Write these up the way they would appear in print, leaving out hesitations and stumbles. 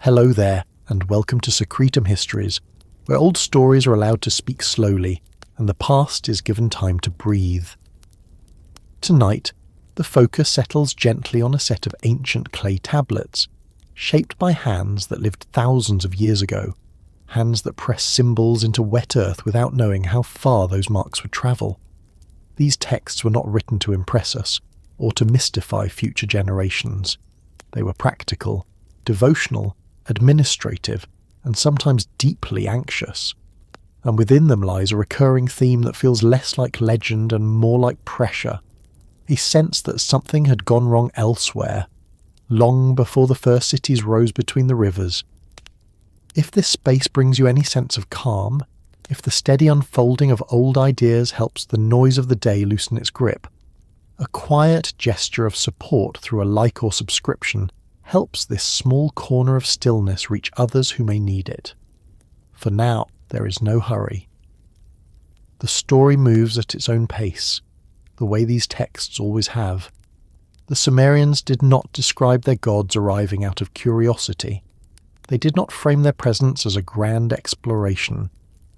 Hello there, and welcome to Secretum Histories, where old stories are allowed to speak slowly, and the past is given time to breathe. Tonight, the focus settles gently on a set of ancient clay tablets, shaped by hands that lived thousands of years ago, hands that press symbols into wet earth without knowing how far those marks would travel. These texts were not written to impress us, or to mystify future generations. They were practical, devotional, administrative, and sometimes deeply anxious. And within them lies a recurring theme that feels less like legend and more like pressure, a sense that something had gone wrong elsewhere, long before the first cities rose between the rivers. If this space brings you any sense of calm, if the steady unfolding of old ideas helps the noise of the day loosen its grip, a quiet gesture of support through a like or subscription helps this small corner of stillness reach others who may need it. For now, there is no hurry. The story moves at its own pace, the way these texts always have. The Sumerians did not describe their gods arriving out of curiosity. They did not frame their presence as a grand exploration,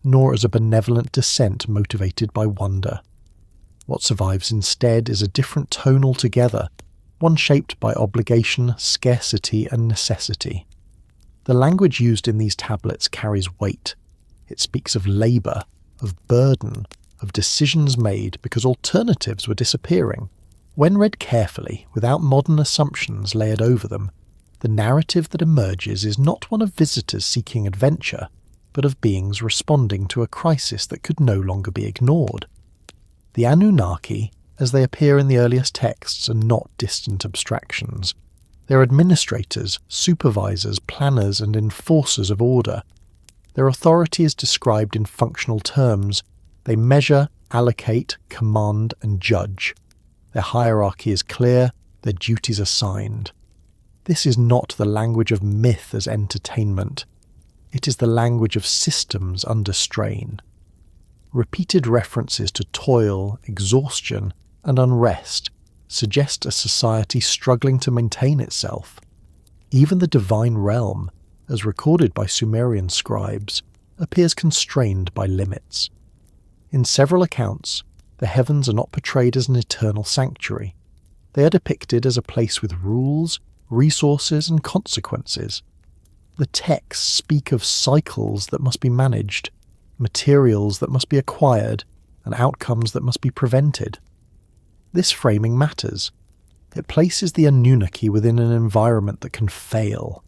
nor as a benevolent descent motivated by wonder. What survives instead is a different tone altogether, one shaped by obligation, scarcity, and necessity. The language used in these tablets carries weight. It speaks of labour, of burden, of decisions made because alternatives were disappearing. When read carefully, without modern assumptions layered over them, the narrative that emerges is not one of visitors seeking adventure, but of beings responding to a crisis that could no longer be ignored. The Anunnaki, as they appear in the earliest texts, are not distant abstractions. They're administrators, supervisors, planners, and enforcers of order. Their authority is described in functional terms. They measure, allocate, command, and judge. Their hierarchy is clear, their duties assigned. This is not the language of myth as entertainment. It is the language of systems under strain. Repeated references to toil, exhaustion, and unrest suggest a society struggling to maintain itself. Even the divine realm, as recorded by Sumerian scribes, appears constrained by limits. In several accounts, the heavens are not portrayed as an eternal sanctuary. They are depicted as a place with rules, resources, and consequences. The texts speak of cycles that must be managed, materials that must be acquired, and outcomes that must be prevented. This framing matters. It places the Anunnaki within an environment that can fail,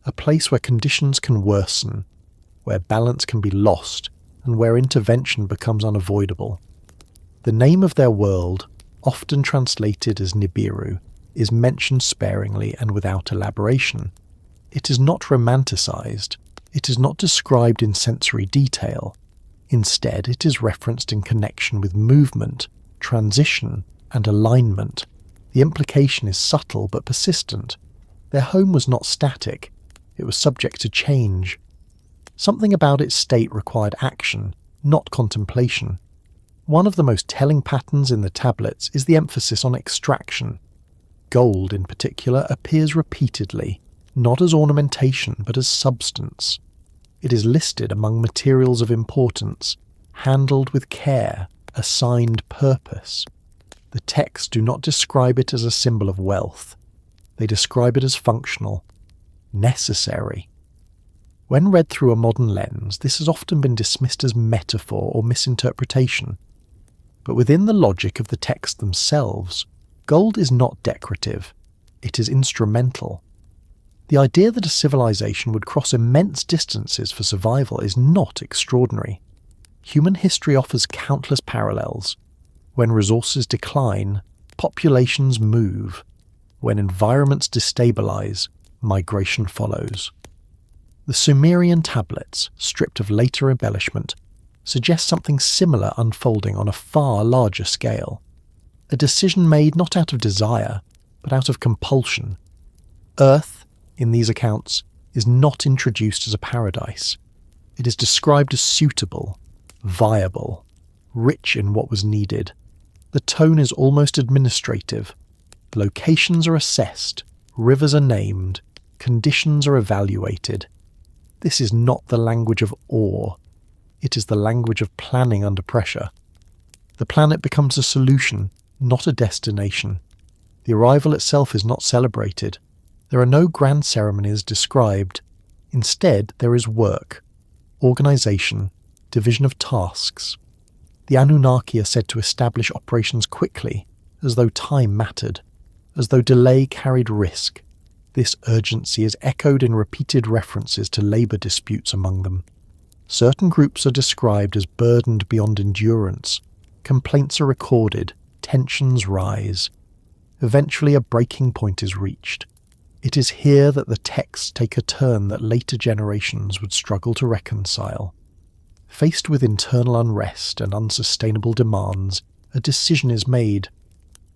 a place where conditions can worsen, where balance can be lost, and where intervention becomes unavoidable. The name of their world, often translated as Nibiru, is mentioned sparingly and without elaboration. It is not romanticized. It is not described in sensory detail. Instead, it is referenced in connection with movement, transition, and alignment. The implication is subtle but persistent. Their home was not static. It was subject to change. Something about its state required action, not contemplation. One of the most telling patterns in the tablets is the emphasis on extraction. Gold, in particular, appears repeatedly, not as ornamentation but as substance. It is listed among materials of importance, handled with care, assigned purpose. The texts do not describe it as a symbol of wealth. They describe it as functional, necessary. When read through a modern lens, this has often been dismissed as metaphor or misinterpretation. But within the logic of the texts themselves, gold is not decorative. It is instrumental. The idea that a civilization would cross immense distances for survival is not extraordinary. Human history offers countless parallels. When resources decline, populations move. When environments destabilize, migration follows. The Sumerian tablets, stripped of later embellishment, suggest something similar unfolding on a far larger scale. A decision made not out of desire, but out of compulsion. Earth, in these accounts, is not introduced as a paradise. It is described as suitable, viable, rich in what was needed. The tone is almost administrative. Locations are assessed, rivers are named, conditions are evaluated. This is not the language of awe. It is the language of planning under pressure. The planet becomes a solution, not a destination. The arrival itself is not celebrated. There are no grand ceremonies described. Instead, there is work, organization, division of tasks. The Anunnaki are said to establish operations quickly, as though time mattered, as though delay carried risk. This urgency is echoed in repeated references to labor disputes among them. Certain groups are described as burdened beyond endurance. Complaints are recorded, tensions rise. Eventually a breaking point is reached. It is here that the texts take a turn that later generations would struggle to reconcile. Faced with internal unrest and unsustainable demands, a decision is made,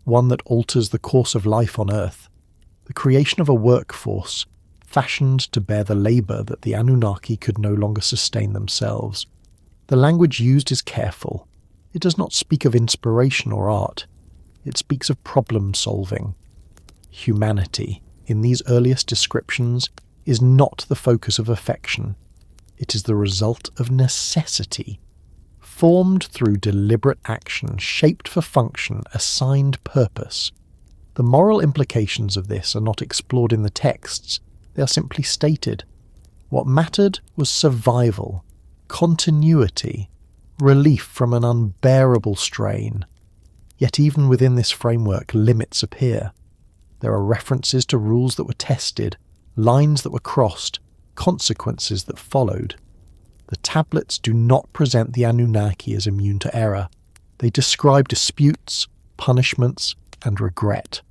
one that alters the course of life on Earth. The creation of a workforce, fashioned to bear the labour that the Anunnaki could no longer sustain themselves. The language used is careful. It does not speak of inspiration or art. It speaks of problem-solving. Humanity, in these earliest descriptions, is not the focus of affection. It is the result of necessity, formed through deliberate action, shaped for function, assigned purpose. The moral implications of this are not explored in the texts, they are simply stated. What mattered was survival, continuity, relief from an unbearable strain. Yet even within this framework, limits appear. There are references to rules that were tested, lines that were crossed, consequences that followed. The tablets do not present the Anunnaki as immune to error. They describe disputes, punishments, and regret.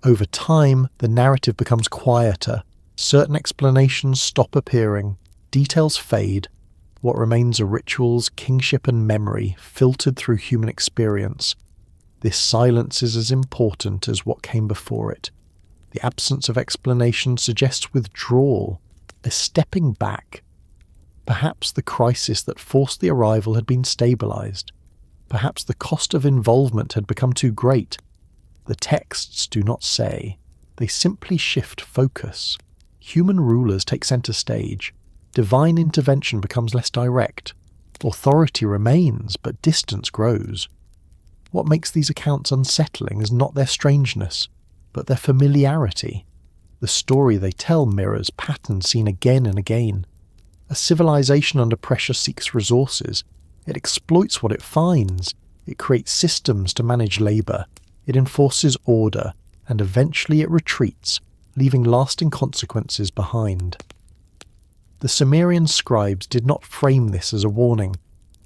Over time, the narrative becomes quieter. Certain explanations stop appearing, details fade. What remains are rituals, kingship, and memory, filtered through human experience. This silence is as important as what came before it. The absence of explanation suggests withdrawal, a stepping back. Perhaps the crisis that forced the arrival had been stabilized. Perhaps the cost of involvement had become too great. The texts do not say. They simply shift focus. Human rulers take center stage. Divine intervention becomes less direct. Authority remains, but distance grows. What makes these accounts unsettling is not their strangeness, but their familiarity. The story they tell mirrors patterns seen again and again. A civilization under pressure seeks resources. It exploits what it finds. It creates systems to manage labor. It enforces order, and eventually it retreats, leaving lasting consequences behind. The Sumerian scribes did not frame this as a warning.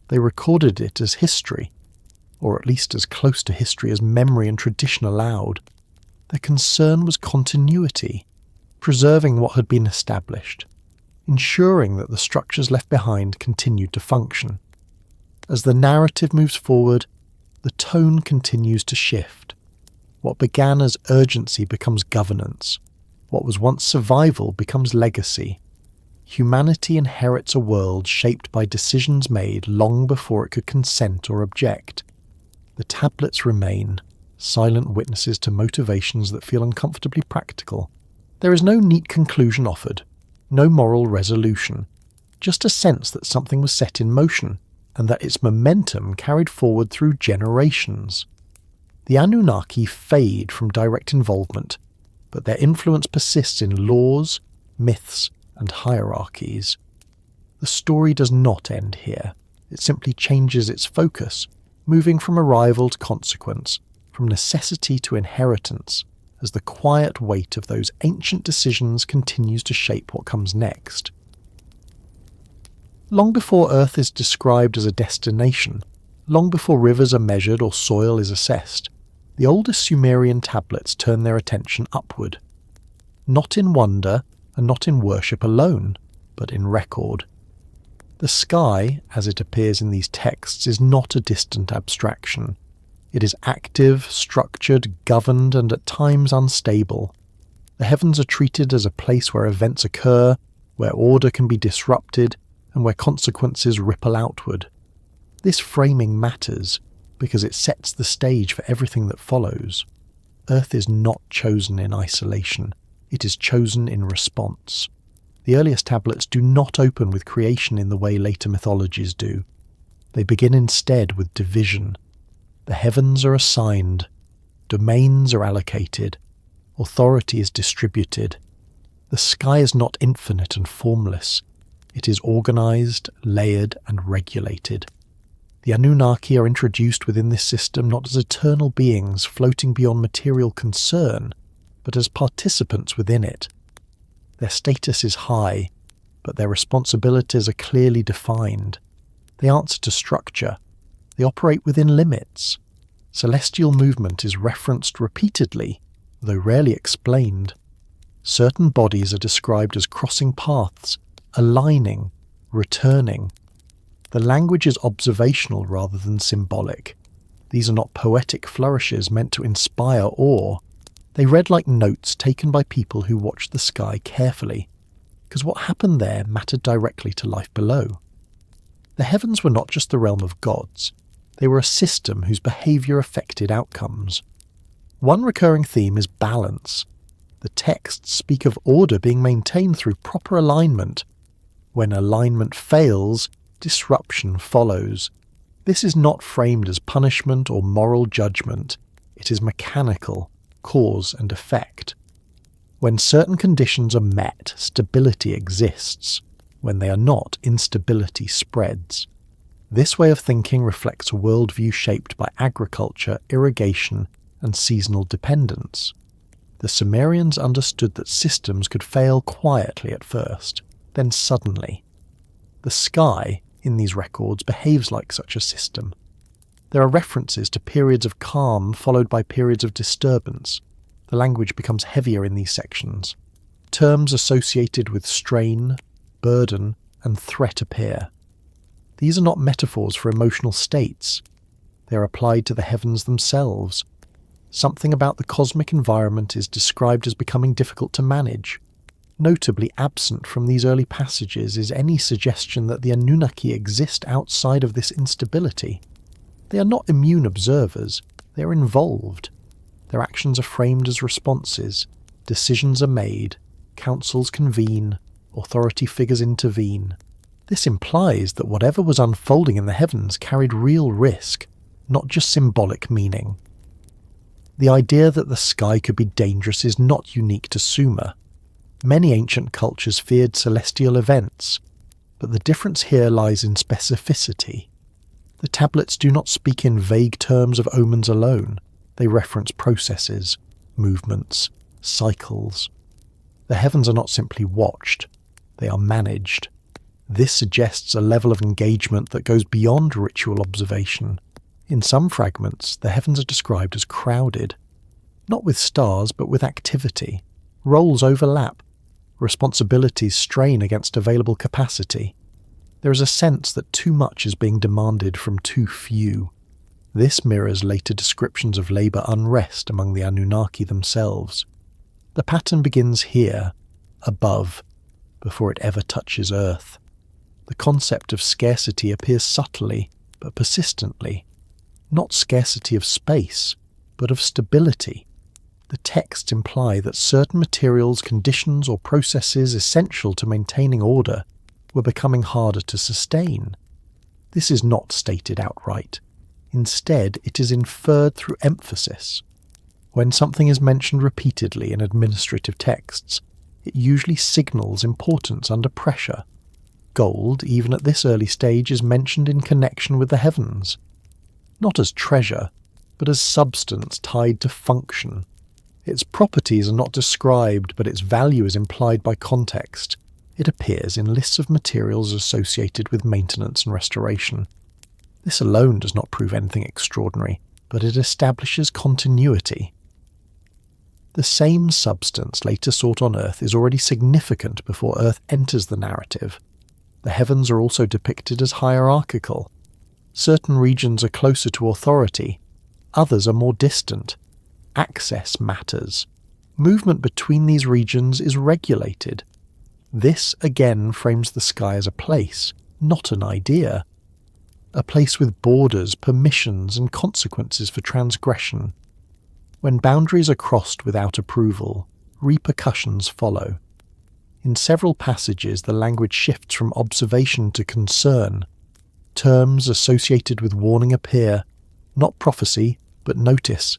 They recorded it as history, or at least as close to history as memory and tradition allowed. Their concern was continuity, preserving what had been established, ensuring that the structures left behind continued to function. As the narrative moves forward, the tone continues to shift. What began as urgency becomes governance. What was once survival becomes legacy. Humanity inherits a world shaped by decisions made long before it could consent or object. The tablets remain, silent witnesses to motivations that feel uncomfortably practical. There is no neat conclusion offered, no moral resolution, just a sense that something was set in motion, and that its momentum carried forward through generations. The Anunnaki fade from direct involvement, but their influence persists in laws, myths, and hierarchies. The story does not end here. It simply changes its focus, moving from arrival to consequence, from necessity to inheritance, as the quiet weight of those ancient decisions continues to shape what comes next. Long before Earth is described as a destination, long before rivers are measured or soil is assessed, the oldest Sumerian tablets turn their attention upward. Not in wonder and not in worship alone, but in record. The sky, as it appears in these texts, is not a distant abstraction. It is active, structured, governed, and at times unstable. The heavens are treated as a place where events occur, where order can be disrupted, and where consequences ripple outward. This framing matters because it sets the stage for everything that follows. Earth is not chosen in isolation. It is chosen in response. The earliest tablets do not open with creation in the way later mythologies do. They begin instead with division. The heavens are assigned, domains are allocated, authority is distributed. The sky is not infinite and formless. It is organized, layered, and regulated. The Anunnaki are introduced within this system not as eternal beings floating beyond material concern, but as participants within it. Their status is high, but their responsibilities are clearly defined. They answer to structure. They operate within limits. Celestial movement is referenced repeatedly, though rarely explained. Certain bodies are described as crossing paths, aligning, returning. The language is observational rather than symbolic. These are not poetic flourishes meant to inspire awe. They read like notes taken by people who watched the sky carefully, because what happened there mattered directly to life below. The heavens were not just the realm of gods. They were a system whose behaviour affected outcomes. One recurring theme is balance. The texts speak of order being maintained through proper alignment. When alignment fails, disruption follows. This is not framed as punishment or moral judgment. It is mechanical, cause and effect. When certain conditions are met, stability exists. When they are not, instability spreads. This way of thinking reflects a worldview shaped by agriculture, irrigation, and seasonal dependence. The Sumerians understood that systems could fail quietly at first, then suddenly. The sky, in these records, behaves like such a system. There are references to periods of calm followed by periods of disturbance. The language becomes heavier in these sections. Terms associated with strain, burden, and threat appear. These are not metaphors for emotional states. They are applied to the heavens themselves. Something about the cosmic environment is described as becoming difficult to manage. Notably absent from these early passages is any suggestion that the Anunnaki exist outside of this instability. They are not immune observers, they are involved. Their actions are framed as responses, decisions are made, councils convene, authority figures intervene. This implies that whatever was unfolding in the heavens carried real risk, not just symbolic meaning. The idea that the sky could be dangerous is not unique to Sumer. Many ancient cultures feared celestial events, but the difference here lies in specificity. The tablets do not speak in vague terms of omens alone. They reference processes, movements, cycles. The heavens are not simply watched, they are managed. This suggests a level of engagement that goes beyond ritual observation. In some fragments, the heavens are described as crowded, not with stars but with activity. Roles overlap. Responsibilities strain against available capacity. There is a sense that too much is being demanded from too few. This mirrors later descriptions of labour unrest among the Anunnaki themselves. The pattern begins here, above, before it ever touches Earth. The concept of scarcity appears subtly, but persistently. Not scarcity of space, but of stability. The texts imply that certain materials, conditions, or processes essential to maintaining order were becoming harder to sustain. This is not stated outright. Instead, it is inferred through emphasis. When something is mentioned repeatedly in administrative texts, it usually signals importance under pressure. Gold, even at this early stage, is mentioned in connection with the heavens. Not as treasure, but as substance tied to function. Its properties are not described, but its value is implied by context. It appears in lists of materials associated with maintenance and restoration. This alone does not prove anything extraordinary, but it establishes continuity. The same substance later sought on Earth is already significant before Earth enters the narrative. The heavens are also depicted as hierarchical. Certain regions are closer to authority, others are more distant. Access matters. Movement between these regions is regulated. This again frames the sky as a place, not an idea. A place with borders, permissions, and consequences for transgression. When boundaries are crossed without approval, repercussions follow. In several passages, the language shifts from observation to concern. Terms associated with warning appear, not prophecy, but notice.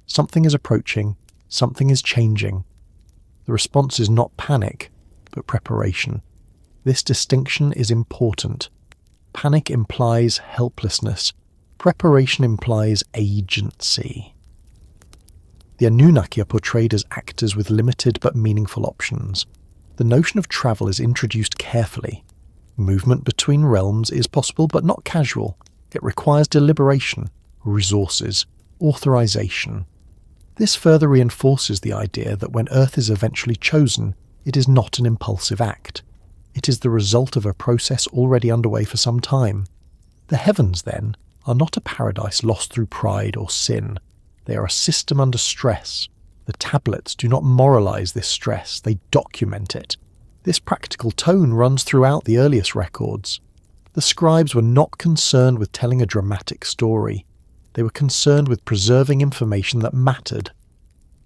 Something is approaching, something is changing. The response is not panic, but preparation. This distinction is important. Panic implies helplessness. Preparation implies agency. The Anunnaki are portrayed as actors with limited but meaningful options. The notion of travel is introduced carefully. Movement between realms is possible but not casual. It requires deliberation, resources, authorization. This further reinforces the idea that when Earth is eventually chosen, it is not an impulsive act. It is the result of a process already underway for some time. The heavens, then, are not a paradise lost through pride or sin. They are a system under stress. The tablets do not moralize this stress, they document it. This practical tone runs throughout the earliest records. The scribes were not concerned with telling a dramatic story. They were concerned with preserving information that mattered.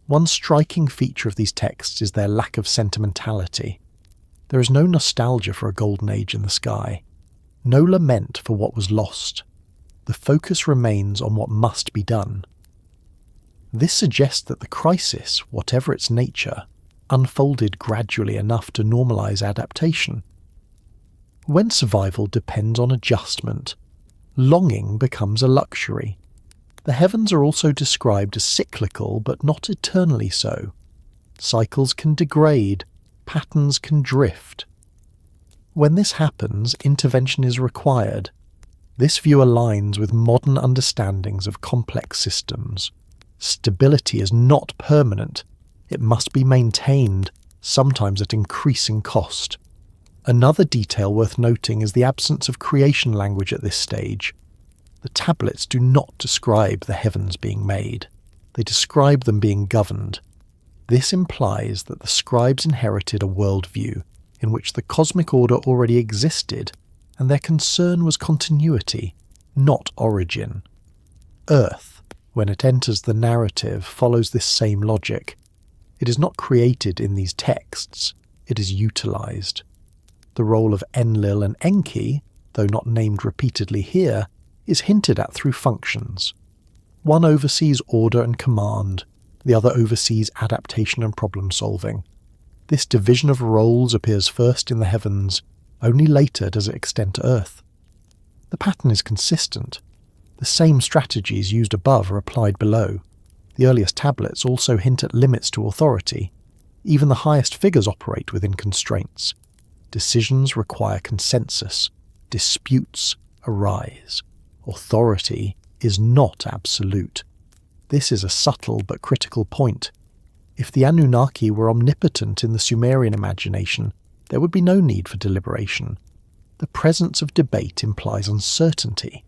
One striking feature of these texts is their lack of sentimentality. There is no nostalgia for a golden age in the sky, no lament for what was lost. The focus remains on what must be done. This suggests that the crisis, whatever its nature, unfolded gradually enough to normalize adaptation. When survival depends on adjustment, longing becomes a luxury. The heavens are also described as cyclical, but not eternally so. Cycles can degrade, patterns can drift. When this happens, intervention is required. This view aligns with modern understandings of complex systems. Stability is not permanent. It must be maintained, sometimes at increasing cost. Another detail worth noting is the absence of creation language at this stage. The tablets do not describe the heavens being made. They describe them being governed. This implies that the scribes inherited a worldview in which the cosmic order already existed, and their concern was continuity, not origin. Earth, when it enters the narrative, follows this same logic. It is not created in these texts, it is utilized. The role of Enlil and Enki, though not named repeatedly here, is hinted at through functions. One oversees order and command, the other oversees adaptation and problem-solving. This division of roles appears first in the heavens, only later does it extend to Earth. The pattern is consistent. The same strategies used above are applied below. The earliest tablets also hint at limits to authority. Even the highest figures operate within constraints. Decisions require consensus. Disputes arise. Authority is not absolute. This is a subtle but critical point. If the Anunnaki were omnipotent in the Sumerian imagination, there would be no need for deliberation. The presence of debate implies uncertainty.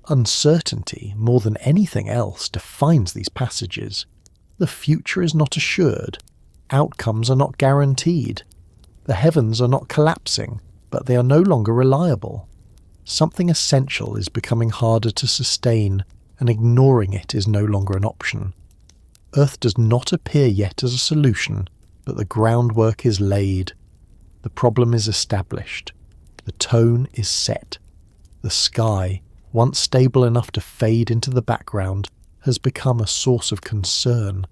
Uncertainty, more than anything else, defines these passages. The future is not assured. Outcomes are not guaranteed. The heavens are not collapsing, but they are no longer reliable. Something essential is becoming harder to sustain, and ignoring it is no longer an option. Earth does not appear yet as a solution, but the groundwork is laid. The problem is established. The tone is set. The sky, once stable enough to fade into the background, has become a source of concern.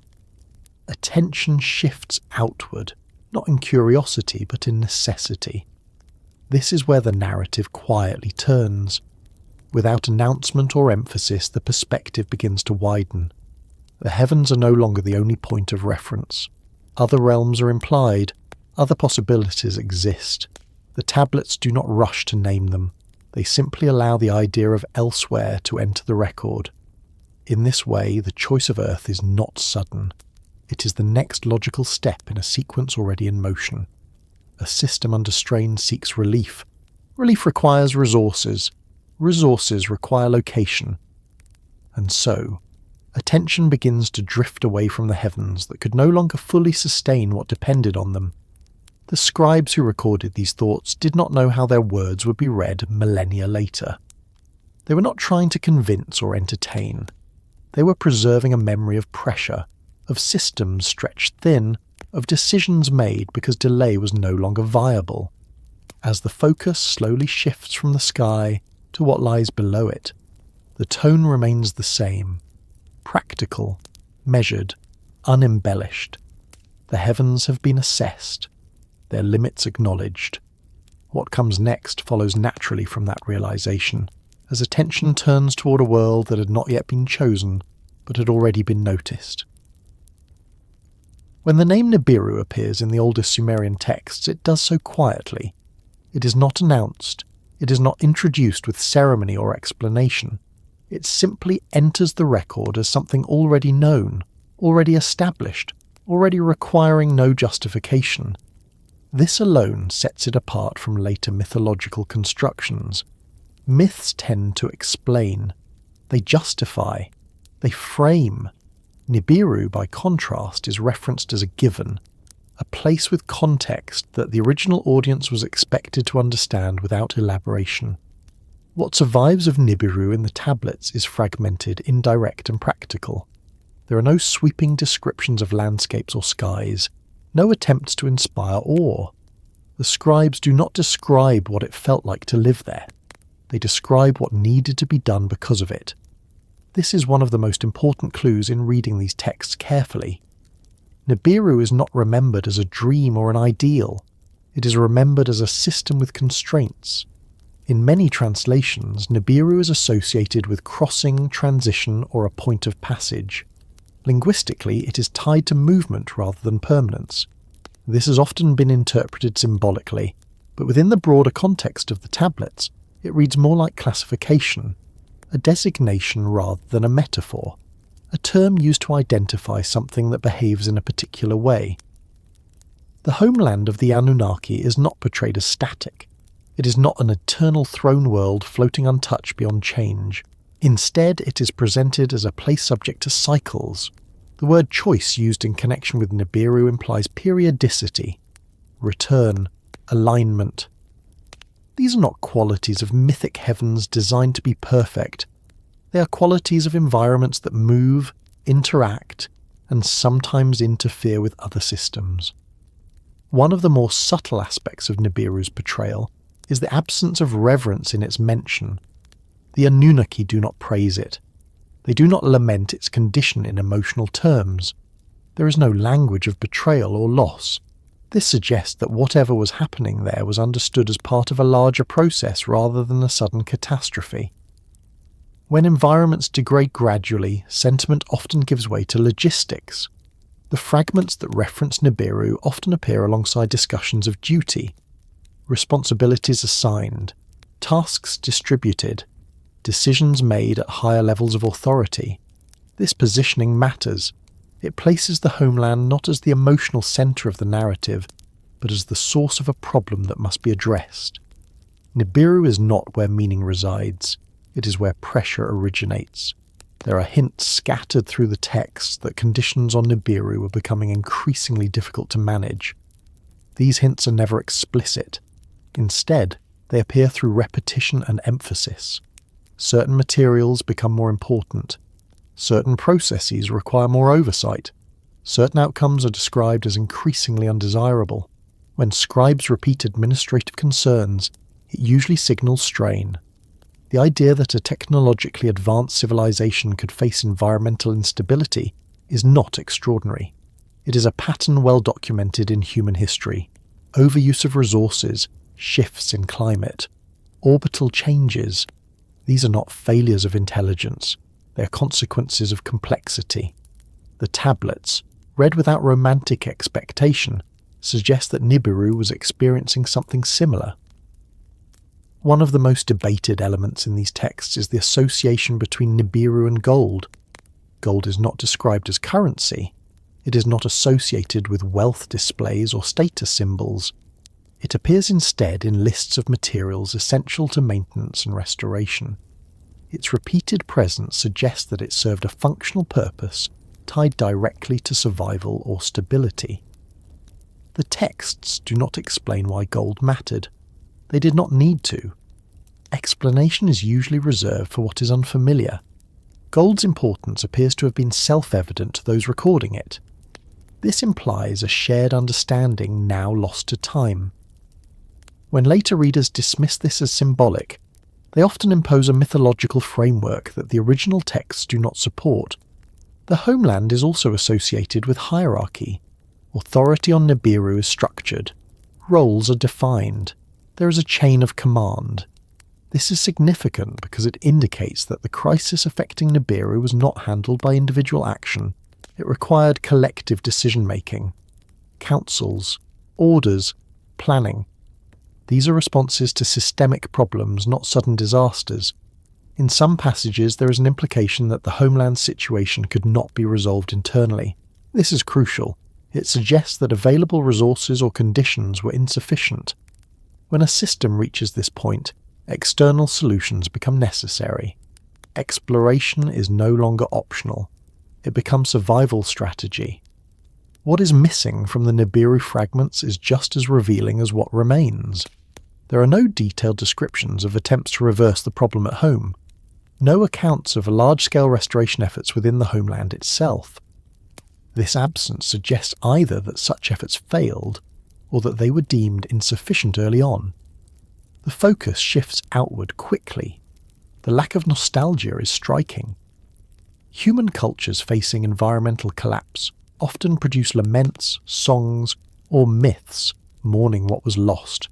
Attention shifts outward, not in curiosity but in necessity. This is where the narrative quietly turns. Without announcement or emphasis, the perspective begins to widen. The heavens are no longer the only point of reference. Other realms are implied. Other possibilities exist. The tablets do not rush to name them. They simply allow the idea of elsewhere to enter the record. In this way, the choice of Earth is not sudden. It is the next logical step in a sequence already in motion. A system under strain seeks relief. Relief requires resources. Resources require location. And so, attention begins to drift away from the heavens that could no longer fully sustain what depended on them. The scribes who recorded these thoughts did not know how their words would be read millennia later. They were not trying to convince or entertain. They were preserving a memory of pressure, of systems stretched thin, of decisions made because delay was no longer viable. As the focus slowly shifts from the sky to what lies below it, the tone remains the same: practical, measured, unembellished. The heavens have been assessed, their limits acknowledged. What comes next follows naturally from that realization, as attention turns toward a world that had not yet been chosen, but had already been noticed. When the name Nibiru appears in the oldest Sumerian texts, it does so quietly. It is not announced, it is not introduced with ceremony or explanation. It simply enters the record as something already known, already established, already requiring no justification. This alone sets it apart from later mythological constructions. Myths tend to explain, they justify, they frame. Nibiru, by contrast, is referenced as a given, a place with context that the original audience was expected to understand without elaboration. What survives of Nibiru in the tablets is fragmented, indirect and practical. There are no sweeping descriptions of landscapes or skies, no attempts to inspire awe. The scribes do not describe what it felt like to live there. They describe what needed to be done because of it. This is one of the most important clues in reading these texts carefully. Nibiru is not remembered as a dream or an ideal. It is remembered as a system with constraints. In many translations, Nibiru is associated with crossing, transition, or a point of passage. Linguistically, it is tied to movement rather than permanence. This has often been interpreted symbolically, but within the broader context of the tablets, it reads more like classification, a designation rather than a metaphor, a term used to identify something that behaves in a particular way. The homeland of the Anunnaki is not portrayed as static. It is not an eternal throne world floating untouched beyond change. Instead, it is presented as a place subject to cycles. The word choice used in connection with Nibiru implies periodicity, return, alignment. These are not qualities of mythic heavens designed to be perfect. They are qualities of environments that move, interact, and sometimes interfere with other systems. One of the more subtle aspects of Nibiru's portrayal is the absence of reverence in its mention. The Anunnaki do not praise it. They do not lament its condition in emotional terms. There is no language of betrayal or loss. This suggests that whatever was happening there was understood as part of a larger process rather than a sudden catastrophe. When environments degrade gradually, sentiment often gives way to logistics. The fragments that reference Nibiru often appear alongside discussions of duty, responsibilities assigned, tasks distributed, decisions made at higher levels of authority. This positioning matters. It places the homeland not as the emotional centre of the narrative, but as the source of a problem that must be addressed. Nibiru is not where meaning resides. It is where pressure originates. There are hints scattered through the text that conditions on Nibiru are becoming increasingly difficult to manage. These hints are never explicit. Instead, they appear through repetition and emphasis. Certain materials become more important. Certain processes require more oversight. Certain outcomes are described as increasingly undesirable. When scribes repeat administrative concerns, it usually signals strain. The idea that a technologically advanced civilization could face environmental instability is not extraordinary. It is a pattern well documented in human history. Overuse of resources, shifts in climate, orbital changes. These are not failures of intelligence. They are consequences of complexity. The tablets, read without romantic expectation, suggest that Nibiru was experiencing something similar. One of the most debated elements in these texts is the association between Nibiru and gold. Gold is not described as currency. It is not associated with wealth displays or status symbols. It appears instead in lists of materials essential to maintenance and restoration. Its repeated presence suggests that it served a functional purpose tied directly to survival or stability. The texts do not explain why gold mattered. They did not need to. Explanation is usually reserved for what is unfamiliar. Gold's importance appears to have been self-evident to those recording it. This implies a shared understanding now lost to time. When later readers dismiss this as symbolic, they often impose a mythological framework that the original texts do not support. The homeland is also associated with hierarchy. Authority on Nibiru is structured. Roles are defined. There is a chain of command. This is significant because it indicates that the crisis affecting Nibiru was not handled by individual action. It required collective decision-making. Councils, orders, planning. These are responses to systemic problems, not sudden disasters. In some passages, there is an implication that the homeland situation could not be resolved internally. This is crucial. It suggests that available resources or conditions were insufficient. When a system reaches this point, external solutions become necessary. Exploration is no longer optional. It becomes survival strategy. What is missing from the Nibiru fragments is just as revealing as what remains. There are no detailed descriptions of attempts to reverse the problem at home. No accounts of large-scale restoration efforts within the homeland itself. This absence suggests either that such efforts failed, or that they were deemed insufficient early on. The focus shifts outward quickly. The lack of nostalgia is striking. Human cultures facing environmental collapse often produce laments, songs, or myths mourning what was lost.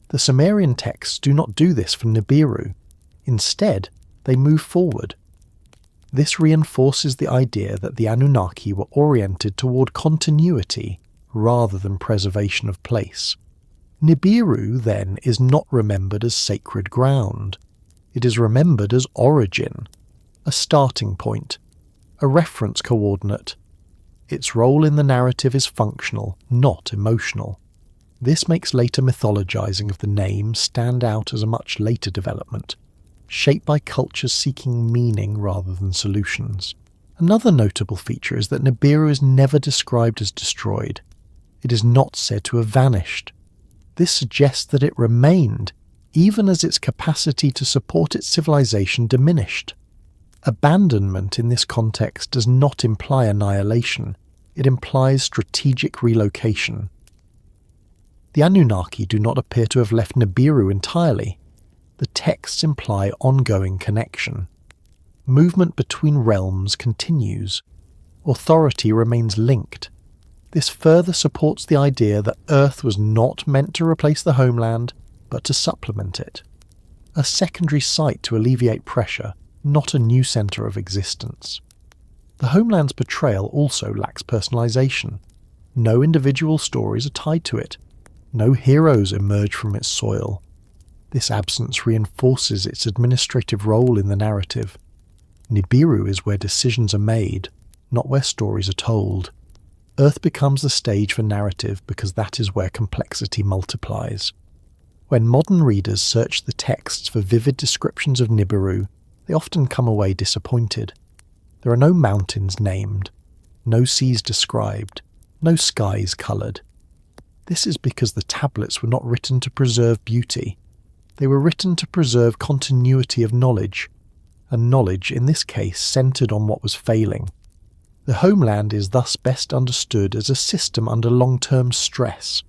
The Sumerian texts do not do this for Nibiru. Instead, they move forward. This reinforces the idea that the Anunnaki were oriented toward continuity rather than preservation of place. Nibiru, then, is not remembered as sacred ground. It is remembered as origin, a starting point, a reference coordinate. Its role in the narrative is functional, not emotional. This makes later mythologizing of the name stand out as a much later development, shaped by cultures seeking meaning rather than solutions. Another notable feature is that Nibiru is never described as destroyed. It is not said to have vanished. This suggests that it remained, even as its capacity to support its civilization diminished. Abandonment in this context does not imply annihilation. It implies strategic relocation. The Anunnaki do not appear to have left Nibiru entirely. The texts imply ongoing connection. Movement between realms continues. Authority remains linked. This further supports the idea that Earth was not meant to replace the homeland, but to supplement it. A secondary site to alleviate pressure, not a new centre of existence. The homeland's portrayal also lacks personalisation. No individual stories are tied to it. No heroes emerge from its soil. This absence reinforces its administrative role in the narrative. Nibiru is where decisions are made, not where stories are told. Earth becomes the stage for narrative because that is where complexity multiplies. When modern readers search the texts for vivid descriptions of Nibiru, they often come away disappointed. There are no mountains named, no seas described, no skies coloured. This is because the tablets were not written to preserve beauty. They were written to preserve continuity of knowledge, and knowledge in this case centred on what was failing. The homeland is thus best understood as a system under long-term stress,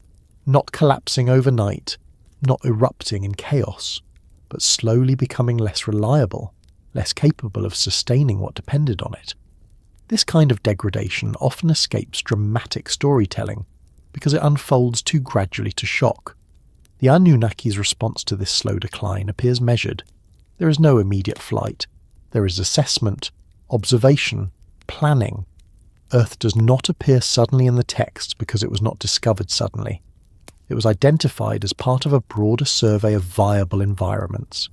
not collapsing overnight, not erupting in chaos, but slowly becoming less reliable, less capable of sustaining what depended on it. This kind of degradation often escapes dramatic storytelling because it unfolds too gradually to shock. The Anunnaki's response to this slow decline appears measured. There is no immediate flight. There is assessment, observation, planning. Earth does not appear suddenly in the text because it was not discovered suddenly. It was identified as part of a broader survey of viable environments.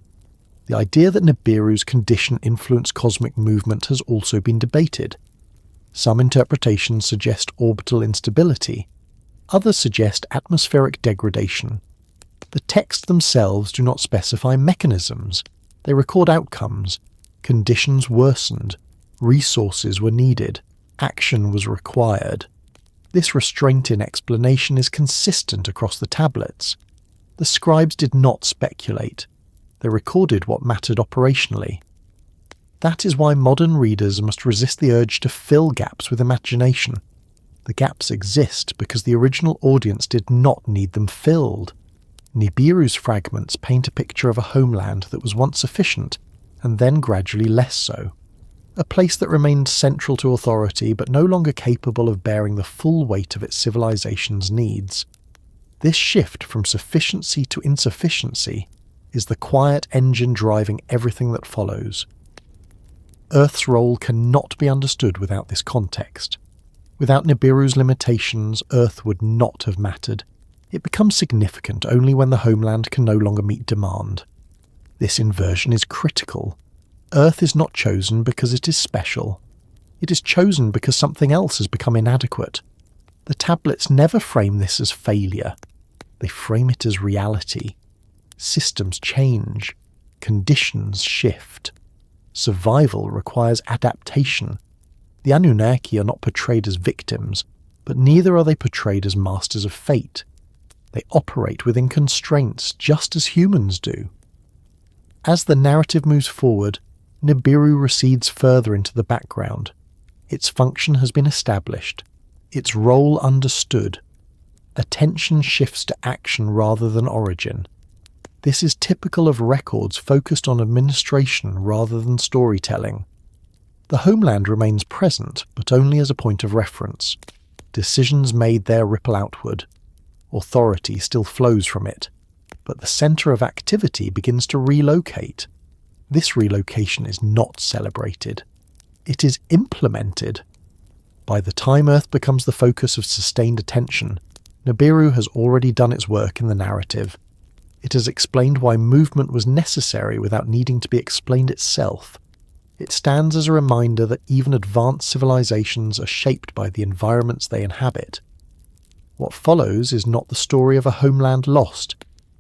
The idea that Nibiru's condition influenced cosmic movement has also been debated. Some interpretations suggest orbital instability. Others suggest atmospheric degradation. The texts themselves do not specify mechanisms. They record outcomes. Conditions worsened. Resources were needed. Action was required. This restraint in explanation is consistent across the tablets. The scribes did not speculate. They recorded what mattered operationally. That is why modern readers must resist the urge to fill gaps with imagination. The gaps exist because the original audience did not need them filled. Nibiru's fragments paint a picture of a homeland that was once sufficient, and then gradually less so. A place that remained central to authority but no longer capable of bearing the full weight of its civilization's needs. This shift from sufficiency to insufficiency is the quiet engine driving everything that follows. Earth's role cannot be understood without this context. Without Nibiru's limitations, Earth would not have mattered. It becomes significant only when the homeland can no longer meet demand. This inversion is critical. Earth is not chosen because it is special. It is chosen because something else has become inadequate. The tablets never frame this as failure. They frame it as reality. Systems change. Conditions shift. Survival requires adaptation. The Anunnaki are not portrayed as victims, but neither are they portrayed as masters of fate. They operate within constraints just as humans do. As the narrative moves forward, Nibiru recedes further into the background. Its function has been established, its role understood. Attention shifts to action rather than origin. This is typical of records focused on administration rather than storytelling. The homeland remains present, but only as a point of reference. Decisions made there ripple outward. Authority still flows from it, but the centre of activity begins to relocate. This relocation is not celebrated. It is implemented. By the time Earth becomes the focus of sustained attention, Nibiru has already done its work in the narrative. It has explained why movement was necessary without needing to be explained itself. It stands as a reminder that even advanced civilizations are shaped by the environments they inhabit. What follows is not the story of a homeland lost,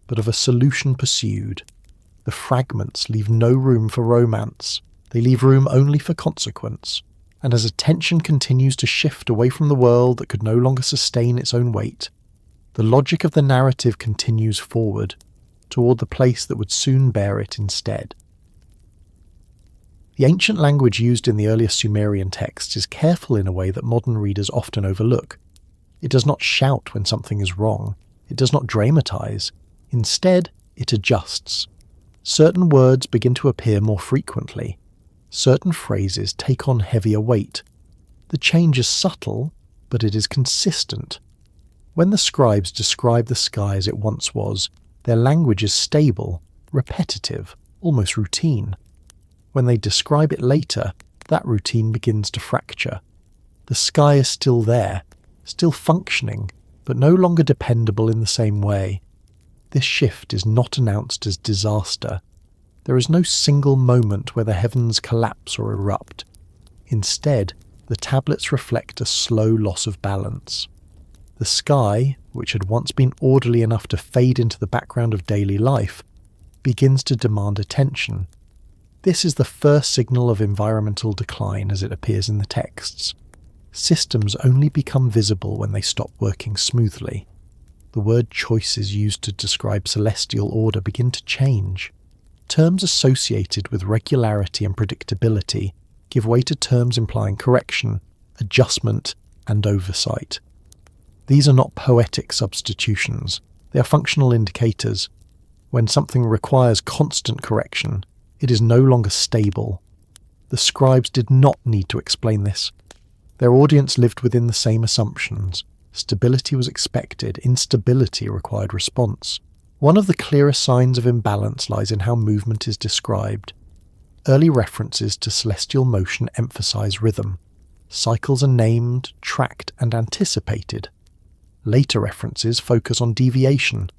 but of a solution pursued. The fragments leave no room for romance. They leave room only for consequence. And as attention continues to shift away from the world that could no longer sustain its own weight, the logic of the narrative continues forward, toward the place that would soon bear it instead. The ancient language used in the earliest Sumerian texts is careful in a way that modern readers often overlook. It does not shout when something is wrong. It does not dramatize. Instead, it adjusts. Certain words begin to appear more frequently. Certain phrases take on heavier weight. The change is subtle, but it is consistent. When the scribes describe the sky as it once was, their language is stable, repetitive, almost routine. When they describe it later, that routine begins to fracture. The sky is still there, still functioning, but no longer dependable in the same way. This shift is not announced as disaster. There is no single moment where the heavens collapse or erupt. Instead, the tablets reflect a slow loss of balance. The sky, which had once been orderly enough to fade into the background of daily life, begins to demand attention. This is the first signal of environmental decline as it appears in the texts. Systems only become visible when they stop working smoothly. The word choices used to describe celestial order begin to change. Terms associated with regularity and predictability give way to terms implying correction, adjustment, and oversight. These are not poetic substitutions. They are functional indicators. When something requires constant correction, it is no longer stable. The scribes did not need to explain this. Their audience lived within the same assumptions. Stability was expected, instability required response. One of the clearest signs of imbalance lies in how movement is described. Early references to celestial motion emphasize rhythm. Cycles are named, tracked, and anticipated. Later references focus on deviation.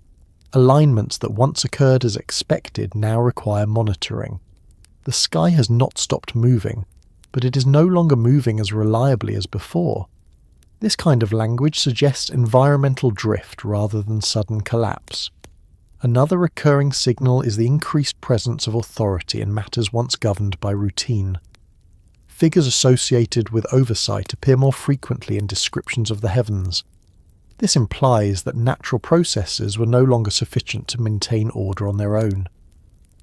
Alignments that once occurred as expected now require monitoring. The sky has not stopped moving, but it is no longer moving as reliably as before. This kind of language suggests environmental drift rather than sudden collapse. Another recurring signal is the increased presence of authority in matters once governed by routine. Figures associated with oversight appear more frequently in descriptions of the heavens. This implies that natural processes were no longer sufficient to maintain order on their own.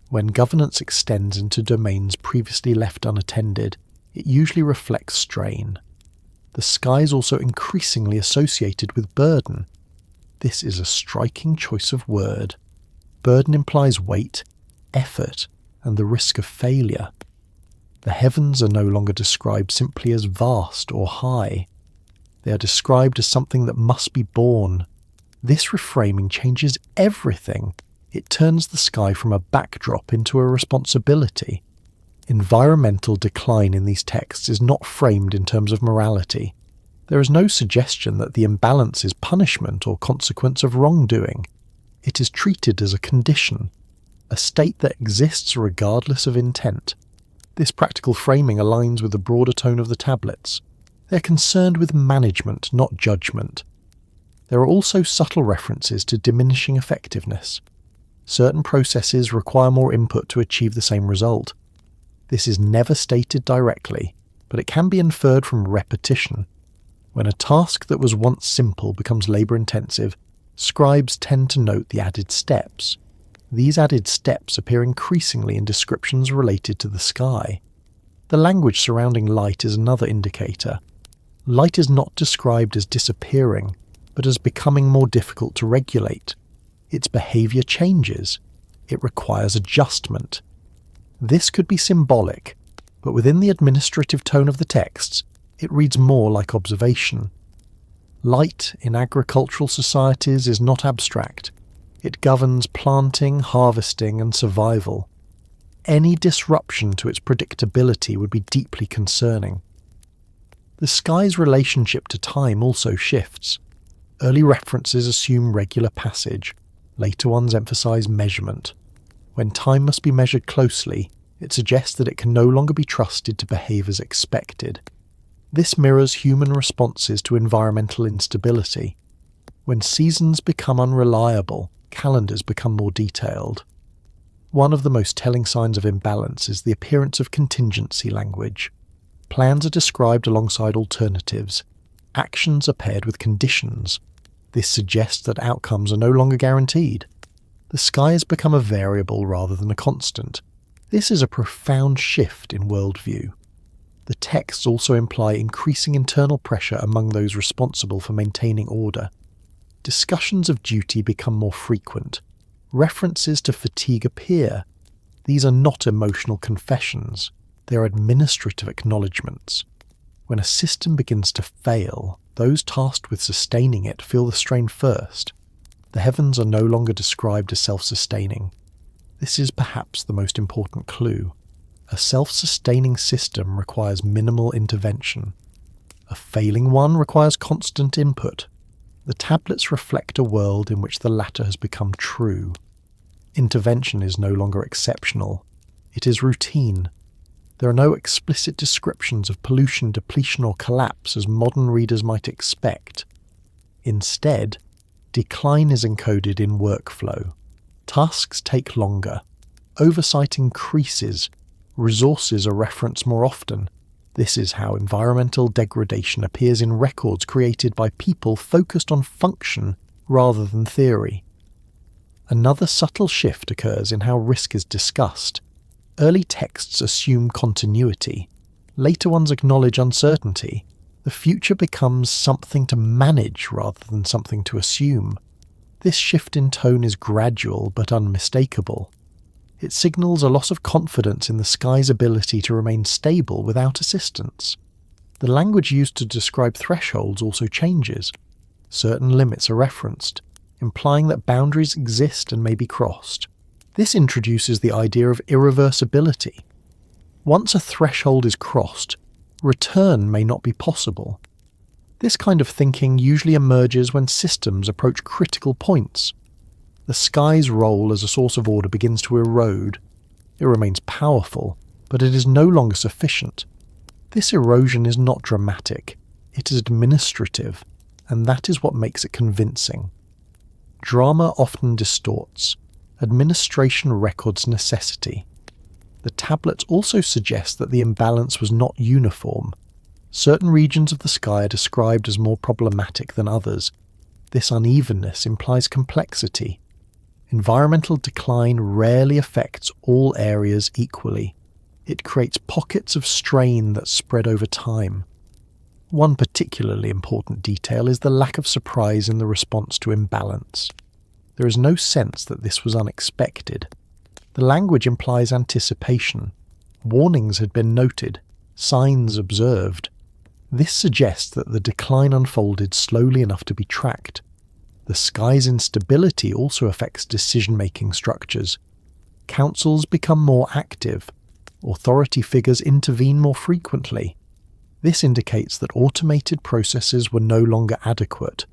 When governance extends into domains previously left unattended, it usually reflects strain. the sky is also increasingly associated with burden. This is a striking choice of word. Burden implies weight, effort, and the risk of failure. The heavens are no longer described simply as vast or high. They are described as something that must be borne. This reframing changes everything. It turns the sky from a backdrop into a responsibility. Environmental decline in these texts is not framed in terms of morality. There is no suggestion that the imbalance is punishment or consequence of wrongdoing. It is treated as a condition, a state that exists regardless of intent. This practical framing aligns with the broader tone of the tablets. They are concerned with management, not judgment. There are also subtle references to diminishing effectiveness. Certain processes require more input to achieve the same result. This is never stated directly, but it can be inferred from repetition. When a task that was once simple becomes labour-intensive, scribes tend to note the added steps. These added steps appear increasingly in descriptions related to the sky. The language surrounding light is another indicator. Light is not described as disappearing, but as becoming more difficult to regulate. Its behaviour changes. It requires adjustment. This could be symbolic, but within the administrative tone of the texts, it reads more like observation. Light in agricultural societies is not abstract. It governs planting, harvesting, and survival. Any disruption to its predictability would be deeply concerning. The sky's relationship to time also shifts. Early references assume regular passage. Later ones emphasize measurement. When time must be measured closely, it suggests that it can no longer be trusted to behave as expected. This mirrors human responses to environmental instability. When seasons become unreliable, calendars become more detailed. One of the most telling signs of imbalance is the appearance of contingency language. Plans are described alongside alternatives. Actions are paired with conditions. This suggests that outcomes are no longer guaranteed. The sky has become a variable rather than a constant. This is a profound shift in worldview. The texts also imply increasing internal pressure among those responsible for maintaining order. Discussions of duty become more frequent. References to fatigue appear. These are not emotional confessions. They are administrative acknowledgements. When a system begins to fail, those tasked with sustaining it feel the strain first. The heavens are no longer described as self-sustaining. This is perhaps the most important clue. A self-sustaining system requires minimal intervention. A failing one requires constant input. The tablets reflect a world in which the latter has become true. Intervention is no longer exceptional. It is routine. There are no explicit descriptions of pollution, depletion, or collapse as modern readers might expect. Instead, decline is encoded in workflow. Tasks take longer. Oversight increases. Resources are referenced more often. This is how environmental degradation appears in records created by people focused on function rather than theory. Another subtle shift occurs in how risk is discussed. Early texts assume continuity. Later ones acknowledge uncertainty. The future becomes something to manage rather than something to assume. This shift in tone is gradual but unmistakable. It signals a loss of confidence in the sky's ability to remain stable without assistance. The language used to describe thresholds also changes. Certain limits are referenced, implying that boundaries exist and may be crossed. This introduces the idea of irreversibility. Once a threshold is crossed, return may not be possible. This kind of thinking usually emerges when systems approach critical points. The sky's role as a source of order begins to erode. It remains powerful, but it is no longer sufficient. This erosion is not dramatic, it is administrative, and that is what makes it convincing. Drama often distorts. Administration records necessity. The tablets also suggest that the imbalance was not uniform. Certain regions of the sky are described as more problematic than others. This unevenness implies complexity. Environmental decline rarely affects all areas equally. It creates pockets of strain that spread over time. One particularly important detail is the lack of surprise in the response to imbalance. There is no sense that this was unexpected. The language implies anticipation. Warnings had been noted, signs observed. This suggests that the decline unfolded slowly enough to be tracked. The sky's instability also affects decision-making structures. Councils become more active. Authority figures intervene more frequently. This indicates that automated processes were no longer adequate.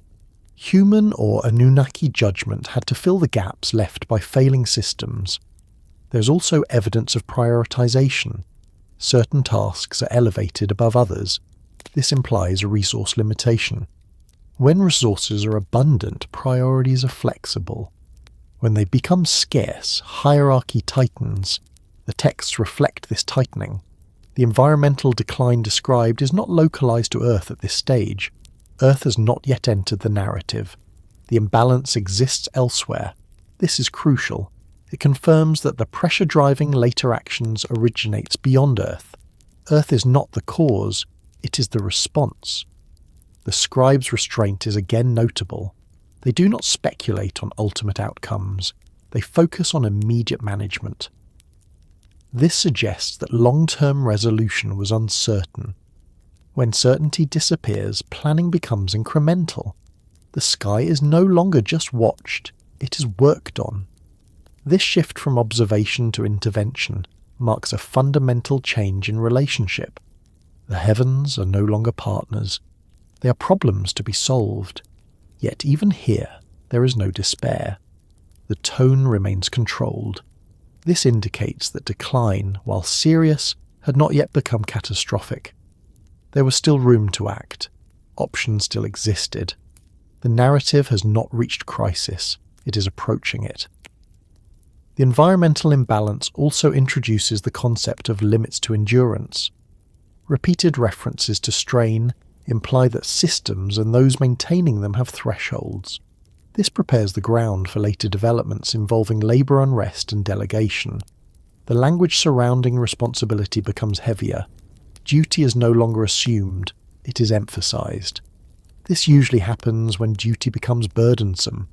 Human or Anunnaki judgment had to fill the gaps left by failing systems. There's also evidence of prioritization. Certain tasks are elevated above others. This implies a resource limitation. When resources are abundant, priorities are flexible. When they become scarce, hierarchy tightens. The texts reflect this tightening. The environmental decline described is not localized to Earth at this stage. Earth has not yet entered the narrative. The imbalance exists elsewhere. This is crucial. It confirms that the pressure driving later actions originates beyond Earth. Earth is not the cause, it is the response. The scribes' restraint is again notable. They do not speculate on ultimate outcomes. They focus on immediate management. This suggests that long-term resolution was uncertain. When certainty disappears, planning becomes incremental. The sky is no longer just watched, it is worked on. This shift from observation to intervention marks a fundamental change in relationship. The heavens are no longer partners. They are problems to be solved. Yet even here, there is no despair. The tone remains controlled. This indicates that decline, while serious, had not yet become catastrophic. There was still room to act. Options still existed. The narrative has not reached crisis. It is approaching it. The environmental imbalance also introduces the concept of limits to endurance. Repeated references to strain imply that systems and those maintaining them have thresholds. This prepares the ground for later developments involving labour unrest and delegation. The language surrounding responsibility becomes heavier. Duty is no longer assumed, it is emphasised. This usually happens when duty becomes burdensome.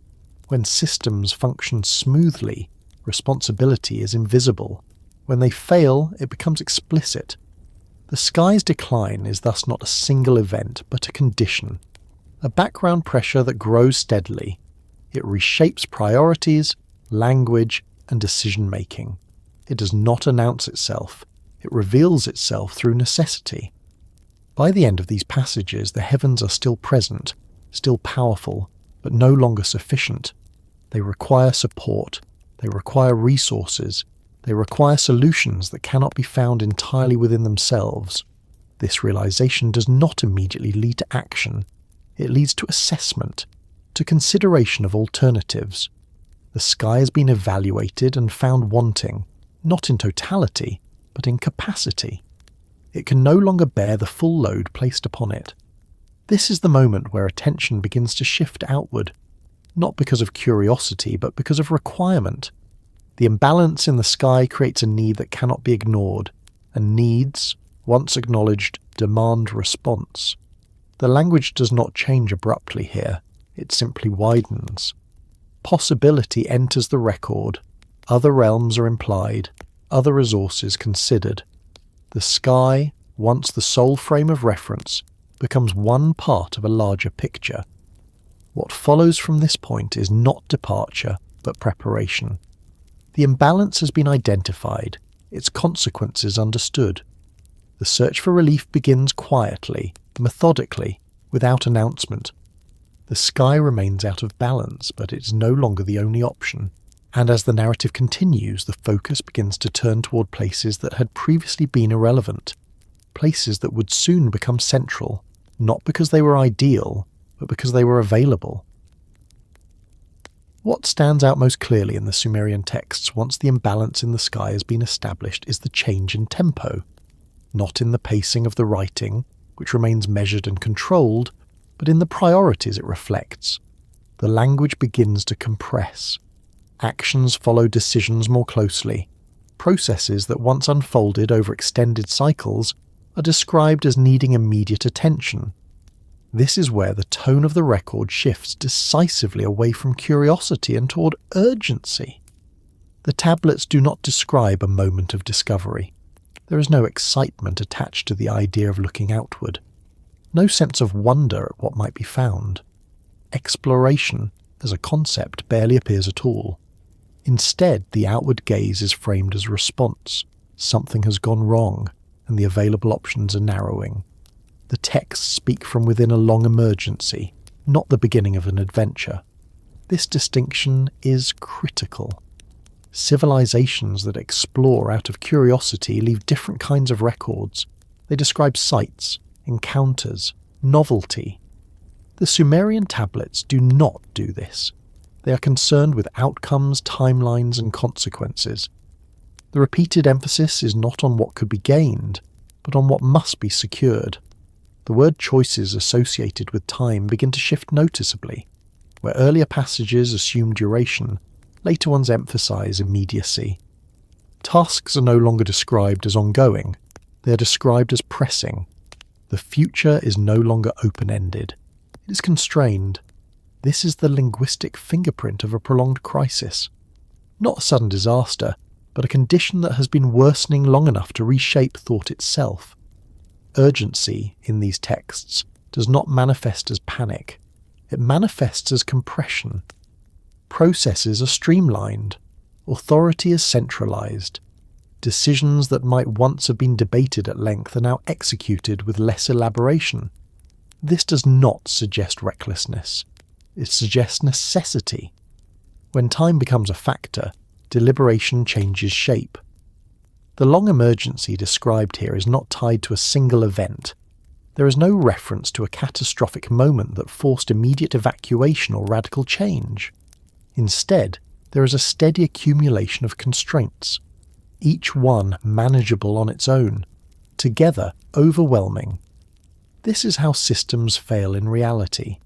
When systems function smoothly, responsibility is invisible. When they fail, it becomes explicit. The sky's decline is thus not a single event, but a condition. A background pressure that grows steadily. It reshapes priorities, language, and decision-making. It does not announce itself. It reveals itself through necessity. By the end of these passages, the heavens are still present, still powerful, but no longer sufficient. They require support. They require resources. They require solutions that cannot be found entirely within themselves. This realization does not immediately lead to action. It leads to assessment, to consideration of alternatives. The sky has been evaluated and found wanting, not in totality, but in capacity. It can no longer bear the full load placed upon it. This is the moment where attention begins to shift outward, not because of curiosity, but because of requirement. The imbalance in the sky creates a need that cannot be ignored, and needs, once acknowledged, demand response. The language does not change abruptly here, it simply widens. Possibility enters the record, other realms are implied, other resources considered. The sky, once the sole frame of reference, becomes one part of a larger picture. What follows from this point is not departure, but preparation. The imbalance has been identified, its consequences understood. The search for relief begins quietly, methodically, without announcement. The sky remains out of balance, but it is no longer the only option. And as the narrative continues, the focus begins to turn toward places that had previously been irrelevant, places that would soon become central, not because they were ideal, but because they were available. What stands out most clearly in the Sumerian texts once the imbalance in the sky has been established is the change in tempo, not in the pacing of the writing, which remains measured and controlled, but in the priorities it reflects. The language begins to compress. Actions follow decisions more closely. Processes that once unfolded over extended cycles are described as needing immediate attention. This is where the tone of the record shifts decisively away from curiosity and toward urgency. The tablets do not describe a moment of discovery. There is no excitement attached to the idea of looking outward, no sense of wonder at what might be found. Exploration, as a concept, barely appears at all. Instead, the outward gaze is framed as response. Something has gone wrong, and the available options are narrowing. The texts speak from within a long emergency, not the beginning of an adventure. This distinction is critical. Civilizations that explore out of curiosity leave different kinds of records. They describe sights, encounters, novelty. The Sumerian tablets do not do this. They are concerned with outcomes, timelines, and consequences. The repeated emphasis is not on what could be gained, but on what must be secured. The word choices associated with time begin to shift noticeably. Where earlier passages assume duration, later ones emphasize immediacy. Tasks are no longer described as ongoing, they are described as pressing. The future is no longer open-ended. It is constrained. This is the linguistic fingerprint of a prolonged crisis. Not a sudden disaster, but a condition that has been worsening long enough to reshape thought itself. Urgency, in these texts, does not manifest as panic. It manifests as compression. Processes are streamlined. Authority is centralized. Decisions that might once have been debated at length are now executed with less elaboration. This does not suggest recklessness. It suggests necessity. When time becomes a factor, deliberation changes shape. The long emergency described here is not tied to a single event. There is no reference to a catastrophic moment that forced immediate evacuation or radical change. Instead, there is a steady accumulation of constraints, each one manageable on its own, together overwhelming. This is how systems fail in reality,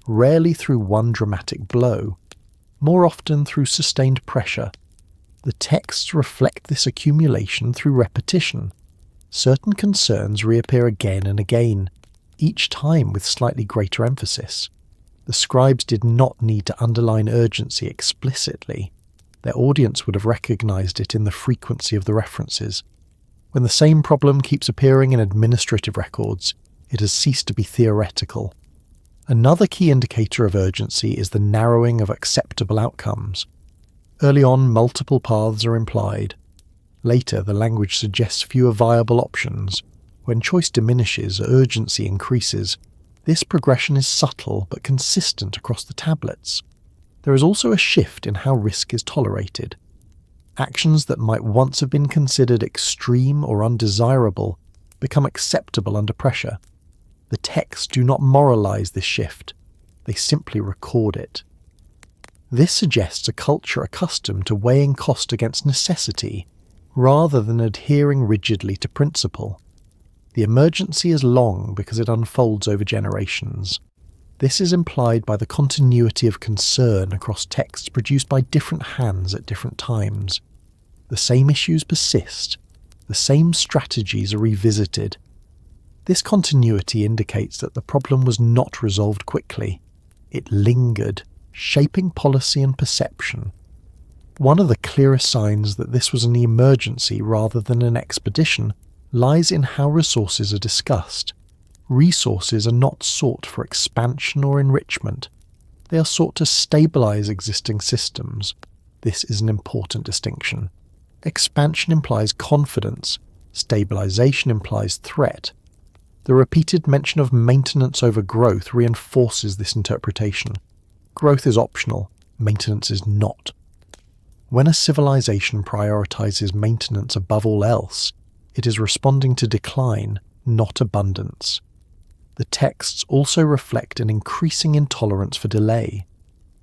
rarely through one dramatic blow, more often through sustained pressure. The texts reflect this accumulation through repetition. Certain concerns reappear again and again, each time with slightly greater emphasis. The scribes did not need to underline urgency explicitly. Their audience would have recognized it in the frequency of the references. When the same problem keeps appearing in administrative records, it has ceased to be theoretical. Another key indicator of urgency is the narrowing of acceptable outcomes. Early on, multiple paths are implied. Later, the language suggests fewer viable options. When choice diminishes, urgency increases. This progression is subtle but consistent across the tablets. There is also a shift in how risk is tolerated. Actions that might once have been considered extreme or undesirable become acceptable under pressure. The texts do not moralize this shift. They simply record it. This suggests a culture accustomed to weighing cost against necessity, rather than adhering rigidly to principle. The emergency is long because it unfolds over generations. This is implied by the continuity of concern across texts produced by different hands at different times. The same issues persist. The same strategies are revisited. This continuity indicates that the problem was not resolved quickly. It lingered, shaping policy and perception. One of the clearest signs that this was an emergency rather than an expedition lies in how resources are discussed. Resources are not sought for expansion or enrichment. They are sought to stabilize existing systems. This is an important distinction. Expansion implies confidence. Stabilization implies threat. The repeated mention of maintenance over growth reinforces this interpretation. Growth is optional. Maintenance is not. When a civilization prioritizes maintenance above all else, it is responding to decline, not abundance. The texts also reflect an increasing intolerance for delay.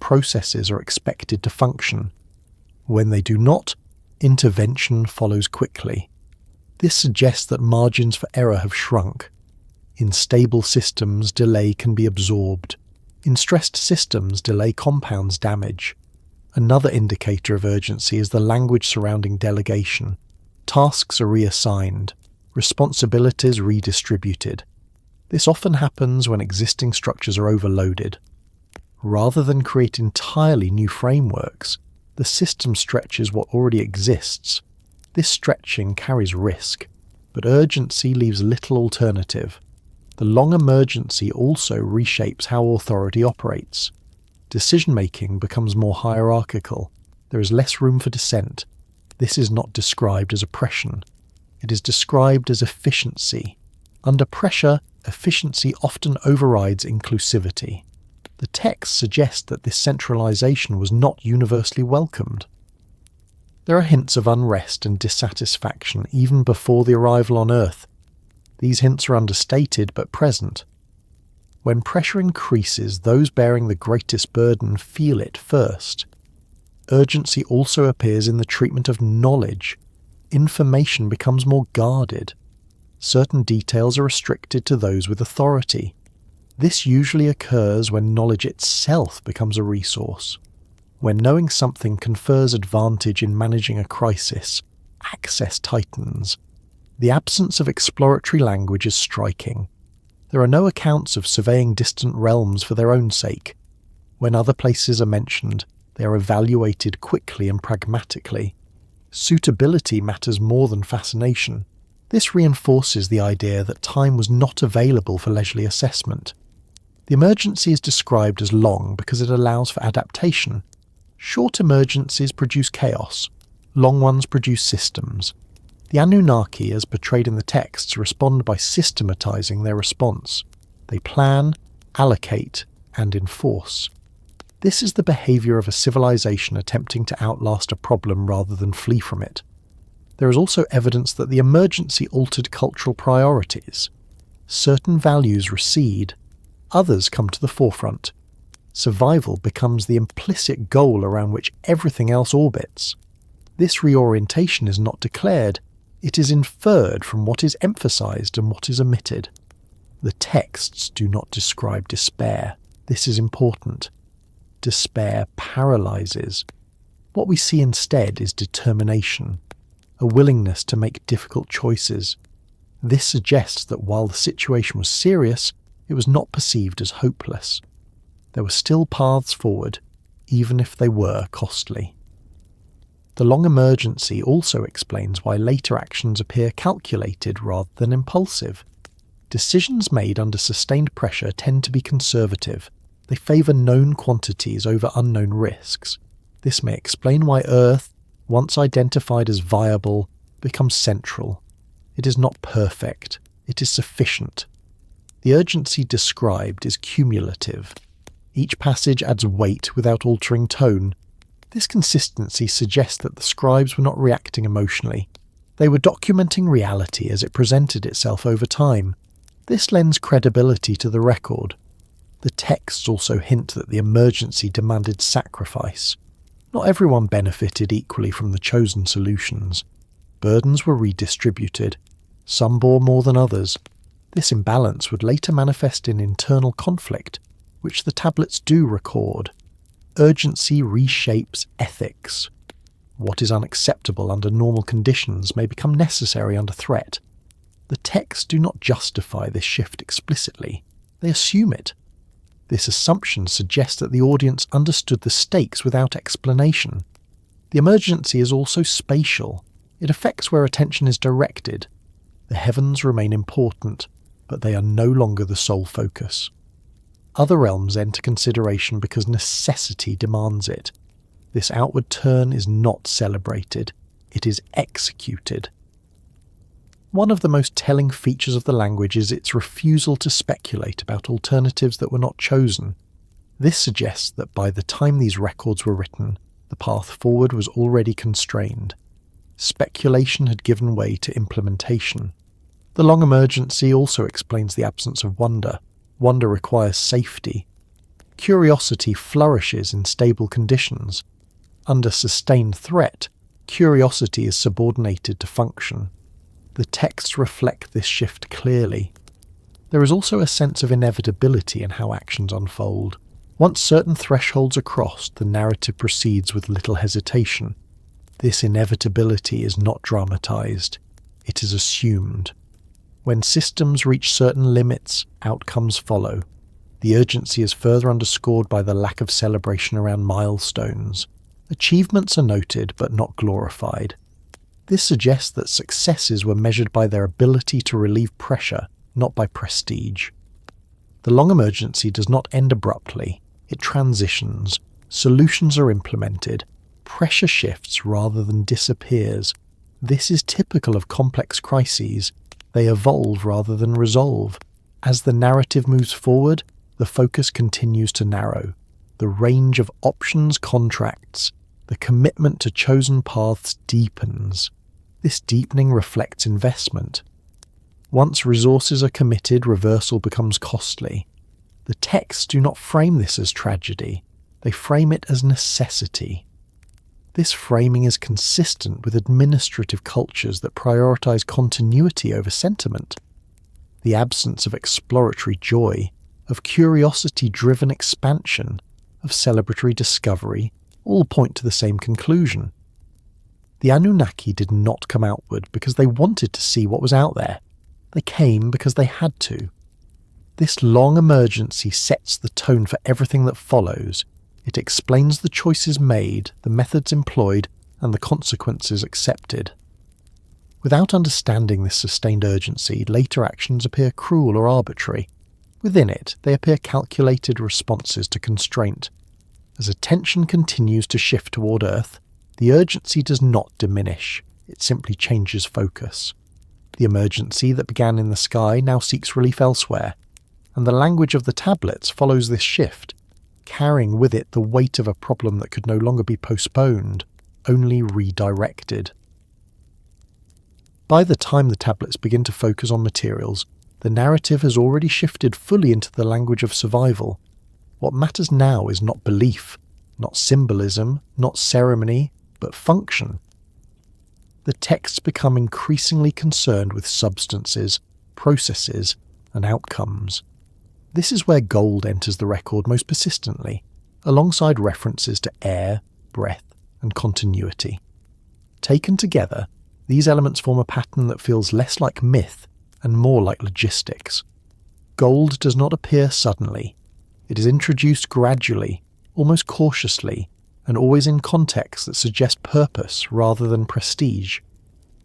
Processes are expected to function. When they do not, intervention follows quickly. This suggests that margins for error have shrunk. In stable systems, delay can be absorbed. In stressed systems, delay compounds damage. Another indicator of urgency is the language surrounding delegation. Tasks are reassigned. responsibilities redistributed. This often happens when existing structures are overloaded. Rather than create entirely new frameworks, the system stretches what already exists. This stretching carries risk, but urgency leaves little alternative. The long emergency also reshapes how authority operates. Decision-making becomes more hierarchical. There is less room for dissent. This is not described as oppression. It is described as efficiency. Under pressure, efficiency often overrides inclusivity. The text suggests that this centralization was not universally welcomed. There are hints of unrest and dissatisfaction even before the arrival on Earth. These hints are understated but present. When pressure increases, those bearing the greatest burden feel it first. Urgency also appears in the treatment of knowledge. Information becomes more guarded. Certain details are restricted to those with authority. This usually occurs when knowledge itself becomes a resource. When knowing something confers advantage in managing a crisis, access tightens. The absence of exploratory language is striking. There are no accounts of surveying distant realms for their own sake. When other places are mentioned, they are evaluated quickly and pragmatically. Suitability matters more than fascination. This reinforces the idea that time was not available for leisurely assessment. The emergency is described as long because it allows for adaptation. Short emergencies produce chaos. Long ones produce systems. The Anunnaki, as portrayed in the texts, respond by systematizing their response. They plan, allocate, and enforce. This is the behavior of a civilization attempting to outlast a problem rather than flee from it. There is also evidence that the emergency altered cultural priorities. Certain values recede. Others come to the forefront. Survival becomes the implicit goal around which everything else orbits. This reorientation is not declared. It is inferred from what is emphasized and what is omitted. The texts do not describe despair. This is important. Despair paralyzes. What we see instead is determination, a willingness to make difficult choices. This suggests that while the situation was serious, it was not perceived as hopeless. There were still paths forward, even if they were costly. The long emergency also explains why later actions appear calculated rather than impulsive. Decisions made under sustained pressure tend to be conservative. They favour known quantities over unknown risks. This may explain why Earth, once identified as viable, becomes central. It is not perfect. It is sufficient. The urgency described is cumulative. Each passage adds weight without altering tone. This consistency suggests that the scribes were not reacting emotionally. They were documenting reality as it presented itself over time. This lends credibility to the record. The texts also hint that the emergency demanded sacrifice. Not everyone benefited equally from the chosen solutions. Burdens were redistributed. Some bore more than others. This imbalance would later manifest in internal conflict, which the tablets do record. Urgency reshapes ethics. What is unacceptable under normal conditions may become necessary under threat. The texts do not justify this shift explicitly. They assume it. This assumption suggests that the audience understood the stakes without explanation. The emergency is also spatial. It affects where attention is directed. The heavens remain important, but they are no longer the sole focus. Other realms enter consideration because necessity demands it. This outward turn is not celebrated, it is executed. One of the most telling features of the language is its refusal to speculate about alternatives that were not chosen. This suggests that by the time these records were written, the path forward was already constrained. Speculation had given way to implementation. The long emergency also explains the absence of wonder. Wonder requires safety. Curiosity flourishes in stable conditions. Under sustained threat, curiosity is subordinated to function. The texts reflect this shift clearly. There is also a sense of inevitability in how actions unfold. Once certain thresholds are crossed, the narrative proceeds with little hesitation. This inevitability is not dramatized. It is assumed. When systems reach certain limits, outcomes follow. The urgency is further underscored by the lack of celebration around milestones. Achievements are noted but not glorified. This suggests that successes were measured by their ability to relieve pressure, not by prestige. The long emergency does not end abruptly, it transitions. Solutions are implemented. Pressure shifts rather than disappears. This is typical of complex crises. They evolve rather than resolve. As the narrative moves forward, the focus continues to narrow. The range of options contracts. The commitment to chosen paths deepens. This deepening reflects investment. Once resources are committed, reversal becomes costly. The texts do not frame this as tragedy. They frame it as necessity. This framing is consistent with administrative cultures that prioritize continuity over sentiment. The absence of exploratory joy, of curiosity-driven expansion, of celebratory discovery, all point to the same conclusion. The Anunnaki did not come outward because they wanted to see what was out there. They came because they had to. This long emergency sets the tone for everything that follows. It explains the choices made, the methods employed, and the consequences accepted. Without understanding this sustained urgency, later actions appear cruel or arbitrary. Within it, they appear calculated responses to constraint. As attention continues to shift toward Earth, the urgency does not diminish, it simply changes focus. The emergency that began in the sky now seeks relief elsewhere, and the language of the tablets follows this shift, carrying with it the weight of a problem that could no longer be postponed, only redirected. By the time the tablets begin to focus on materials, the narrative has already shifted fully into the language of survival. What matters now is not belief, not symbolism, not ceremony, but function. The texts become increasingly concerned with substances, processes, and outcomes. This is where gold enters the record most persistently, alongside references to air, breath, and continuity. Taken together, these elements form a pattern that feels less like myth and more like logistics. Gold does not appear suddenly. It is introduced gradually, almost cautiously, and always in contexts that suggest purpose rather than prestige.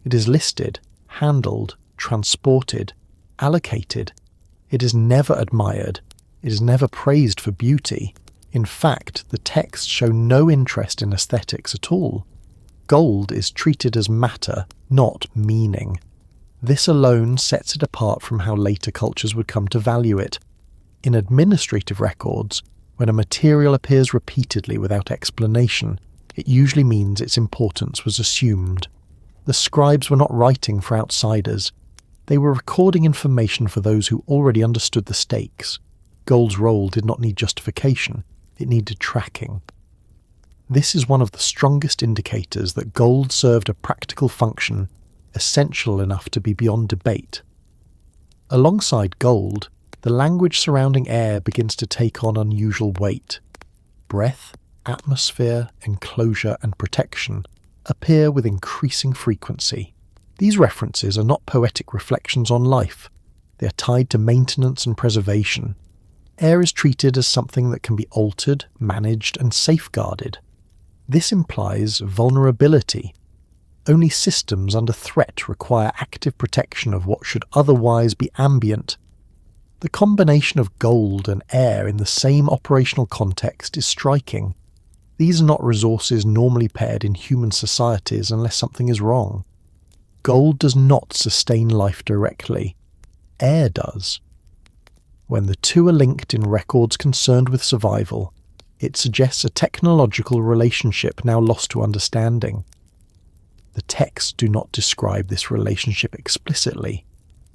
It is listed, handled, transported, allocated. It is never admired. It is never praised for beauty. In fact, the texts show no interest in aesthetics at all. Gold is treated as matter, not meaning. This alone sets it apart from how later cultures would come to value it. In administrative records, when a material appears repeatedly without explanation, it usually means its importance was assumed. The scribes were not writing for outsiders. They were recording information for those who already understood the stakes. Gold's role did not need justification, it needed tracking. This is one of the strongest indicators that gold served a practical function, essential enough to be beyond debate. Alongside gold, the language surrounding air begins to take on unusual weight. Breath, atmosphere, enclosure, and protection appear with increasing frequency. These references are not poetic reflections on life. They are tied to maintenance and preservation. Air is treated as something that can be altered, managed, and safeguarded. This implies vulnerability. Only systems under threat require active protection of what should otherwise be ambient. The combination of gold and air in the same operational context is striking. These are not resources normally paired in human societies unless something is wrong. Gold does not sustain life directly. Air does. When the two are linked in records concerned with survival, it suggests a technological relationship now lost to understanding. The texts do not describe this relationship explicitly.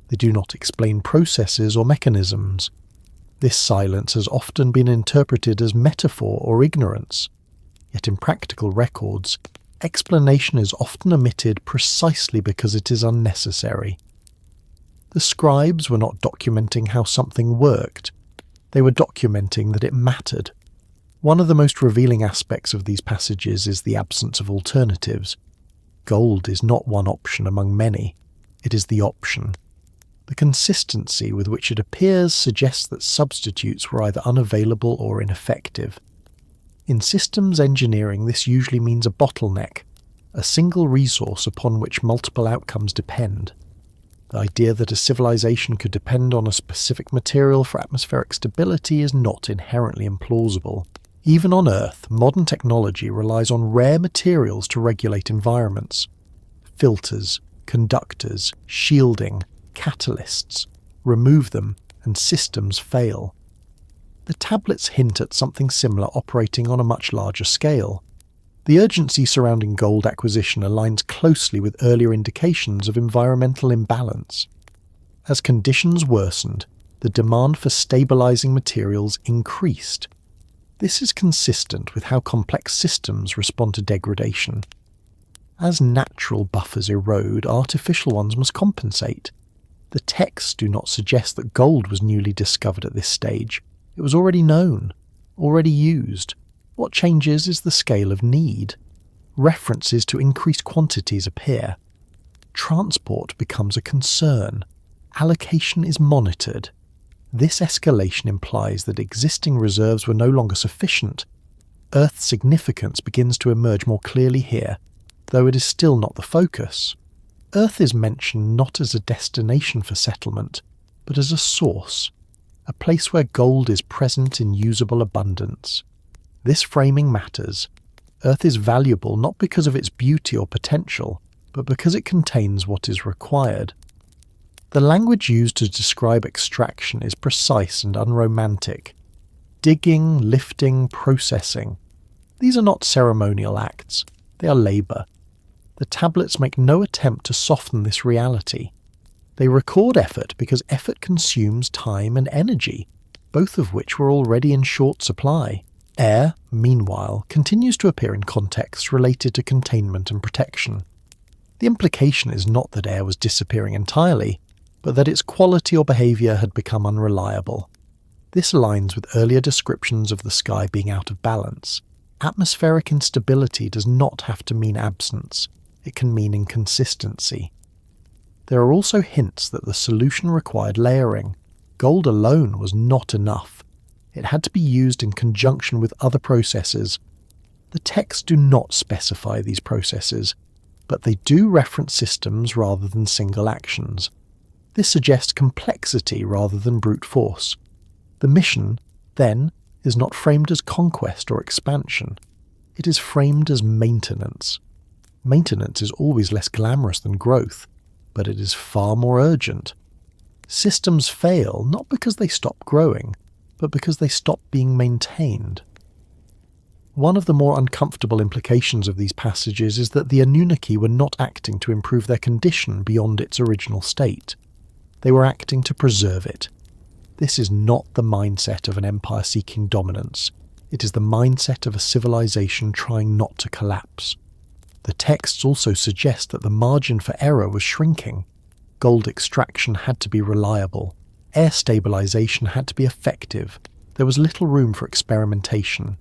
They do not explain processes or mechanisms. This silence has often been interpreted as metaphor or ignorance. Yet in practical records, explanation is often omitted precisely because it is unnecessary. The scribes were not documenting how something worked. They were documenting that it mattered. One of the most revealing aspects of these passages is the absence of alternatives. Gold is not one option among many. It is the option. The consistency with which it appears suggests that substitutes were either unavailable or ineffective. In systems engineering, this usually means a bottleneck, a single resource upon which multiple outcomes depend. The idea that a civilization could depend on a specific material for atmospheric stability is not inherently implausible. Even on Earth, modern technology relies on rare materials to regulate environments. Filters, conductors, shielding, catalysts. Remove them, and systems fail. The tablets hint at something similar operating on a much larger scale. The urgency surrounding gold acquisition aligns closely with earlier indications of environmental imbalance. As conditions worsened, the demand for stabilizing materials increased. This is consistent with how complex systems respond to degradation. As natural buffers erode, artificial ones must compensate. The texts do not suggest that gold was newly discovered at this stage. It was already known, already used. What changes is the scale of need. References to increased quantities appear. Transport becomes a concern. Allocation is monitored. This escalation implies that existing reserves were no longer sufficient. Earth's significance begins to emerge more clearly here, though it is still not the focus. Earth is mentioned not as a destination for settlement, but as a source, a place where gold is present in usable abundance. This framing matters. Earth is valuable not because of its beauty or potential, but because it contains what is required. The language used to describe extraction is precise and unromantic. Digging, lifting, processing. These are not ceremonial acts. They are labour. The tablets make no attempt to soften this reality. They record effort because effort consumes time and energy, both of which were already in short supply. Air, meanwhile, continues to appear in contexts related to containment and protection. The implication is not that air was disappearing entirely, but that its quality or behaviour had become unreliable. This aligns with earlier descriptions of the sky being out of balance. Atmospheric instability does not have to mean absence. It can mean inconsistency. There are also hints that the solution required layering. Gold alone was not enough. It had to be used in conjunction with other processes. The texts do not specify these processes, but they do reference systems rather than single actions. This suggests complexity rather than brute force. The mission, then, is not framed as conquest or expansion. It is framed as maintenance. Maintenance is always less glamorous than growth, but it is far more urgent. Systems fail not because they stop growing, but because they stop being maintained. One of the more uncomfortable implications of these passages is that the Anunnaki were not acting to improve their condition beyond its original state. They were acting to preserve it. This is not the mindset of an empire seeking dominance. It is the mindset of a civilization trying not to collapse. The texts also suggest that the margin for error was shrinking. Gold extraction had to be reliable. Air stabilization had to be effective. There was little room for experimentation.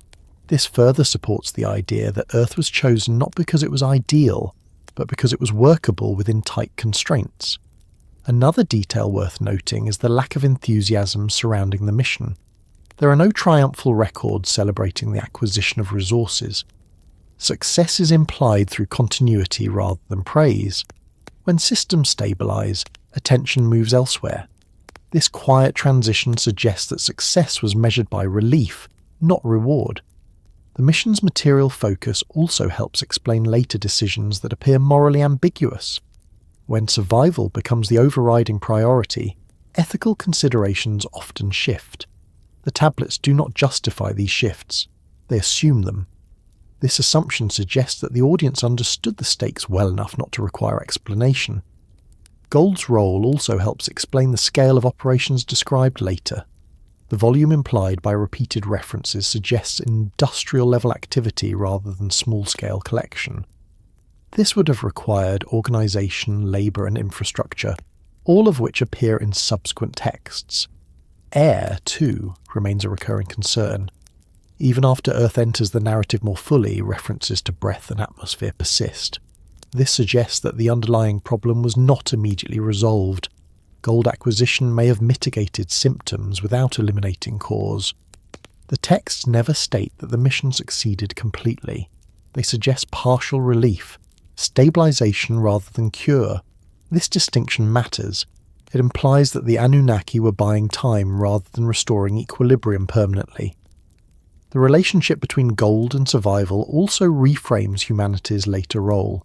This further supports the idea that Earth was chosen not because it was ideal, but because it was workable within tight constraints. Another detail worth noting is the lack of enthusiasm surrounding the mission. There are no triumphal records celebrating the acquisition of resources. Success is implied through continuity rather than praise. When systems stabilize, attention moves elsewhere. This quiet transition suggests that success was measured by relief, not reward. The mission's material focus also helps explain later decisions that appear morally ambiguous. When survival becomes the overriding priority, ethical considerations often shift. The tablets do not justify these shifts, they assume them. This assumption suggests that the audience understood the stakes well enough not to require explanation. Gold's role also helps explain the scale of operations described later. The volume implied by repeated references suggests industrial-level activity rather than small-scale collection. This would have required organisation, labour and infrastructure, all of which appear in subsequent texts. Air, too, remains a recurring concern. Even after Earth enters the narrative more fully, references to breath and atmosphere persist. This suggests that the underlying problem was not immediately resolved. gold acquisition may have mitigated symptoms without eliminating cause. The texts never state that the mission succeeded completely. They suggest partial relief, stabilization rather than cure. This distinction matters. It implies that the Anunnaki were buying time rather than restoring equilibrium permanently. The relationship between gold and survival also reframes humanity's later role.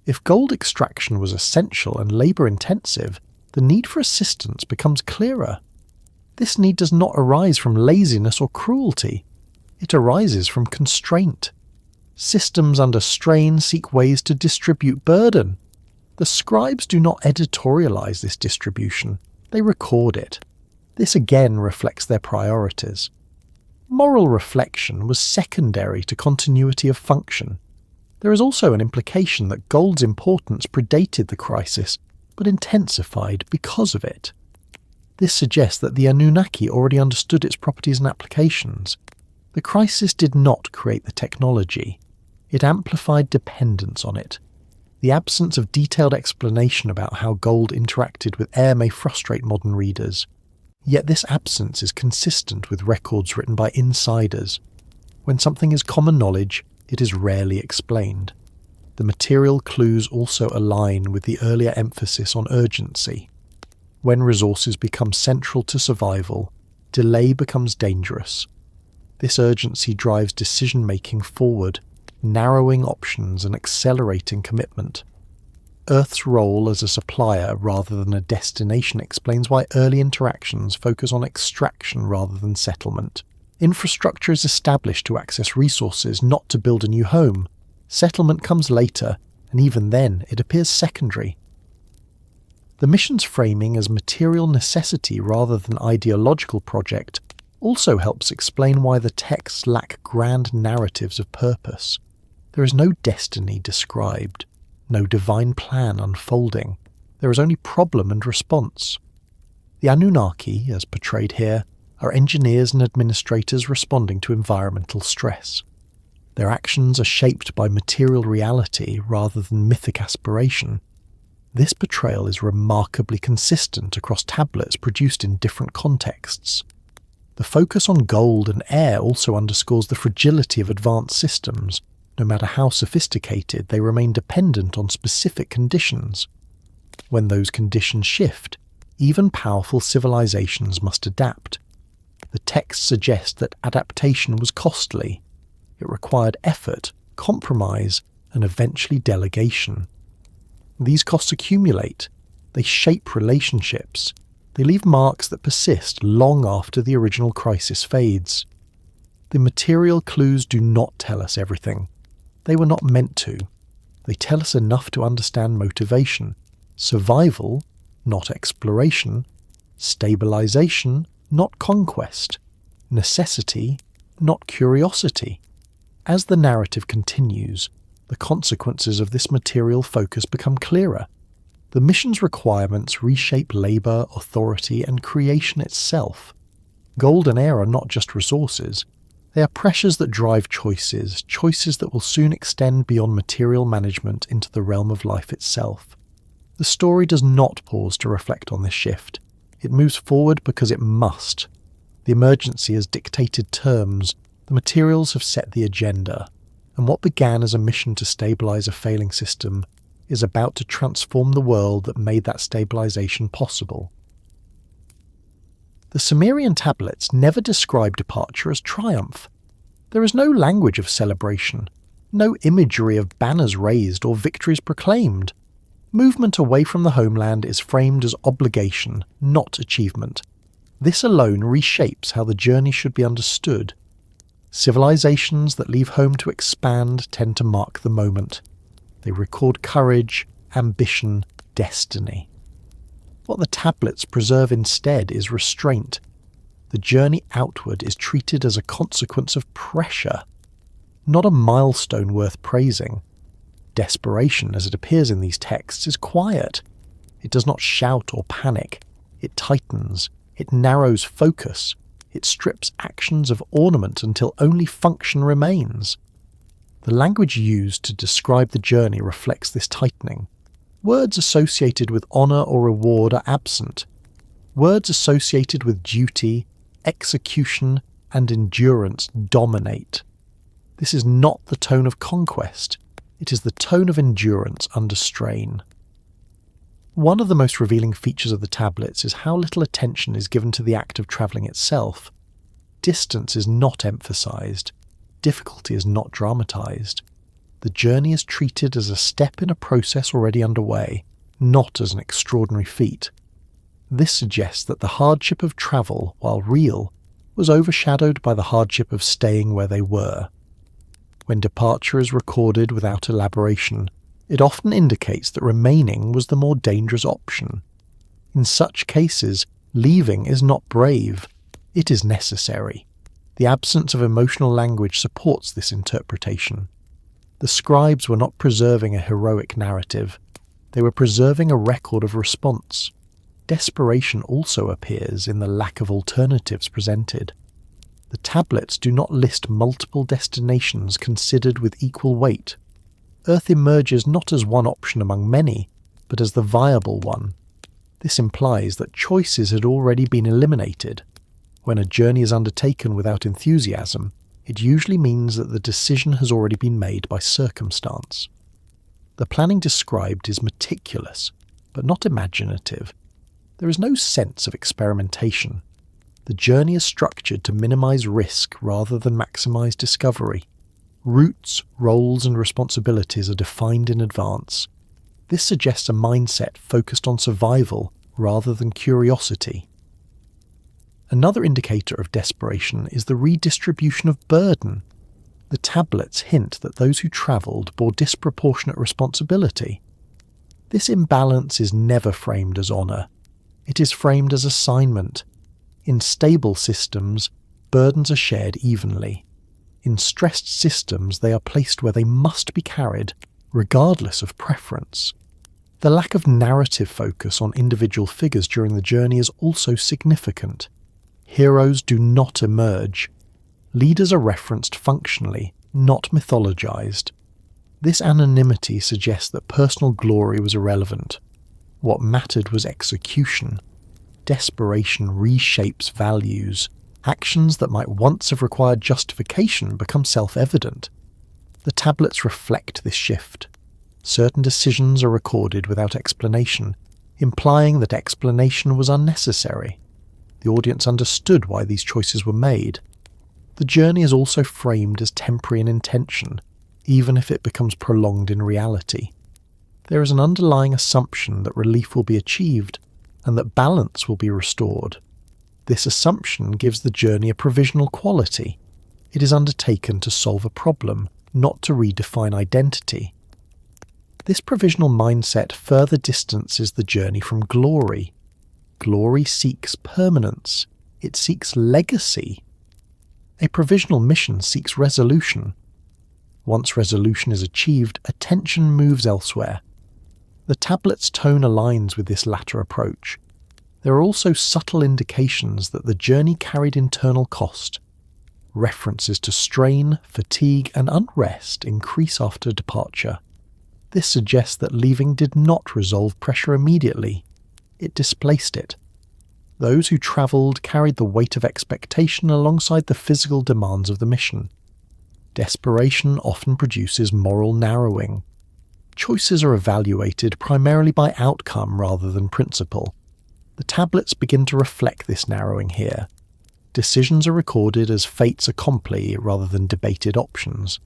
If gold extraction was essential and labour-intensive, the need for assistance becomes clearer. This need does not arise from laziness or cruelty. It arises from constraint. Systems under strain seek ways to distribute burden. The scribes do not editorialize this distribution, they record it. This again reflects their priorities. Moral reflection was secondary to continuity of function. There is also an implication that gold's importance predated the crisis, but intensified because of it. This suggests that the Anunnaki already understood its properties and applications. The crisis did not create the technology. It amplified dependence on it. The absence of detailed explanation about how gold interacted with air may frustrate modern readers. Yet this absence is consistent with records written by insiders. When something is common knowledge, it is rarely explained. The material clues also align with the earlier emphasis on urgency. When resources become central to survival, delay becomes dangerous. This urgency drives decision-making forward, narrowing options and accelerating commitment. Earth's role as a supplier rather than a destination explains why early interactions focus on extraction rather than settlement. Infrastructure is established to access resources, not to build a new home. Settlement comes later, and even then it appears secondary. The mission's framing as material necessity rather than ideological project also helps explain why the texts lack grand narratives of purpose. There is no destiny described, no divine plan unfolding. There is only problem and response. The Anunnaki, as portrayed here, are engineers and administrators responding to environmental stress. Their actions are shaped by material reality rather than mythic aspiration. This portrayal is remarkably consistent across tablets produced in different contexts. The focus on gold and air also underscores the fragility of advanced systems. No matter how sophisticated, they remain dependent on specific conditions. When those conditions shift, even powerful civilizations must adapt. The text suggests that adaptation was costly. It required effort, compromise, and eventually delegation. These costs accumulate. They shape relationships. They leave marks that persist long after the original crisis fades. The material clues do not tell us everything. They were not meant to. They tell us enough to understand motivation, survival, not exploration, stabilization, not conquest, necessity, not curiosity. As the narrative continues, the consequences of this material focus become clearer. The mission's requirements reshape labor, authority, and creation itself. Gold and air are not just resources. They are pressures that drive choices that will soon extend beyond material management into the realm of life itself. The story does not pause to reflect on this shift. It moves forward because it must. The emergency has dictated terms, the materials have set the agenda, and what began as a mission to stabilize a failing system is about to transform the world that made that stabilization possible. The Sumerian tablets never describe departure as triumph. There is no language of celebration, no imagery of banners raised or victories proclaimed. Movement away from the homeland is framed as obligation, not achievement. This alone reshapes how the journey should be understood. Civilizations that leave home to expand tend to mark the moment. They record courage, ambition, destiny. What the tablets preserve instead is restraint. The journey outward is treated as a consequence of pressure, not a milestone worth praising. Desperation, as it appears in these texts, is quiet. It does not shout or panic. It tightens. It narrows focus. It strips actions of ornament until only function remains. The language used to describe the journey reflects this tightening. Words associated with honour or reward are absent. Words associated with duty, execution, and endurance dominate. This is not the tone of conquest, it is the tone of endurance under strain. One of the most revealing features of the tablets is how little attention is given to the act of travelling itself. Distance is not emphasised, difficulty is not dramatised. The journey is treated as a step in a process already underway, not as an extraordinary feat. This suggests that the hardship of travel, while real, was overshadowed by the hardship of staying where they were. When departure is recorded without elaboration, it often indicates that remaining was the more dangerous option. In such cases, leaving is not brave, it is necessary. The absence of emotional language supports this interpretation. The scribes were not preserving a heroic narrative, they were preserving a record of response. Desperation also appears in the lack of alternatives presented. The tablets do not list multiple destinations considered with equal weight. Earth emerges not as one option among many, but as the viable one. This implies that choices had already been eliminated. When a journey is undertaken without enthusiasm, it usually means that the decision has already been made by circumstance. The planning described is meticulous, but not imaginative. There is no sense of experimentation. The journey is structured to minimize risk rather than maximize discovery. Routes, roles, and responsibilities are defined in advance. This suggests a mindset focused on survival rather than curiosity. Another indicator of desperation is the redistribution of burden. The tablets hint that those who travelled bore disproportionate responsibility. This imbalance is never framed as honour. It is framed as assignment. In stable systems, burdens are shared evenly. In stressed systems, they are placed where they must be carried, regardless of preference. The lack of narrative focus on individual figures during the journey is also significant. Heroes do not emerge. Leaders are referenced functionally, not mythologized. This anonymity suggests that personal glory was irrelevant. What mattered was execution. Desperation reshapes values. Actions that might once have required justification become self-evident. The tablets reflect this shift. Certain decisions are recorded without explanation, implying that explanation was unnecessary. The audience understood why these choices were made. The journey is also framed as temporary in intention, even if it becomes prolonged in reality. There is an underlying assumption that relief will be achieved, and that balance will be restored. This assumption gives the journey a provisional quality. It is undertaken to solve a problem, not to redefine identity. This provisional mindset further distances the journey from glory. Glory seeks permanence. It seeks legacy. A provisional mission seeks resolution. Once resolution is achieved, attention moves elsewhere. The tablet's tone aligns with this latter approach. There are also subtle indications that the journey carried internal cost. References to strain, fatigue, and unrest increase after departure. This suggests that leaving did not resolve pressure immediately. It displaced it. Those who travelled carried the weight of expectation alongside the physical demands of the mission. Desperation often produces moral narrowing. Choices are evaluated primarily by outcome rather than principle. The tablets begin to reflect this narrowing here. Decisions are recorded as fates accompli rather than debated options.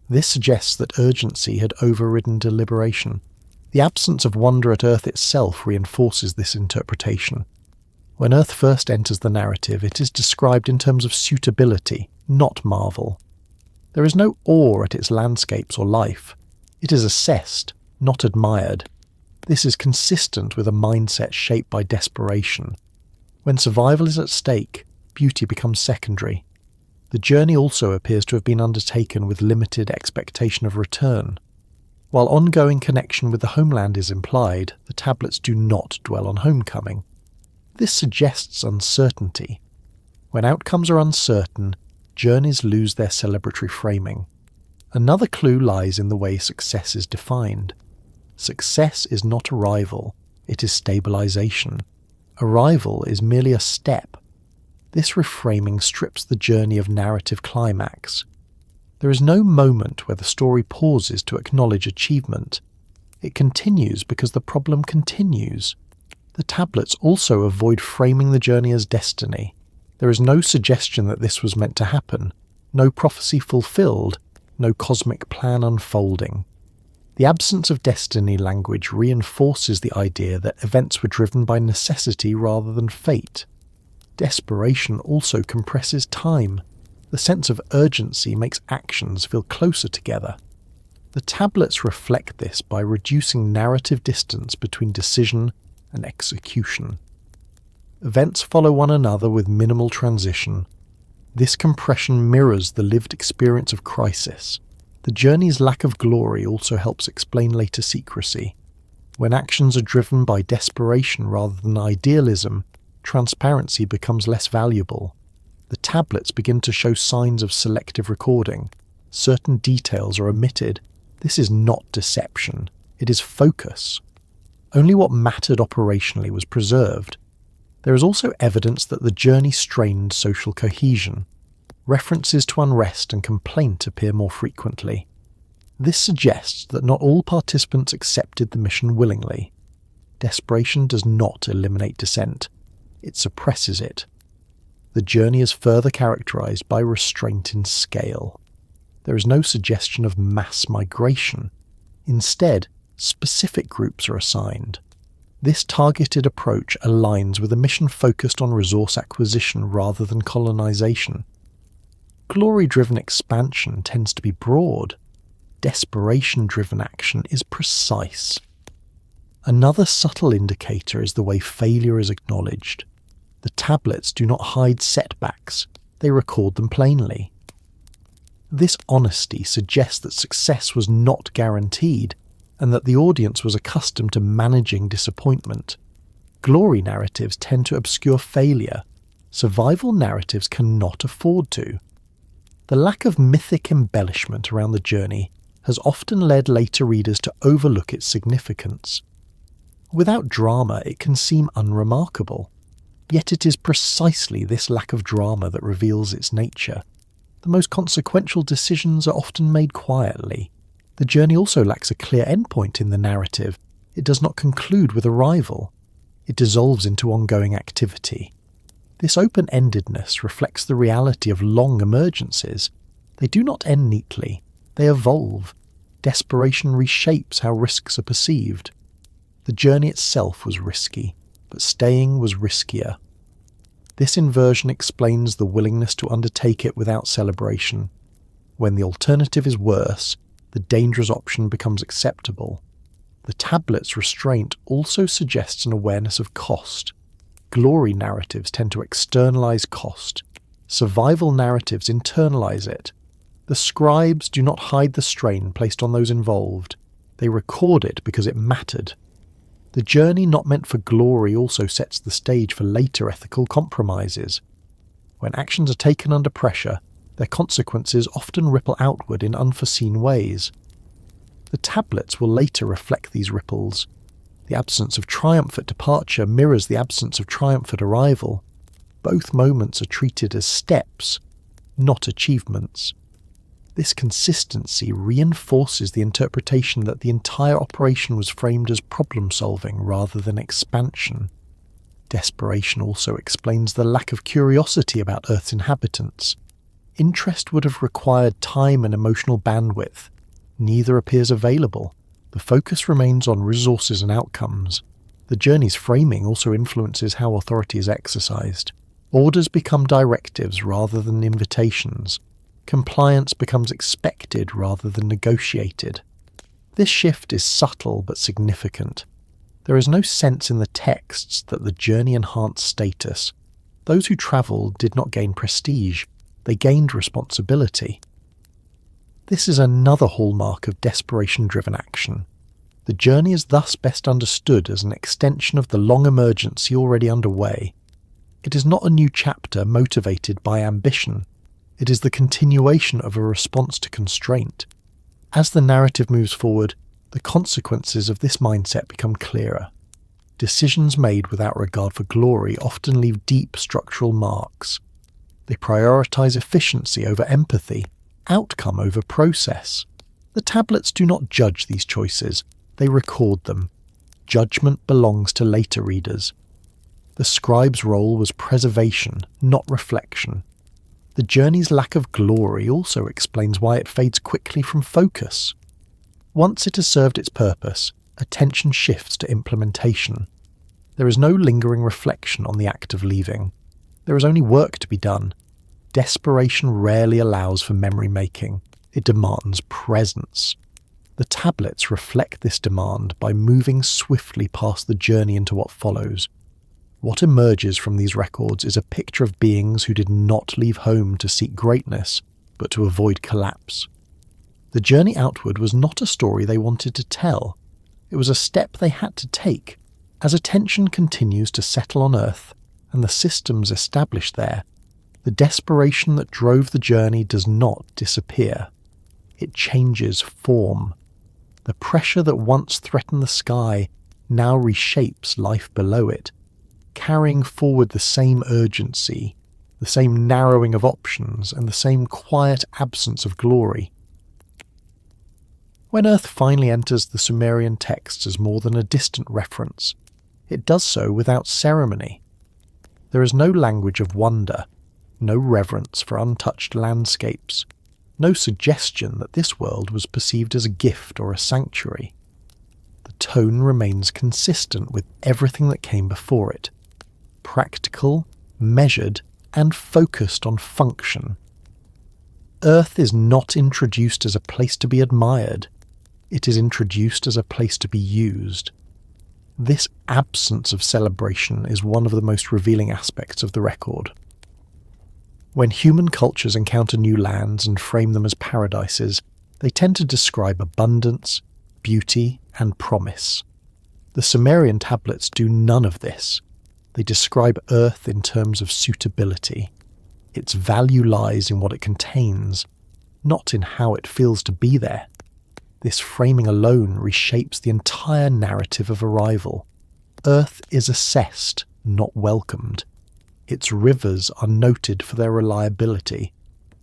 This suggests that urgency had overridden deliberation. The absence of wonder at Earth itself reinforces this interpretation. When Earth first enters the narrative, it is described in terms of suitability, not marvel. There is no awe at its landscapes or life. It is assessed, not admired. This is consistent with a mindset shaped by desperation. When survival is at stake, beauty becomes secondary. The journey also appears to have been undertaken with limited expectation of return. While ongoing connection with the homeland is implied, the tablets do not dwell on homecoming. This suggests uncertainty. When outcomes are uncertain, journeys lose their celebratory framing. Another clue lies in the way success is defined. Success is not arrival, it is stabilization. Arrival is merely a step. This reframing strips the journey of narrative climax. There is no moment where the story pauses to acknowledge achievement. It continues because the problem continues. The tablets also avoid framing the journey as destiny. There is no suggestion that this was meant to happen, no prophecy fulfilled, no cosmic plan unfolding. The absence of destiny language reinforces the idea that events were driven by necessity rather than fate. Desperation also compresses time. The sense of urgency makes actions feel closer together. The tablets reflect this by reducing narrative distance between decision and execution. Events follow one another with minimal transition. This compression mirrors the lived experience of crisis. The journey's lack of glory also helps explain later secrecy. When actions are driven by desperation rather than idealism, transparency becomes less valuable. The tablets begin to show signs of selective recording. Certain details are omitted. This is not deception, it is focus. Only what mattered operationally was preserved. There is also evidence that the journey strained social cohesion. References to unrest and complaint appear more frequently. This suggests that not all participants accepted the mission willingly. Desperation does not eliminate dissent, it suppresses it. The journey is further characterized by restraint in scale. There is no suggestion of mass migration. Instead, specific groups are assigned. This targeted approach aligns with a mission focused on resource acquisition rather than colonization. Glory-driven expansion tends to be broad. Desperation-driven action is precise. Another subtle indicator is the way failure is acknowledged. The tablets do not hide setbacks, they record them plainly. This honesty suggests that success was not guaranteed, and that the audience was accustomed to managing disappointment. Glory narratives tend to obscure failure. Survival narratives cannot afford to. The lack of mythic embellishment around the journey has often led later readers to overlook its significance. Without drama, it can seem unremarkable. Yet it is precisely this lack of drama that reveals its nature. The most consequential decisions are often made quietly. The journey also lacks a clear endpoint in the narrative. It does not conclude with arrival. It dissolves into ongoing activity. This open-endedness reflects the reality of long emergencies. They do not end neatly. They evolve. Desperation reshapes how risks are perceived. The journey itself was risky, but staying was riskier. This inversion explains the willingness to undertake it without celebration. When the alternative is worse, the dangerous option becomes acceptable. The tablet's restraint also suggests an awareness of cost. Glory narratives tend to externalize cost. Survival narratives internalize it. The scribes do not hide the strain placed on those involved. They record it because it mattered. The journey not meant for glory also sets the stage for later ethical compromises. When actions are taken under pressure, their consequences often ripple outward in unforeseen ways. The tablets will later reflect these ripples. The absence of triumph at departure mirrors the absence of triumph at arrival. Both moments are treated as steps, not achievements. This consistency reinforces the interpretation that the entire operation was framed as problem-solving rather than expansion. Desperation also explains the lack of curiosity about Earth's inhabitants. Interest would have required time and emotional bandwidth. Neither appears available. The focus remains on resources and outcomes. The journey's framing also influences how authority is exercised. Orders become directives rather than invitations. Compliance becomes expected rather than negotiated. This shift is subtle but significant. There is no sense in the texts that the journey enhanced status. Those who travelled did not gain prestige, they gained responsibility. This is another hallmark of desperation-driven action. The journey is thus best understood as an extension of the long emergency already underway. It is not a new chapter motivated by ambition. It is the continuation of a response to constraint. As the narrative moves forward, The consequences of this mindset become clearer. Decisions made without regard for glory often leave deep structural marks. They prioritize efficiency over empathy, outcome over process. The tablets do not judge these choices, they record them. Judgment belongs to later readers. The scribe's role was preservation, not reflection. The journey's lack of glory also explains why it fades quickly from focus. Once it has served its purpose, attention shifts to implementation. There is no lingering reflection on the act of leaving. There is only work to be done. Desperation rarely allows for memory-making. It demands presence. The tablets reflect this demand by moving swiftly past the journey into what follows. What emerges from these records is a picture of beings who did not leave home to seek greatness, but to avoid collapse. The journey outward was not a story they wanted to tell. It was a step they had to take. As attention continues to settle on Earth, and the systems established there, the desperation that drove the journey does not disappear. It changes form. The pressure that once threatened the sky now reshapes life below it, carrying forward the same urgency, the same narrowing of options, and the same quiet absence of glory. When Earth finally enters the Sumerian texts as more than a distant reference, it does so without ceremony. There is no language of wonder, no reverence for untouched landscapes, no suggestion that this world was perceived as a gift or a sanctuary. The tone remains consistent with everything that came before it, practical, measured, and focused on function. Earth is not introduced as a place to be admired. It is introduced as a place to be used. This absence of celebration is one of the most revealing aspects of the record. When human cultures encounter new lands and frame them as paradises, they tend to describe abundance, beauty, and promise. The Sumerian tablets do none of this. They describe Earth in terms of suitability. Its value lies in what it contains, not in how it feels to be there. This framing alone reshapes the entire narrative of arrival. Earth is assessed, not welcomed. Its rivers are noted for their reliability,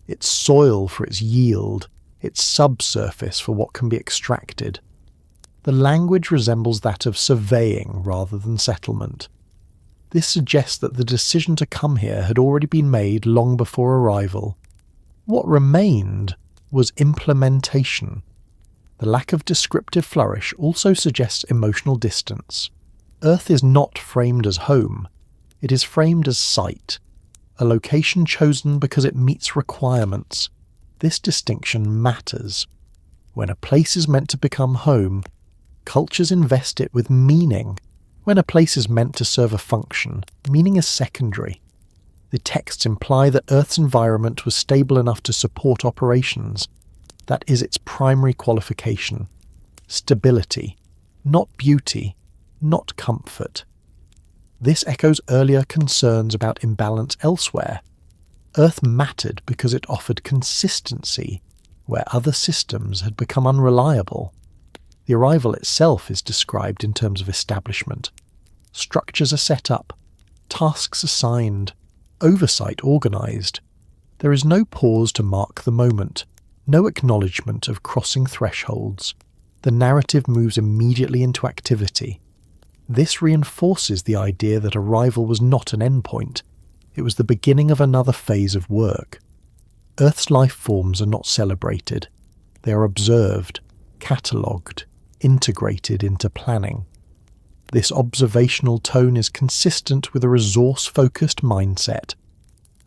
its soil for its yield, its subsurface for what can be extracted. The language resembles that of surveying rather than settlement. This suggests that the decision to come here had already been made long before arrival. What remained was implementation. The lack of descriptive flourish also suggests emotional distance. Earth is not framed as home. It is framed as site, a location chosen because it meets requirements. This distinction matters. When a place is meant to become home, cultures invest it with meaning. When a place is meant to serve a function, meaning is secondary. The texts imply that Earth's environment was stable enough to support operations. That is its primary qualification. Stability, not beauty, not comfort. This echoes earlier concerns about imbalance elsewhere. Earth mattered because it offered consistency, where other systems had become unreliable. The arrival itself is described in terms of establishment. Structures are set up, tasks assigned, oversight organised. There is no pause to mark the moment, no acknowledgement of crossing thresholds. The narrative moves immediately into activity. This reinforces the idea that arrival was not an endpoint. It was the beginning of another phase of work. Earth's life forms are not celebrated. They are observed, catalogued, integrated into planning. This observational tone is consistent with a resource-focused mindset.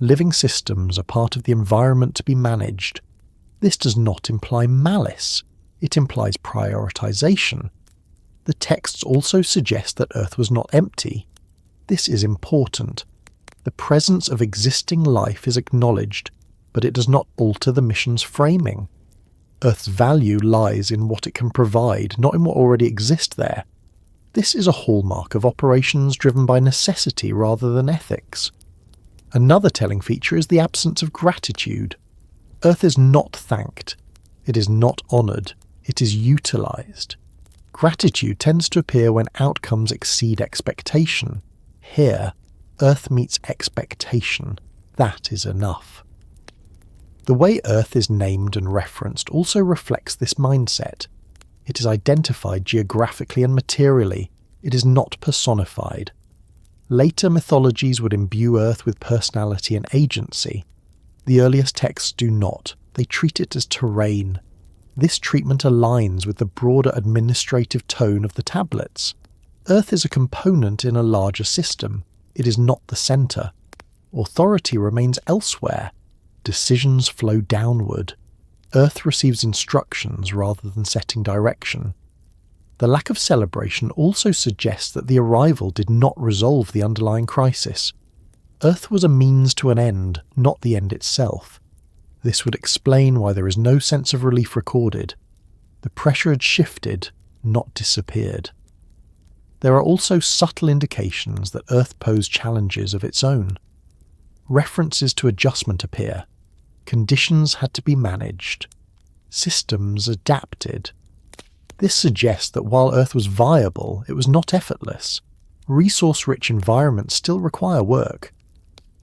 Living systems are part of the environment to be managed. This does not imply malice. It implies prioritization. The texts also suggest that Earth was not empty. This is important. The presence of existing life is acknowledged, but it does not alter the mission's framing. Earth's value lies in what it can provide, not in what already exists there. This is a hallmark of operations driven by necessity rather than ethics. Another telling feature is the absence of gratitude. Earth is not thanked. It is not honoured. It is utilised. Gratitude tends to appear when outcomes exceed expectation. Here, Earth meets expectation. That is enough. The way Earth is named and referenced also reflects this mindset. It is identified geographically and materially. It is not personified. Later mythologies would imbue Earth with personality and agency. The earliest texts do not. They treat it as terrain. This treatment aligns with the broader administrative tone of the tablets. Earth is a component in a larger system. It is not the centre. Authority remains elsewhere. Decisions flow downward. Earth receives instructions rather than setting direction. The lack of celebration also suggests that the arrival did not resolve the underlying crisis. Earth was a means to an end, not the end itself. This would explain why there is no sense of relief recorded. The pressure had shifted, not disappeared. There are also subtle indications that Earth posed challenges of its own. References to adjustment appear. Conditions had to be managed. Systems adapted. This suggests that while Earth was viable, it was not effortless. Resource-rich environments still require work.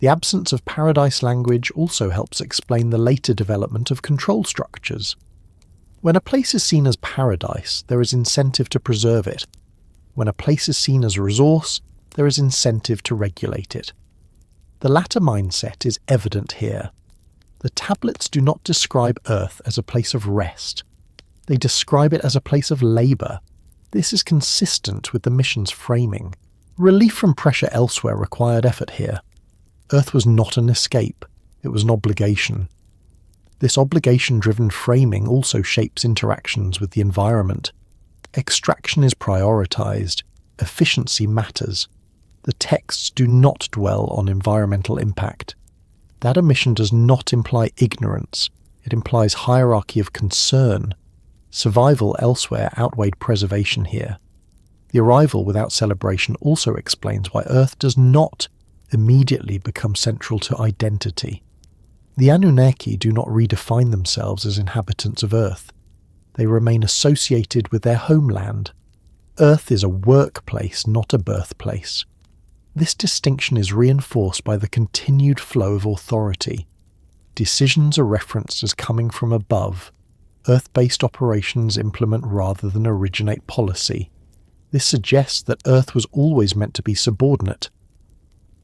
The absence of paradise language also helps explain the later development of control structures. When a place is seen as paradise, there is incentive to preserve it. When a place is seen as a resource, there is incentive to regulate it. The latter mindset is evident here. The tablets do not describe Earth as a place of rest. They describe it as a place of labour. This is consistent with the mission's framing. Relief from pressure elsewhere required effort here. Earth was not an escape, it was an obligation. This obligation-driven framing also shapes interactions with the environment. Extraction is prioritised, efficiency matters. The texts do not dwell on environmental impact. That omission does not imply ignorance, it implies hierarchy of concern. Survival elsewhere outweighed preservation here. The arrival without celebration also explains why Earth does not immediately become central to identity. The Anunnaki do not redefine themselves as inhabitants of Earth. They remain associated with their homeland. Earth is a workplace, not a birthplace. This distinction is reinforced by the continued flow of authority. Decisions are referenced as coming from above. Earth-based operations implement rather than originate policy. This suggests that Earth was always meant to be subordinate.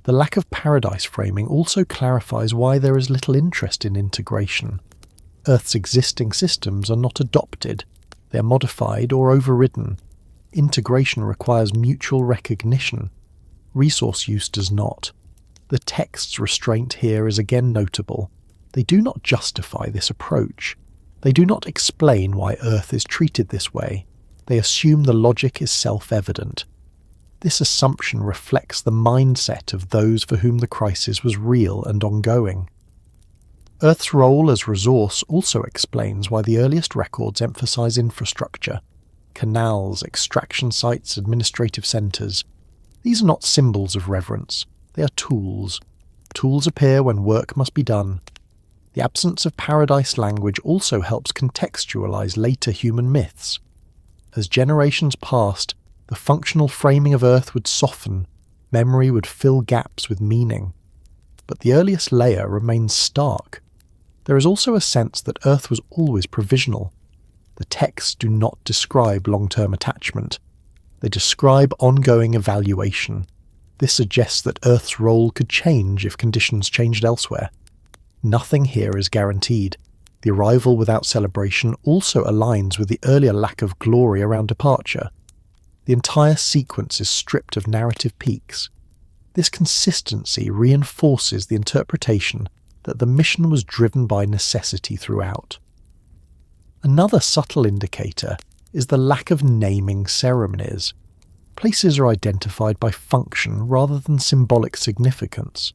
The lack of paradise framing also clarifies why there is little interest in integration. Earth's existing systems are not adopted, they are modified or overridden. Integration requires mutual recognition. Resource use does not. The text's restraint here is again notable. They do not justify this approach. They do not explain why Earth is treated this way. They assume the logic is self-evident. This assumption reflects the mindset of those for whom the crisis was real and ongoing. Earth's role as resource also explains why the earliest records emphasize infrastructure. Canals, extraction sites, administrative centers. These are not symbols of reverence. They are tools. Tools appear when work must be done. The absence of paradise language also helps contextualize later human myths. As generations passed, the functional framing of Earth would soften, memory would fill gaps with meaning. But the earliest layer remains stark. There is also a sense that Earth was always provisional. The texts do not describe long-term attachment. They describe ongoing evaluation. This suggests that Earth's role could change if conditions changed elsewhere. Nothing here is guaranteed. The arrival without celebration also aligns with the earlier lack of glory around departure. The entire sequence is stripped of narrative peaks. This consistency reinforces the interpretation that the mission was driven by necessity throughout. Another subtle indicator is the lack of naming ceremonies. Places are identified by function rather than symbolic significance.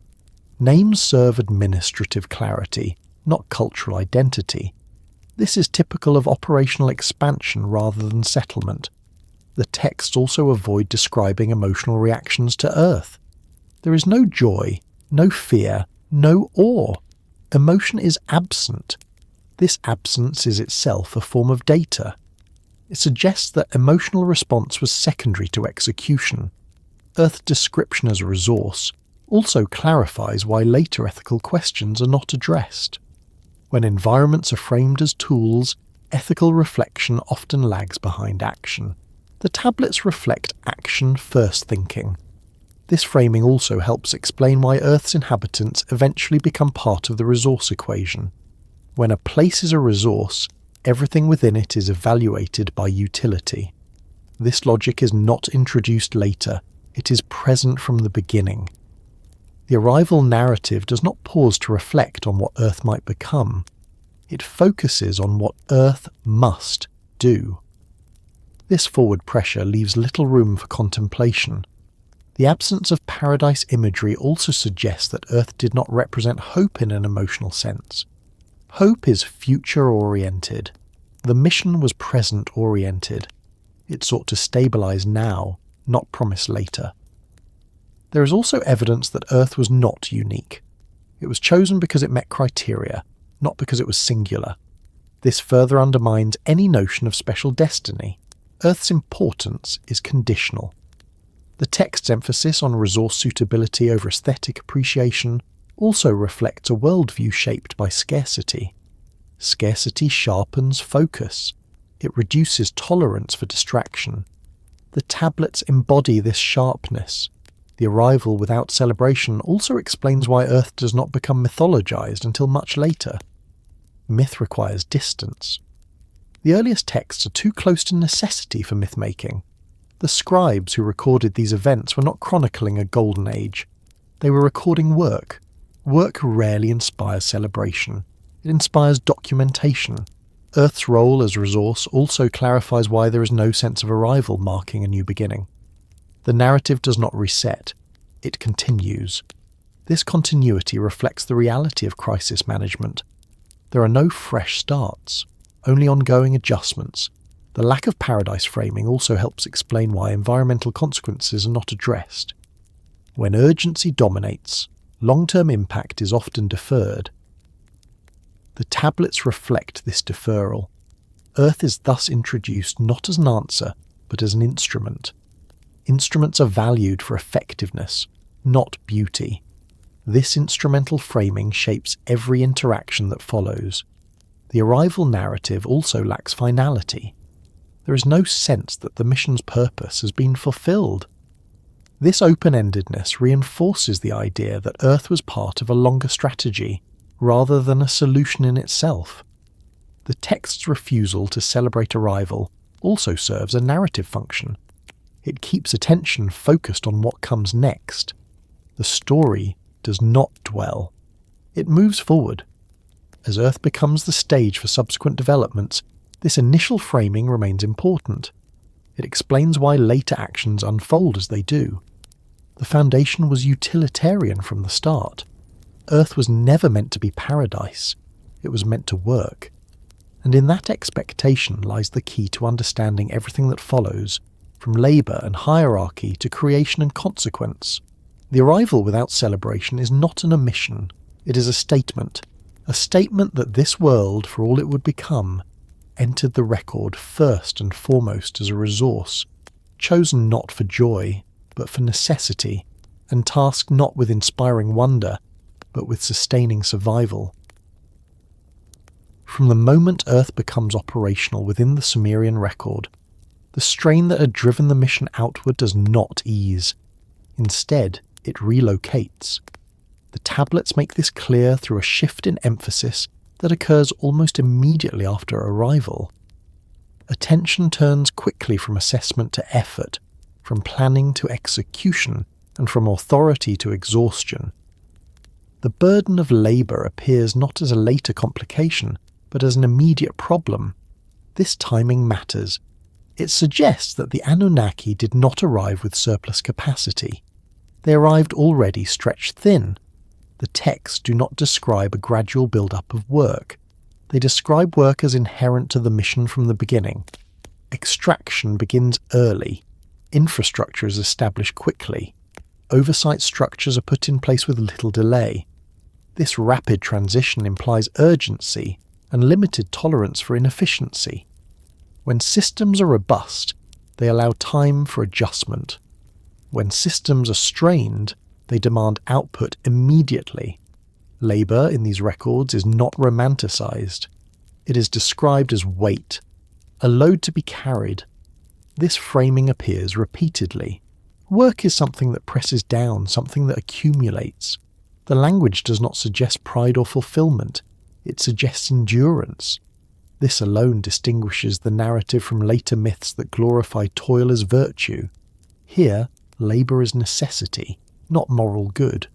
Names serve administrative clarity, not cultural identity. This is typical of operational expansion rather than settlement. The texts also avoid describing emotional reactions to Earth. There is no joy, no fear, no awe. Emotion is absent. This absence is itself a form of data. It suggests that emotional response was secondary to execution. Earth's description as a resource also clarifies why later ethical questions are not addressed. When environments are framed as tools, ethical reflection often lags behind action. The tablets reflect action-first thinking. This framing also helps explain why Earth's inhabitants eventually become part of the resource equation. When a place is a resource, everything within it is evaluated by utility. This logic is not introduced later, it is present from the beginning. The arrival narrative does not pause to reflect on what Earth might become. It focuses on what Earth must do. This forward pressure leaves little room for contemplation. The absence of paradise imagery also suggests that Earth did not represent hope in an emotional sense. Hope is future-oriented. The mission was present-oriented. It sought to stabilize now, not promise later. There is also evidence that Earth was not unique. It was chosen because it met criteria, not because it was singular. This further undermines any notion of special destiny. Earth's importance is conditional. The text's emphasis on resource suitability over aesthetic appreciation also reflects a worldview shaped by scarcity. Scarcity sharpens focus. It reduces tolerance for distraction. The tablets embody this sharpness. The arrival without celebration also explains why Earth does not become mythologized until much later. Myth requires distance. The earliest texts are too close to necessity for myth-making. The scribes who recorded these events were not chronicling a golden age. They were recording work. Work rarely inspires celebration. It inspires documentation. Earth's role as resource also clarifies why there is no sense of arrival marking a new beginning. The narrative does not reset. It continues. This continuity reflects the reality of crisis management. There are no fresh starts, only ongoing adjustments. The lack of paradise framing also helps explain why environmental consequences are not addressed. When urgency dominates, long-term impact is often deferred. The tablets reflect this deferral. Earth is thus introduced not as an answer, but as an instrument. Instruments are valued for effectiveness, not beauty. This instrumental framing shapes every interaction that follows. The arrival narrative also lacks finality. There is no sense that the mission's purpose has been fulfilled. This open-endedness reinforces the idea that Earth was part of a longer strategy, rather than a solution in itself. The text's refusal to celebrate arrival also serves a narrative function. It keeps attention focused on what comes next. The story does not dwell. It moves forward. As Earth becomes the stage for subsequent developments, this initial framing remains important. It explains why later actions unfold as they do. The foundation was utilitarian from the start. Earth was never meant to be paradise. It was meant to work. And in that expectation lies the key to understanding everything that follows, from labour and hierarchy to creation and consequence. The arrival without celebration is not an omission. It is a statement that this world, for all it would become, entered the record first and foremost as a resource, chosen not for joy, but for necessity, and tasked not with inspiring wonder, but with sustaining survival. From the moment Earth becomes operational within the Sumerian record, the strain that had driven the mission outward does not ease. Instead, it relocates. The tablets make this clear through a shift in emphasis that occurs almost immediately after arrival. Attention turns quickly from assessment to effort, from planning to execution, and from authority to exhaustion. The burden of labour appears not as a later complication, but as an immediate problem. This timing matters. It suggests that the Anunnaki did not arrive with surplus capacity. They arrived already stretched thin. The texts do not describe a gradual build-up of work. They describe work as inherent to the mission from the beginning. Extraction begins early. Infrastructure is established quickly. Oversight structures are put in place with little delay. This rapid transition implies urgency and limited tolerance for inefficiency. When systems are robust, they allow time for adjustment. When systems are strained, they demand output immediately. Labour in these records is not romanticised. It is described as weight, a load to be carried. This framing appears repeatedly. Work is something that presses down, something that accumulates. The language does not suggest pride or fulfillment. It suggests endurance. This alone distinguishes the narrative from later myths that glorify toil as virtue. Here, labour is necessity, not moral good.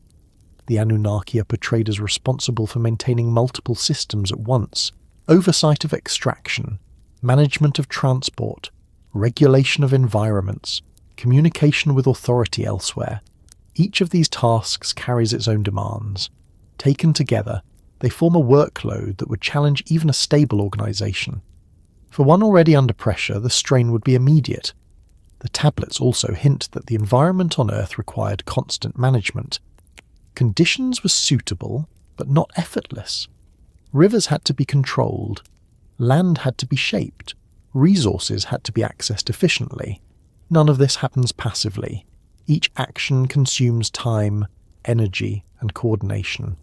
The Anunnaki are portrayed as responsible for maintaining multiple systems at once: oversight of extraction, management of transport, regulation of environments, communication with authority elsewhere. Each of these tasks carries its own demands. Taken together, they form a workload that would challenge even a stable organisation. For one already under pressure, the strain would be immediate. The tablets also hint that the environment on Earth required constant management. Conditions were suitable, but not effortless. Rivers had to be controlled. Land had to be shaped. Resources had to be accessed efficiently. None of this happens passively. Each action consumes time, energy, and coordination.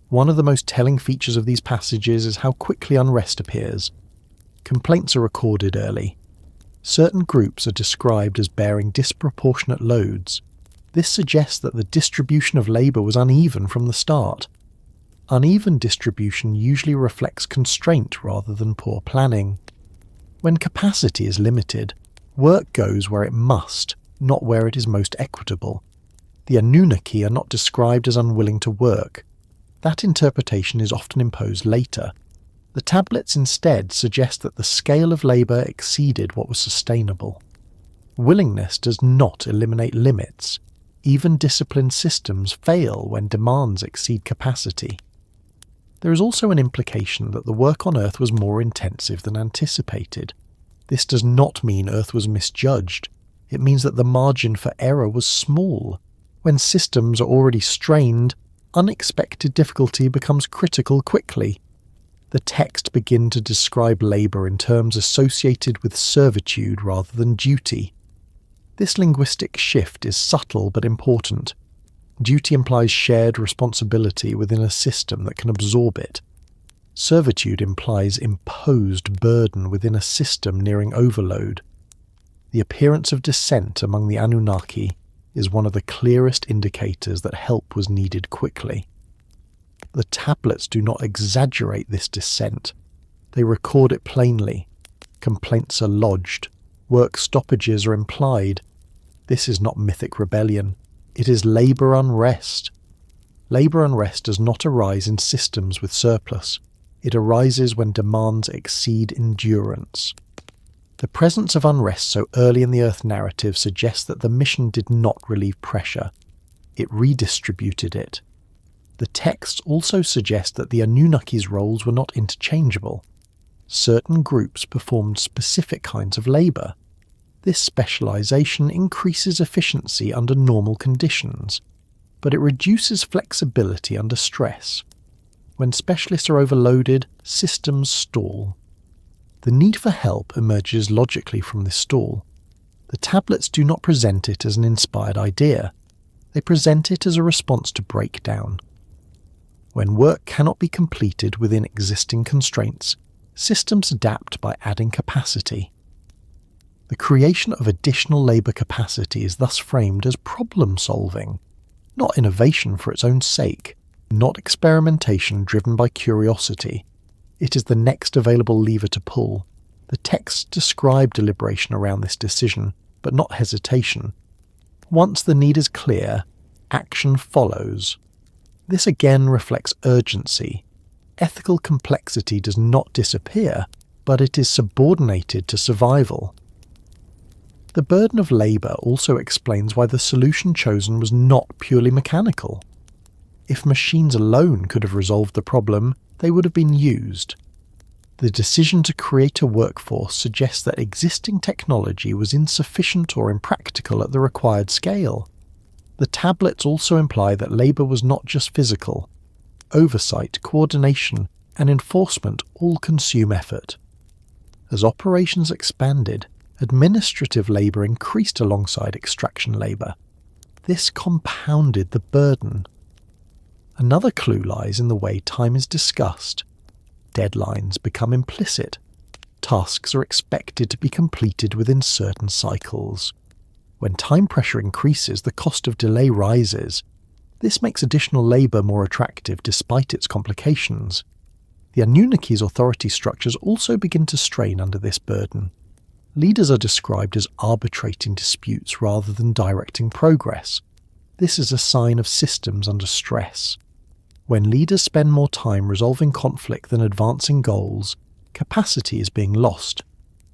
One of the most telling features of these passages is how quickly unrest appears. Complaints are recorded early. Certain groups are described as bearing disproportionate loads. This suggests that the distribution of labour was uneven from the start. Uneven distribution usually reflects constraint rather than poor planning. When capacity is limited, work goes where it must, not where it is most equitable. The Anunnaki are not described as unwilling to work. That interpretation is often imposed later. The tablets instead suggest that the scale of labour exceeded what was sustainable. Willingness does not eliminate limits. Even disciplined systems fail when demands exceed capacity. There is also an implication that the work on Earth was more intensive than anticipated. This does not mean Earth was misjudged. It means that the margin for error was small. When systems are already strained, unexpected difficulty becomes critical quickly. The text begin to describe labour in terms associated with servitude rather than duty. This linguistic shift is subtle but important. Duty implies shared responsibility within a system that can absorb it. Servitude implies imposed burden within a system nearing overload. The appearance of dissent among the Anunnaki is one of the clearest indicators that help was needed quickly. The tablets do not exaggerate this dissent. They record it plainly. Complaints are lodged. Work stoppages are implied. This is not mythic rebellion. It is labour unrest. Labour unrest does not arise in systems with surplus. It arises when demands exceed endurance. The presence of unrest so early in the Earth narrative suggests that the mission did not relieve pressure. It redistributed it. The texts also suggest that the Anunnaki's roles were not interchangeable. Certain groups performed specific kinds of labour. This specialisation increases efficiency under normal conditions, but it reduces flexibility under stress. When specialists are overloaded, systems stall. The need for help emerges logically from this stall. The tablets do not present it as an inspired idea. They present it as a response to breakdown. When work cannot be completed within existing constraints, systems adapt by adding capacity. The creation of additional labour capacity is thus framed as problem-solving, not innovation for its own sake, not experimentation driven by curiosity. It is the next available lever to pull. The texts describe deliberation around this decision, but not hesitation. Once the need is clear, action follows. This again reflects urgency. Ethical complexity does not disappear, but it is subordinated to survival. The burden of labour also explains why the solution chosen was not purely mechanical. If machines alone could have resolved the problem, they would have been used. The decision to create a workforce suggests that existing technology was insufficient or impractical at the required scale. The tablets also imply that labour was not just physical. Oversight, coordination, and enforcement all consume effort. As operations expanded, administrative labour increased alongside extraction labour. This compounded the burden. Another clue lies in the way time is discussed. Deadlines become implicit. Tasks are expected to be completed within certain cycles. When time pressure increases, the cost of delay rises. This makes additional labour more attractive despite its complications. The Anunnaki's authority structures also begin to strain under this burden. Leaders are described as arbitrating disputes rather than directing progress. This is a sign of systems under stress. When leaders spend more time resolving conflict than advancing goals, capacity is being lost.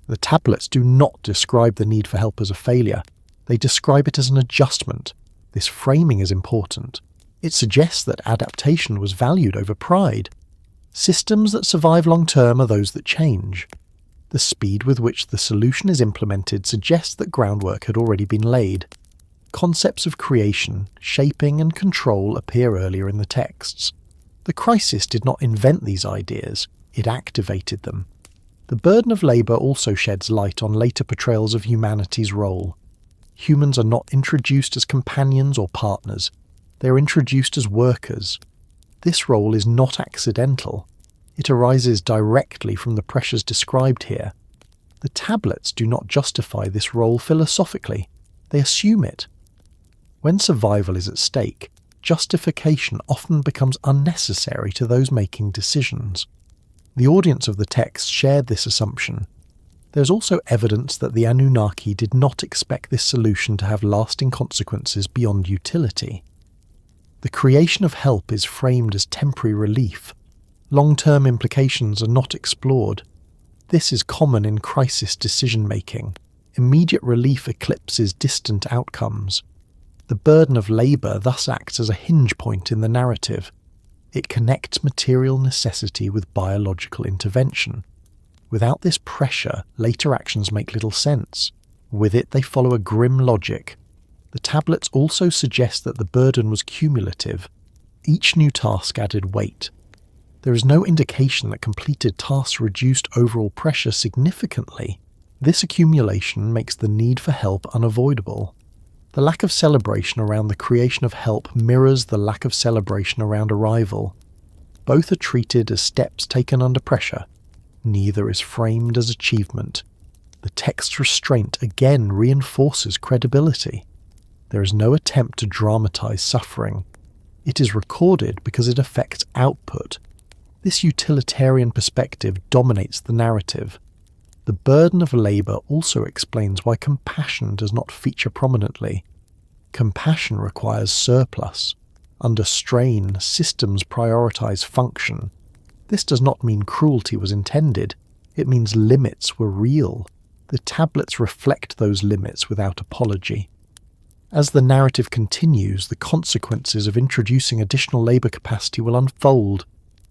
The tablets do not describe the need for help as a failure. They describe it as an adjustment. This framing is important. It suggests that adaptation was valued over pride. Systems that survive long-term are those that change. The speed with which the solution is implemented suggests that groundwork had already been laid. Concepts of creation, shaping and control appear earlier in the texts. The crisis did not invent these ideas, it activated them. The burden of labour also sheds light on later portrayals of humanity's role. Humans are not introduced as companions or partners, they are introduced as workers. This role is not accidental. It arises directly from the pressures described here. The tablets do not justify this role philosophically, they assume it. When survival is at stake, justification often becomes unnecessary to those making decisions. The audience of the text shared this assumption. There's also evidence that the Anunnaki did not expect this solution to have lasting consequences beyond utility. The creation of help is framed as temporary relief. Long-term implications are not explored. This is common in crisis decision-making. Immediate relief eclipses distant outcomes. The burden of labour thus acts as a hinge point in the narrative. It connects material necessity with biological intervention. Without this pressure, later actions make little sense. With it, they follow a grim logic. The tablets also suggest that the burden was cumulative. Each new task added weight. There is no indication that completed tasks reduced overall pressure significantly. This accumulation makes the need for help unavoidable. The lack of celebration around the creation of help mirrors the lack of celebration around arrival. Both are treated as steps taken under pressure. Neither is framed as achievement. The text's restraint again reinforces credibility. There is no attempt to dramatize suffering. It is recorded because it affects output. This utilitarian perspective dominates the narrative. The burden of labour also explains why compassion does not feature prominently. Compassion requires surplus. Under strain, systems prioritise function. This does not mean cruelty was intended. It means limits were real. The tablets reflect those limits without apology. As the narrative continues, the consequences of introducing additional labour capacity will unfold.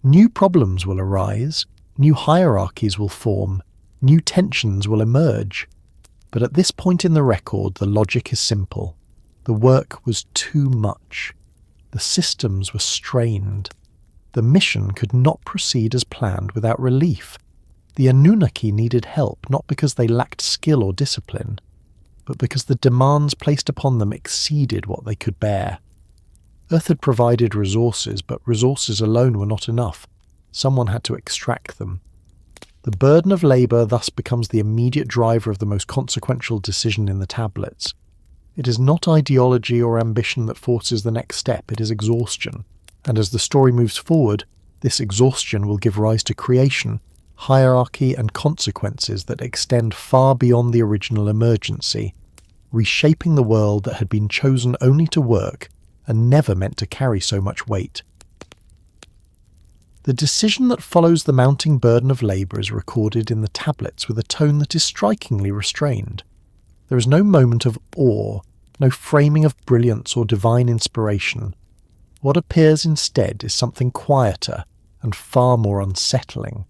New problems will arise. New hierarchies will form. New tensions will emerge. But at this point in the record, the logic is simple. The work was too much. The systems were strained. The mission could not proceed as planned without relief. The Anunnaki needed help not because they lacked skill or discipline, but because the demands placed upon them exceeded what they could bear. Earth had provided resources, but resources alone were not enough. Someone had to extract them. The burden of labour thus becomes the immediate driver of the most consequential decision in the tablets. It is not ideology or ambition that forces the next step, it is exhaustion. And as the story moves forward, this exhaustion will give rise to creation, hierarchy and consequences that extend far beyond the original emergency, reshaping the world that had been chosen only to work and never meant to carry so much weight. The decision that follows the mounting burden of labour is recorded in the tablets with a tone that is strikingly restrained. There is no moment of awe, no framing of brilliance or divine inspiration. What appears instead is something quieter and far more unsettling.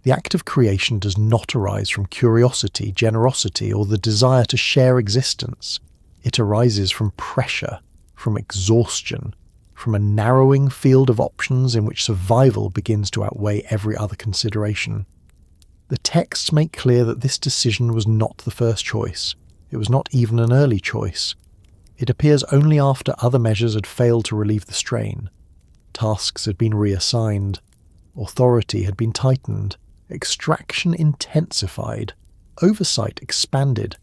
The act of creation does not arise from curiosity, generosity, or the desire to share existence. It arises from pressure, from exhaustion, from a narrowing field of options in which survival begins to outweigh every other consideration. The texts make clear that this decision was not the first choice. It was not even an early choice. It appears only after other measures had failed to relieve the strain. Tasks had been reassigned. Authority had been tightened. Extraction intensified. Oversight expanded.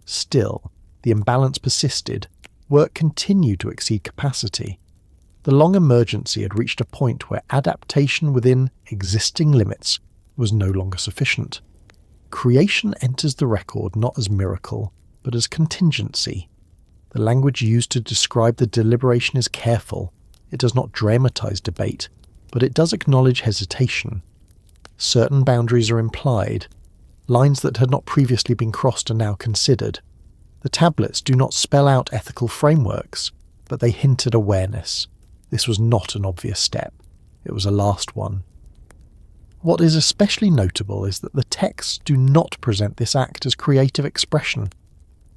Still, the imbalance persisted. Work continued to exceed capacity. The long emergency had reached a point where adaptation within existing limits was no longer sufficient. Creation enters the record not as miracle, but as contingency. The language used to describe the deliberation is careful. It does not dramatize debate, but it does acknowledge hesitation. Certain boundaries are implied. Lines that had not previously been crossed are now considered. The tablets do not spell out ethical frameworks, but they hint at awareness. This was not an obvious step. It was a last one. What is especially notable is that the texts do not present this act as creative expression.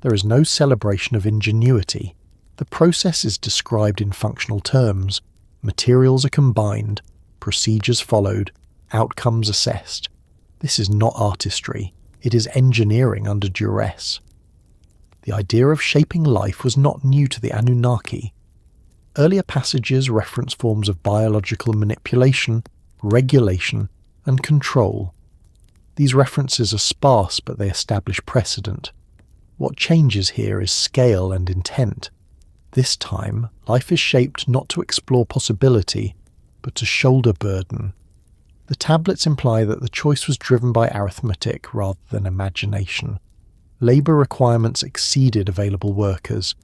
There is no celebration of ingenuity. The process is described in functional terms. Materials are combined, procedures followed, outcomes assessed. This is not artistry. It is engineering under duress. The idea of shaping life was not new to the Anunnaki. Earlier passages reference forms of biological manipulation, regulation, and control. These references are sparse, but they establish precedent. What changes here is scale and intent. This time, life is shaped not to explore possibility, but to shoulder burden. The tablets imply that the choice was driven by arithmetic rather than imagination. Labour requirements exceeded available workers.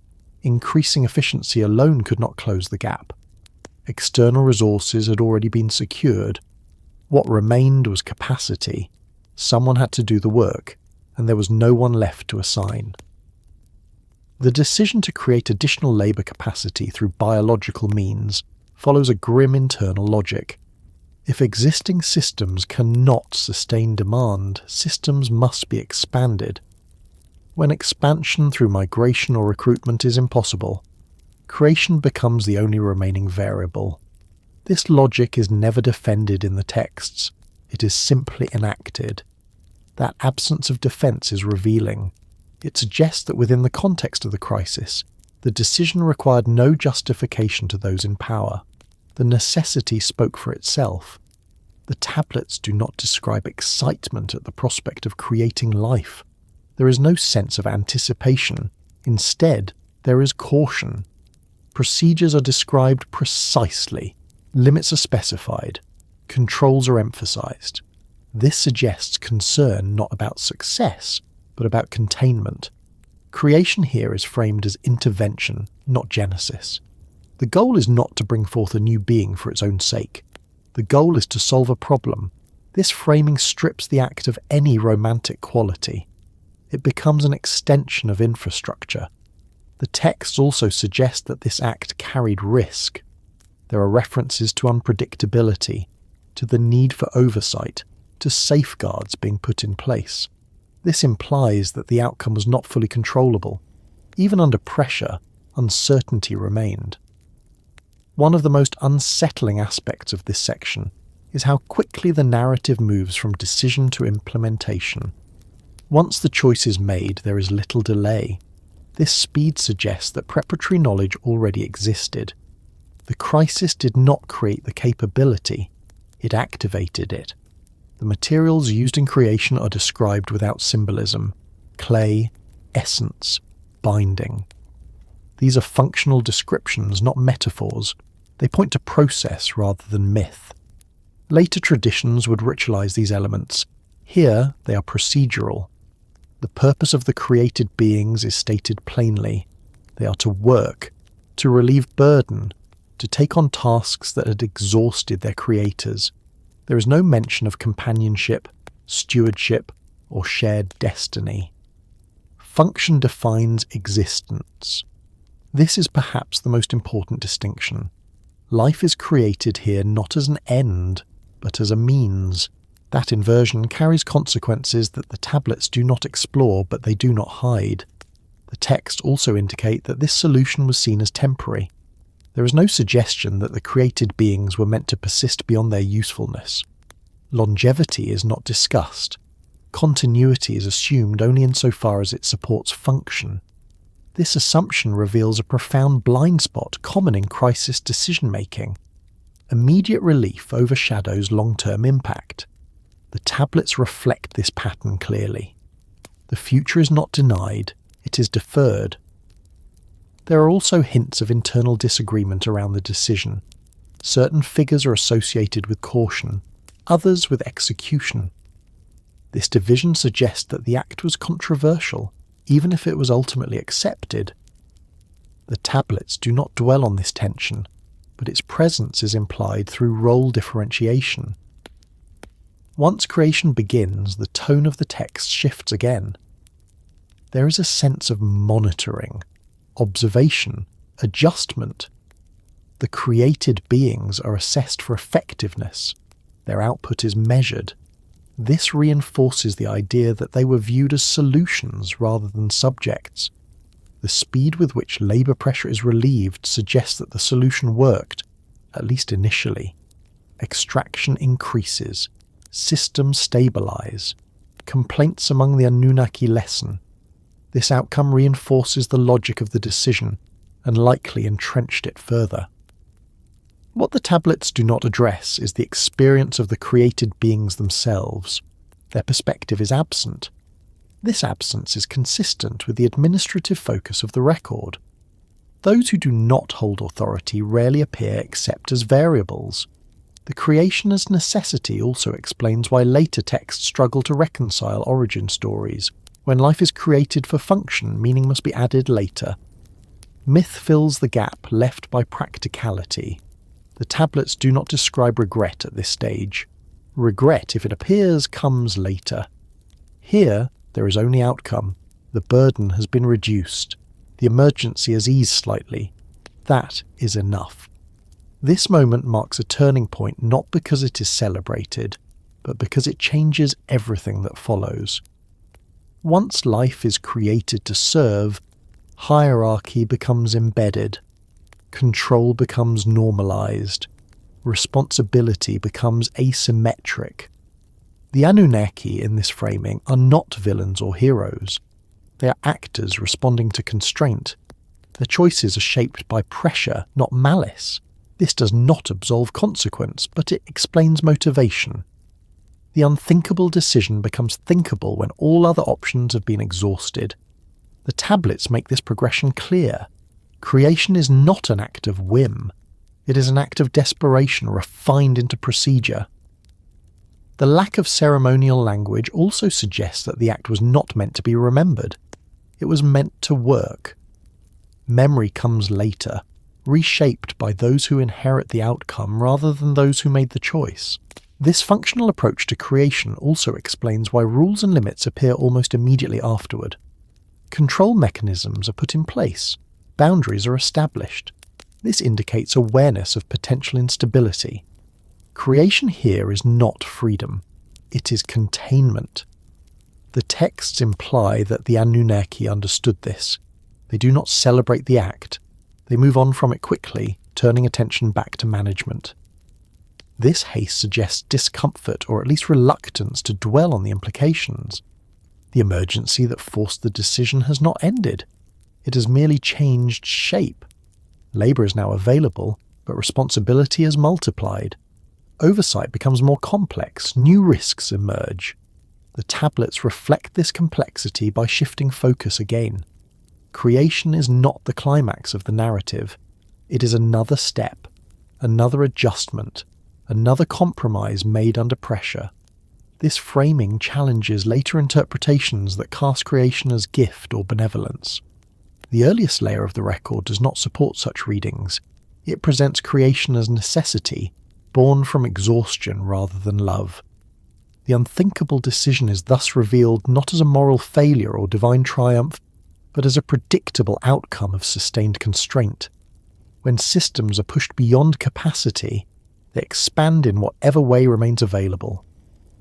Increasing efficiency alone could not close the gap. External resources had already been secured. What remained was capacity. Someone had to do the work, and there was no one left to assign. The decision to create additional labour capacity through biological means follows a grim internal logic. If existing systems cannot sustain demand, systems must be expanded. When expansion through migration or recruitment is impossible, creation becomes the only remaining variable. This logic is never defended in the texts. It is simply enacted. That absence of defence is revealing. It suggests that within the context of the crisis, the decision required no justification to those in power. The necessity spoke for itself. The tablets do not describe excitement at the prospect of creating life. There is no sense of anticipation. Instead, there is caution. Procedures are described precisely. Limits are specified. Controls are emphasized. This suggests concern not about success, but about containment. Creation here is framed as intervention, not genesis. The goal is not to bring forth a new being for its own sake. The goal is to solve a problem. This framing strips the act of any romantic quality. It becomes an extension of infrastructure. The texts also suggest that this act carried risk. There are references to unpredictability, to the need for oversight, to safeguards being put in place. This implies that the outcome was not fully controllable. Even under pressure, uncertainty remained. One of the most unsettling aspects of this section is how quickly the narrative moves from decision to implementation. Once the choice is made, there is little delay. This speed suggests that preparatory knowledge already existed. The crisis did not create the capability, it activated it. The materials used in creation are described without symbolism: clay, essence, binding. These are functional descriptions, not metaphors. They point to process rather than myth. Later traditions would ritualize these elements. Here, they are procedural. The purpose of the created beings is stated plainly. They are to work, to relieve burden, to take on tasks that had exhausted their creators. There is no mention of companionship, stewardship, or shared destiny. Function defines existence. This is perhaps the most important distinction. Life is created here not as an end, but as a means. That inversion carries consequences that the tablets do not explore, but they do not hide. The texts also indicate that this solution was seen as temporary. There is no suggestion that the created beings were meant to persist beyond their usefulness. Longevity is not discussed. Continuity is assumed only insofar as it supports function. This assumption reveals a profound blind spot common in crisis decision-making. Immediate relief overshadows long-term impact. The tablets reflect this pattern clearly. The future is not denied, it is deferred. There are also hints of internal disagreement around the decision. Certain figures are associated with caution, others with execution. This division suggests that the act was controversial, even if it was ultimately accepted. The tablets do not dwell on this tension, but its presence is implied through role differentiation. Once creation begins, the tone of the text shifts again. There is a sense of monitoring, observation, adjustment. The created beings are assessed for effectiveness. Their output is measured. This reinforces the idea that they were viewed as solutions rather than subjects. The speed with which labour pressure is relieved suggests that the solution worked, at least initially. Extraction increases. Systems stabilise. Complaints among the Anunnaki lessen. This outcome reinforces the logic of the decision and likely entrenched it further. What the tablets do not address is the experience of the created beings themselves. Their perspective is absent. This absence is consistent with the administrative focus of the record. Those who do not hold authority rarely appear except as variables. The creation as necessity also explains why later texts struggle to reconcile origin stories. When life is created for function, meaning must be added later. Myth fills the gap left by practicality. The tablets do not describe regret at this stage. Regret, if it appears, comes later. Here, there is only outcome. The burden has been reduced. The emergency has eased slightly. That is enough. This moment marks a turning point not because it is celebrated, but because it changes everything that follows. Once life is created to serve, hierarchy becomes embedded. Control becomes normalized. Responsibility becomes asymmetric. The Anunnaki in this framing are not villains or heroes. They are actors responding to constraint. Their choices are shaped by pressure, not malice. This does not absolve consequence, but it explains motivation. The unthinkable decision becomes thinkable when all other options have been exhausted. The tablets make this progression clear. Creation is not an act of whim. It is an act of desperation refined into procedure. The lack of ceremonial language also suggests that the act was not meant to be remembered. It was meant to work. Memory comes later, reshaped by those who inherit the outcome rather than those who made the choice. This functional approach to creation also explains why rules and limits appear almost immediately afterward. Control mechanisms are put in place. Boundaries are established. This indicates awareness of potential instability. Creation here is not freedom. It is containment. The texts imply that the Anunnaki understood this. They do not celebrate the act. They move on from it quickly, turning attention back to management. This haste suggests discomfort or at least reluctance to dwell on the implications. The emergency that forced the decision has not ended. It has merely changed shape. Labour is now available, but responsibility has multiplied. Oversight becomes more complex, new risks emerge. The tablets reflect this complexity by shifting focus again. Creation is not the climax of the narrative. It is another step, another adjustment, another compromise made under pressure. This framing challenges later interpretations that cast creation as gift or benevolence. The earliest layer of the record does not support such readings. It presents creation as necessity, born from exhaustion rather than love. The unthinkable decision is thus revealed not as a moral failure or divine triumph, but as a predictable outcome of sustained constraint. When systems are pushed beyond capacity, they expand in whatever way remains available.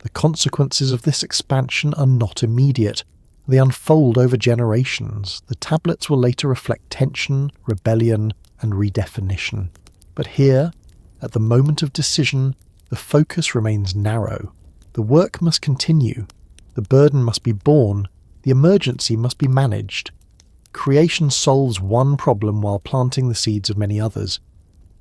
The consequences of this expansion are not immediate. They unfold over generations. The tablets will later reflect tension, rebellion, and redefinition. But here, at the moment of decision, the focus remains narrow. The work must continue. The burden must be borne, the emergency must be managed. Creation solves one problem while planting the seeds of many others.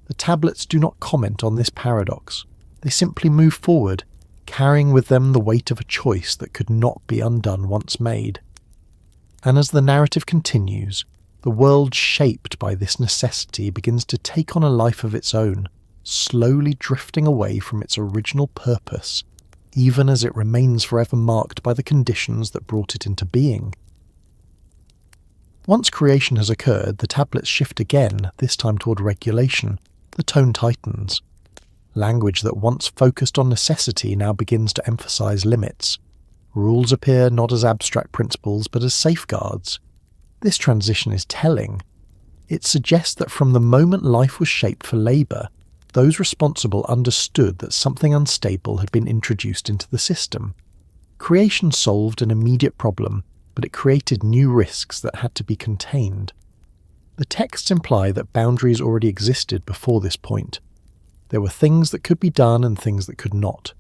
The tablets do not comment on this paradox. They simply move forward, carrying with them the weight of a choice that could not be undone once made. And as the narrative continues, the world shaped by this necessity begins to take on a life of its own, slowly drifting away from its original purpose, even as it remains forever marked by the conditions that brought it into being. Once creation has occurred, the tablets shift again, this time toward regulation. The tone tightens. Language that once focused on necessity now begins to emphasize limits. Rules appear not as abstract principles but as safeguards. This transition is telling. It suggests that from the moment life was shaped for labour, those responsible understood that something unstable had been introduced into the system. Creation solved an immediate problem, but it created new risks that had to be contained. The texts imply that boundaries already existed before this point. There were things that could be done and things that could not.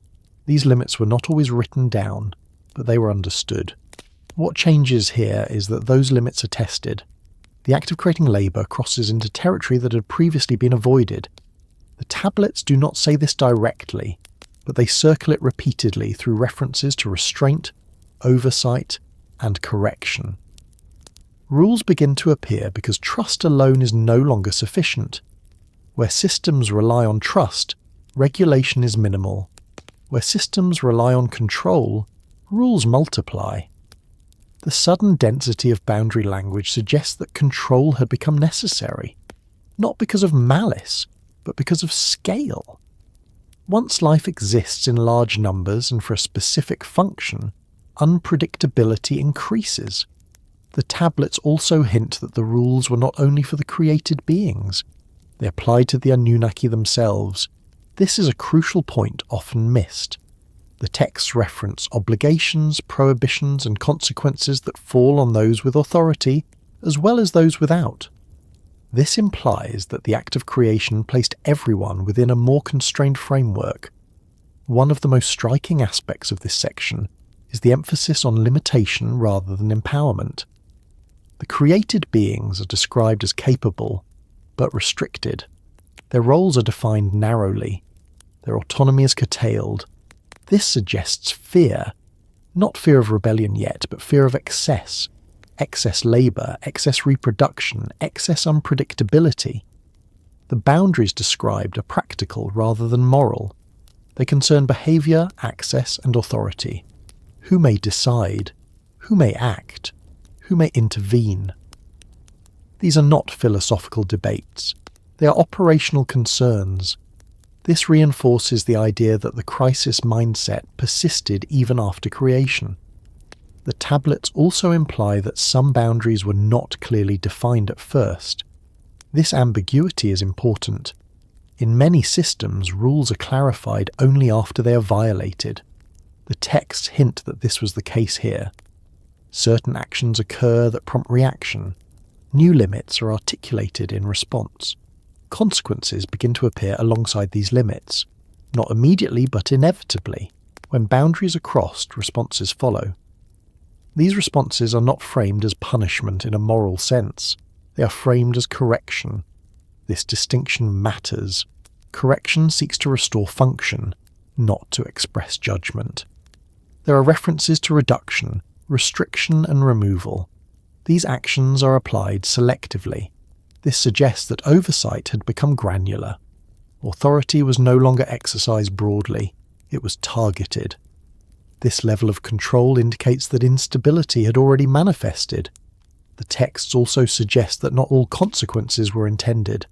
These limits were not always written down, but they were understood. What changes here is that those limits are tested. The act of creating labour crosses into territory that had previously been avoided. The tablets do not say this directly, but they circle it repeatedly through references to restraint, oversight, and correction. Rules begin to appear because trust alone is no longer sufficient. Where systems rely on trust, regulation is minimal. Where systems rely on control, rules multiply. The sudden density of boundary language suggests that control had become necessary, not because of malice, but because of scale. Once life exists in large numbers and for a specific function, unpredictability increases. The tablets also hint that the rules were not only for the created beings. They applied to the Anunnaki themselves. This is a crucial point often missed. The texts reference obligations, prohibitions, and consequences that fall on those with authority, as well as those without. This implies that the act of creation placed everyone within a more constrained framework. One of the most striking aspects of this section is the emphasis on limitation rather than empowerment. The created beings are described as capable, but restricted. Their roles are defined narrowly. Their autonomy is curtailed. This suggests fear, not fear of rebellion yet, but fear of excess labour, excess reproduction, excess unpredictability. The boundaries described are practical rather than moral. They concern behaviour, access, and authority. Who may decide? Who may act? Who may intervene? These are not philosophical debates. They are operational concerns. This reinforces the idea that the crisis mindset persisted even after creation. The tablets also imply that some boundaries were not clearly defined at first. This ambiguity is important. In many systems, rules are clarified only after they are violated. The texts hint that this was the case here. Certain actions occur that prompt reaction. New limits are articulated in response. Consequences begin to appear alongside these limits. Not immediately, but inevitably. When boundaries are crossed, responses follow. These responses are not framed as punishment in a moral sense. They are framed as correction. This distinction matters. Correction seeks to restore function, not to express judgment. There are references to reduction, restriction, and removal. These actions are applied selectively. This suggests that oversight had become granular. Authority was no longer exercised broadly, it was targeted. This level of control indicates that instability had already manifested. The texts also suggest that not all consequences were intended.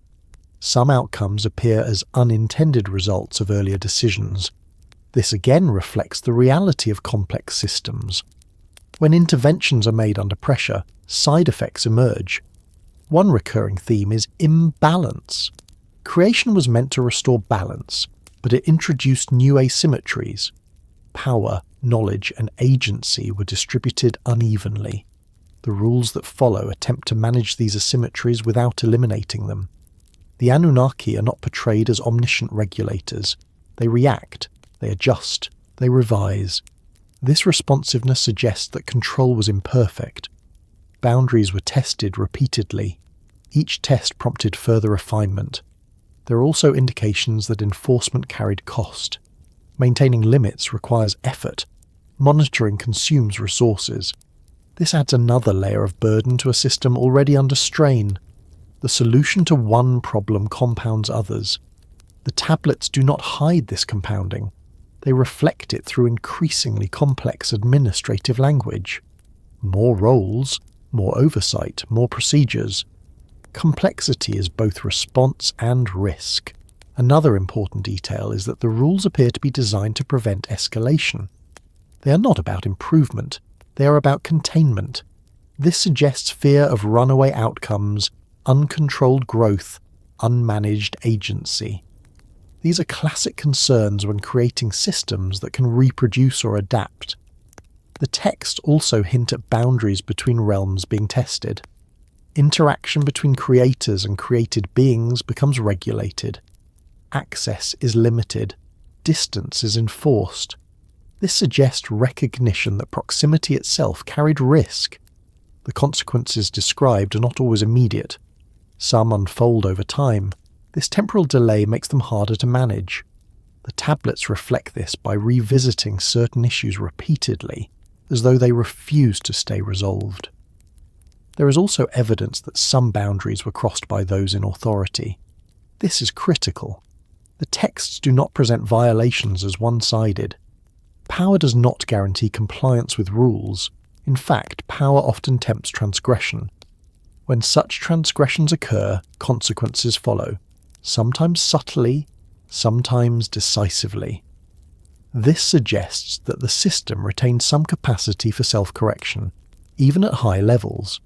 Some outcomes appear as unintended results of earlier decisions. This again reflects the reality of complex systems. When interventions are made under pressure, side effects emerge. One recurring theme is imbalance. Creation was meant to restore balance, but it introduced new asymmetries. Power, knowledge, and agency were distributed unevenly. The rules that follow attempt to manage these asymmetries without eliminating them. The Anunnaki are not portrayed as omniscient regulators. They react, they adjust, they revise. This responsiveness suggests that control was imperfect. Boundaries were tested repeatedly. Each test prompted further refinement. There are also indications that enforcement carried cost. Maintaining limits requires effort. Monitoring consumes resources. This adds another layer of burden to a system already under strain. The solution to one problem compounds others. The tablets do not hide this compounding. They reflect it through increasingly complex administrative language. More roles, more oversight, more procedures. Complexity is both response and risk. Another important detail is that the rules appear to be designed to prevent escalation. They are not about improvement, they are about containment. This suggests fear of runaway outcomes, uncontrolled growth, unmanaged agency. These are classic concerns when creating systems that can reproduce or adapt. The texts also hint at boundaries between realms being tested. Interaction between creators and created beings becomes regulated. Access is limited. Distance is enforced. This suggests recognition that proximity itself carried risk. The consequences described are not always immediate. Some unfold over time. This temporal delay makes them harder to manage. The tablets reflect this by revisiting certain issues repeatedly, as though they refuse to stay resolved. There is also evidence that some boundaries were crossed by those in authority. This is critical. The texts do not present violations as one-sided. Power does not guarantee compliance with rules. In fact, power often tempts transgression. When such transgressions occur, consequences follow, sometimes subtly, sometimes decisively. This suggests that the system retains some capacity for self-correction, even at high levels.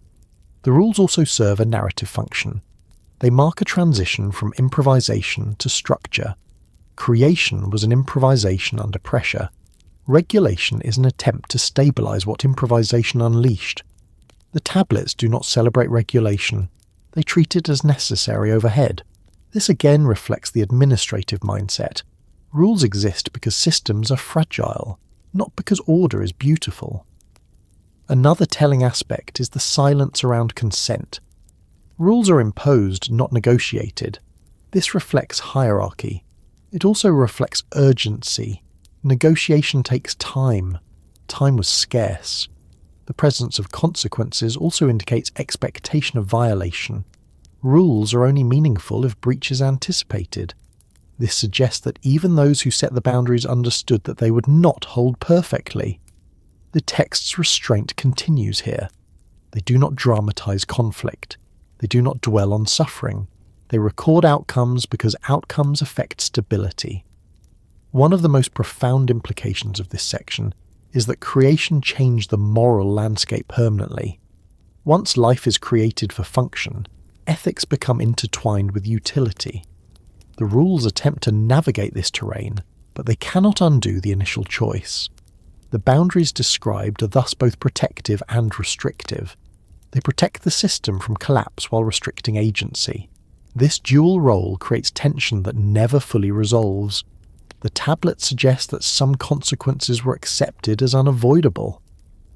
The rules also serve a narrative function. They mark a transition from improvisation to structure. Creation was an improvisation under pressure. Regulation is an attempt to stabilize what improvisation unleashed. The tablets do not celebrate regulation. They treat it as necessary overhead. This again reflects the administrative mindset. Rules exist because systems are fragile, not because order is beautiful. Another telling aspect is the silence around consent. Rules are imposed, not negotiated. This reflects hierarchy. It also reflects urgency. Negotiation takes time. Time was scarce. The presence of consequences also indicates expectation of violation. Rules are only meaningful if breach is anticipated. This suggests that even those who set the boundaries understood that they would not hold perfectly. The text's restraint continues here. They do not dramatize conflict. They do not dwell on suffering. They record outcomes because outcomes affect stability. One of the most profound implications of this section is that creation changed the moral landscape permanently. Once life is created for function, ethics become intertwined with utility. The rules attempt to navigate this terrain, but they cannot undo the initial choice. The boundaries described are thus both protective and restrictive. They protect the system from collapse while restricting agency. This dual role creates tension that never fully resolves. The tablet suggests that some consequences were accepted as unavoidable.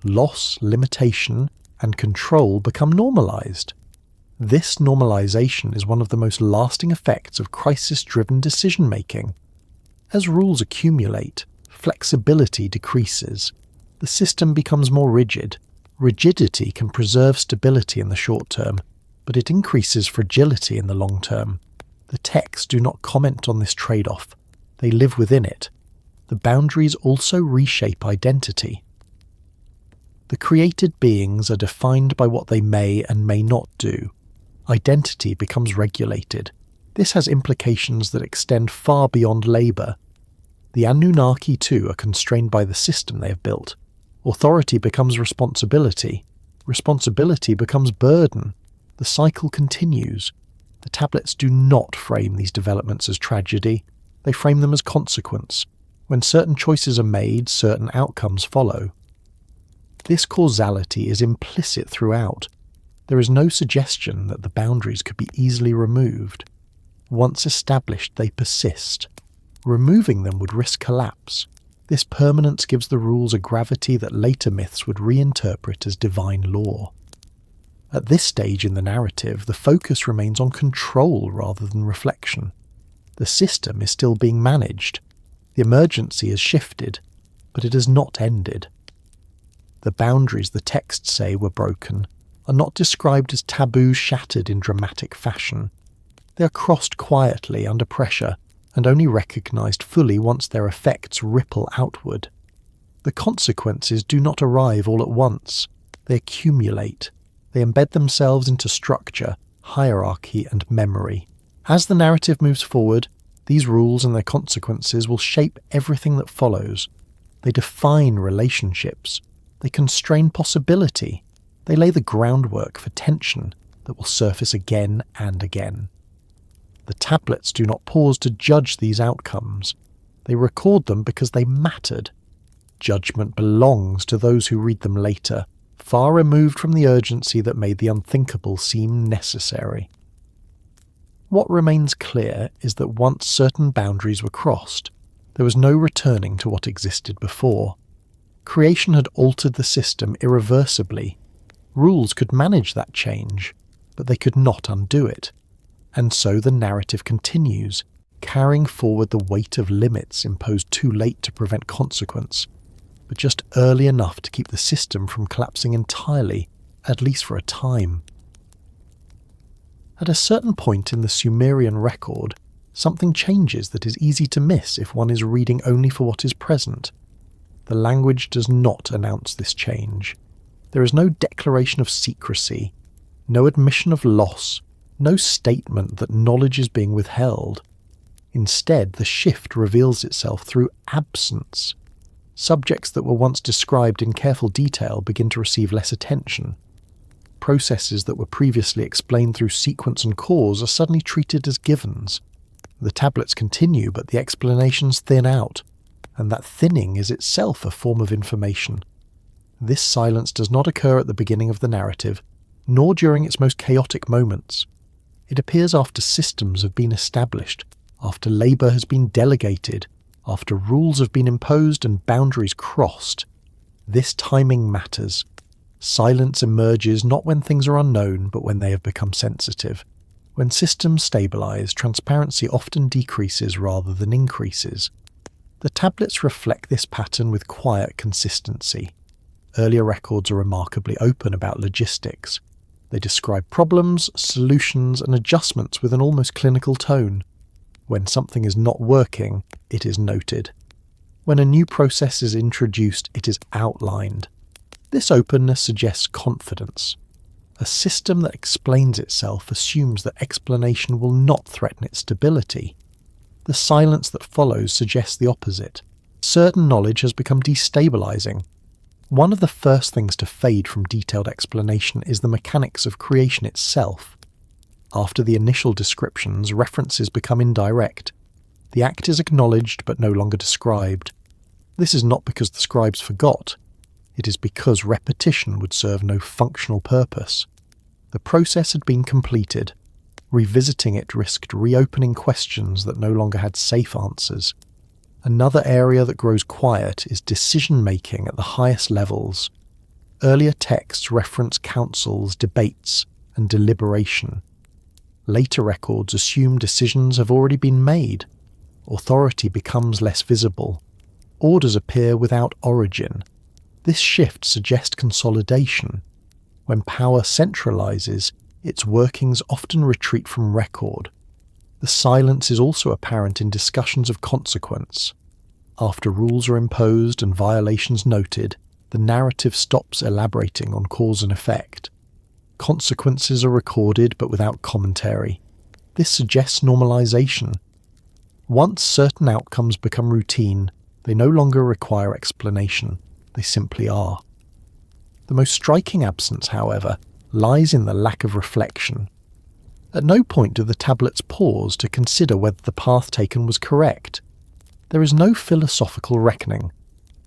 Loss, limitation, and control become normalized. This normalization is one of the most lasting effects of crisis-driven decision-making. As rules accumulate, flexibility decreases. The system becomes more rigid. Rigidity can preserve stability in the short term, but it increases fragility in the long term. The texts do not comment on this trade-off. They live within it. The boundaries also reshape identity. The created beings are defined by what they may and may not do. Identity becomes regulated. This has implications that extend far beyond labour. The Anunnaki too are constrained by the system they have built. Authority becomes responsibility. Responsibility becomes burden. The cycle continues. The tablets do not frame these developments as tragedy. They frame them as consequence. When certain choices are made, certain outcomes follow. This causality is implicit throughout. There is no suggestion that the boundaries could be easily removed. Once established, they persist. Removing them would risk collapse. This permanence gives the rules a gravity that later myths would reinterpret as divine law. At this stage in the narrative, the focus remains on control rather than reflection. The system is still being managed. The emergency has shifted, but it has not ended. The boundaries the texts say were broken are not described as taboos shattered in dramatic fashion. They are crossed quietly under pressure and only recognized fully once their effects ripple outward. The consequences do not arrive all at once. They accumulate. They embed themselves into structure, hierarchy, and memory. As the narrative moves forward, these rules and their consequences will shape everything that follows. They define relationships. They constrain possibility. They lay the groundwork for tension that will surface again and again. The tablets do not pause to judge these outcomes. They record them because they mattered. Judgment belongs to those who read them later, far removed from the urgency that made the unthinkable seem necessary. What remains clear is that once certain boundaries were crossed, there was no returning to what existed before. Creation had altered the system irreversibly. Rules could manage that change, but they could not undo it. And so the narrative continues, carrying forward the weight of limits imposed too late to prevent consequence, but just early enough to keep the system from collapsing entirely, at least for a time. At a certain point in the Sumerian record, something changes that is easy to miss if one is reading only for what is present. The language does not announce this change. There is no declaration of secrecy, no admission of loss, no statement that knowledge is being withheld. Instead, the shift reveals itself through absence. Subjects that were once described in careful detail begin to receive less attention. Processes that were previously explained through sequence and cause are suddenly treated as givens. The tablets continue, but the explanations thin out, and that thinning is itself a form of information. This silence does not occur at the beginning of the narrative, nor during its most chaotic moments. It appears after systems have been established, after labour has been delegated, after rules have been imposed and boundaries crossed. This timing matters. Silence emerges not when things are unknown, but when they have become sensitive. When systems stabilise, transparency often decreases rather than increases. The tablets reflect this pattern with quiet consistency. Earlier records are remarkably open about logistics. They describe problems, solutions, and adjustments with an almost clinical tone. When something is not working, it is noted. When a new process is introduced, it is outlined. This openness suggests confidence. A system that explains itself assumes that explanation will not threaten its stability. The silence that follows suggests the opposite. Certain knowledge has become destabilizing. One of the first things to fade from detailed explanation is the mechanics of creation itself. After the initial descriptions, references become indirect. The act is acknowledged but no longer described. This is not because the scribes forgot. It is because repetition would serve no functional purpose. The process had been completed. Revisiting it risked reopening questions that no longer had safe answers. Another area that grows quiet is decision-making at the highest levels. Earlier texts reference councils, debates, and deliberation. Later records assume decisions have already been made. Authority becomes less visible. Orders appear without origin. This shift suggests consolidation. When power centralizes, its workings often retreat from record. The silence is also apparent in discussions of consequence. After rules are imposed and violations noted, the narrative stops elaborating on cause and effect. Consequences are recorded but without commentary. This suggests normalization. Once certain outcomes become routine, they no longer require explanation. They simply are. The most striking absence, however, lies in the lack of reflection. At no point do the tablets pause to consider whether the path taken was correct. There is no philosophical reckoning,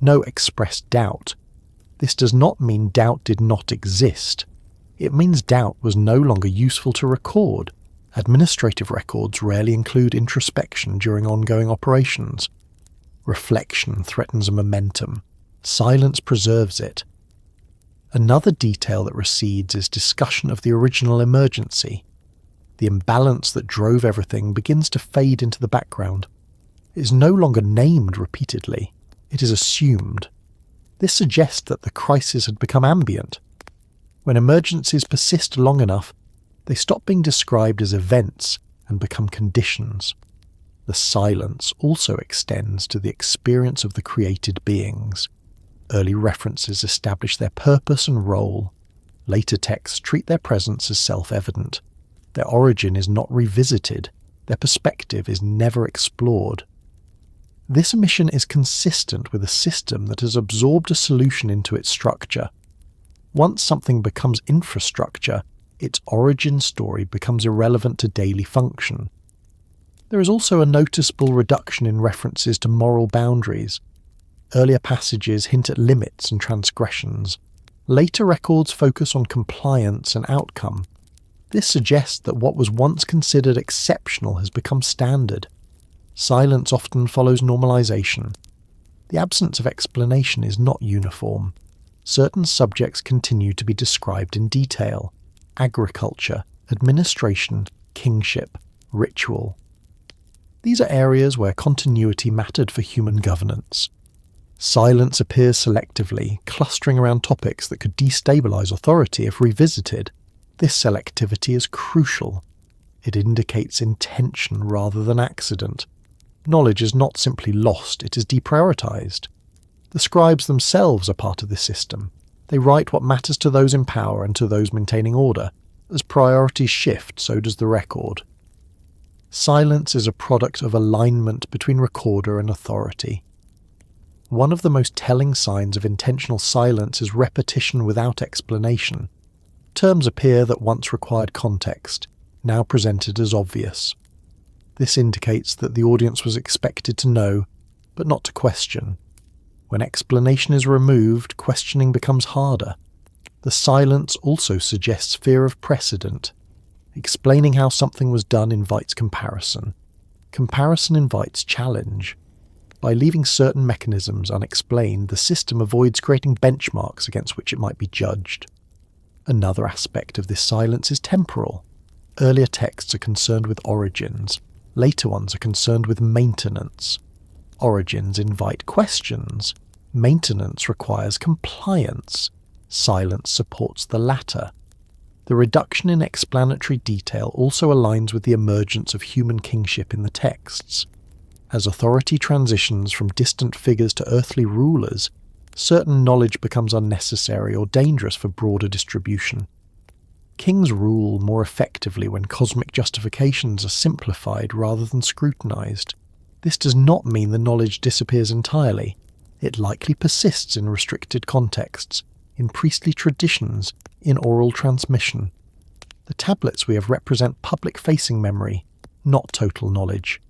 no expressed doubt. This does not mean doubt did not exist. It means doubt was no longer useful to record. Administrative records rarely include introspection during ongoing operations. Reflection threatens a momentum. Silence preserves it. Another detail that recedes is discussion of the original emergency. The imbalance that drove everything begins to fade into the background. It is no longer named repeatedly. It is assumed. This suggests that the crisis had become ambient. When emergencies persist long enough, they stop being described as events and become conditions. The silence also extends to the experience of the created beings. Early references establish their purpose and role. Later texts treat their presence as self-evident. Their origin is not revisited. Their perspective is never explored. This omission is consistent with a system that has absorbed a solution into its structure. Once something becomes infrastructure, its origin story becomes irrelevant to daily function. There is also a noticeable reduction in references to moral boundaries. Earlier passages hint at limits and transgressions. Later records focus on compliance and outcome. This suggests that what was once considered exceptional has become standard. Silence often follows normalization. The absence of explanation is not uniform. Certain subjects continue to be described in detail: agriculture, administration, kingship, ritual. These are areas where continuity mattered for human governance. Silence appears selectively, clustering around topics that could destabilize authority if revisited. This selectivity is crucial. It indicates intention rather than accident. Knowledge is not simply lost, it is deprioritized. The scribes themselves are part of this system. They write what matters to those in power and to those maintaining order. As priorities shift, so does the record. Silence is a product of alignment between recorder and authority. One of the most telling signs of intentional silence is repetition without explanation. Terms appear that once required context, now presented as obvious. This indicates that the audience was expected to know, but not to question. When explanation is removed, questioning becomes harder. The silence also suggests fear of precedent. Explaining how something was done invites comparison. Comparison invites challenge. By leaving certain mechanisms unexplained, the system avoids creating benchmarks against which it might be judged. Another aspect of this silence is temporal. Earlier texts are concerned with origins. Later ones are concerned with maintenance. Origins invite questions. Maintenance requires compliance. Silence supports the latter. The reduction in explanatory detail also aligns with the emergence of human kingship in the texts. As authority transitions from distant figures to earthly rulers, certain knowledge becomes unnecessary or dangerous for broader distribution. Kings rule more effectively when cosmic justifications are simplified rather than scrutinized. This does not mean the knowledge disappears entirely. It likely persists in restricted contexts, in priestly traditions, in oral transmission. The tablets we have represent public-facing memory, not total knowledge.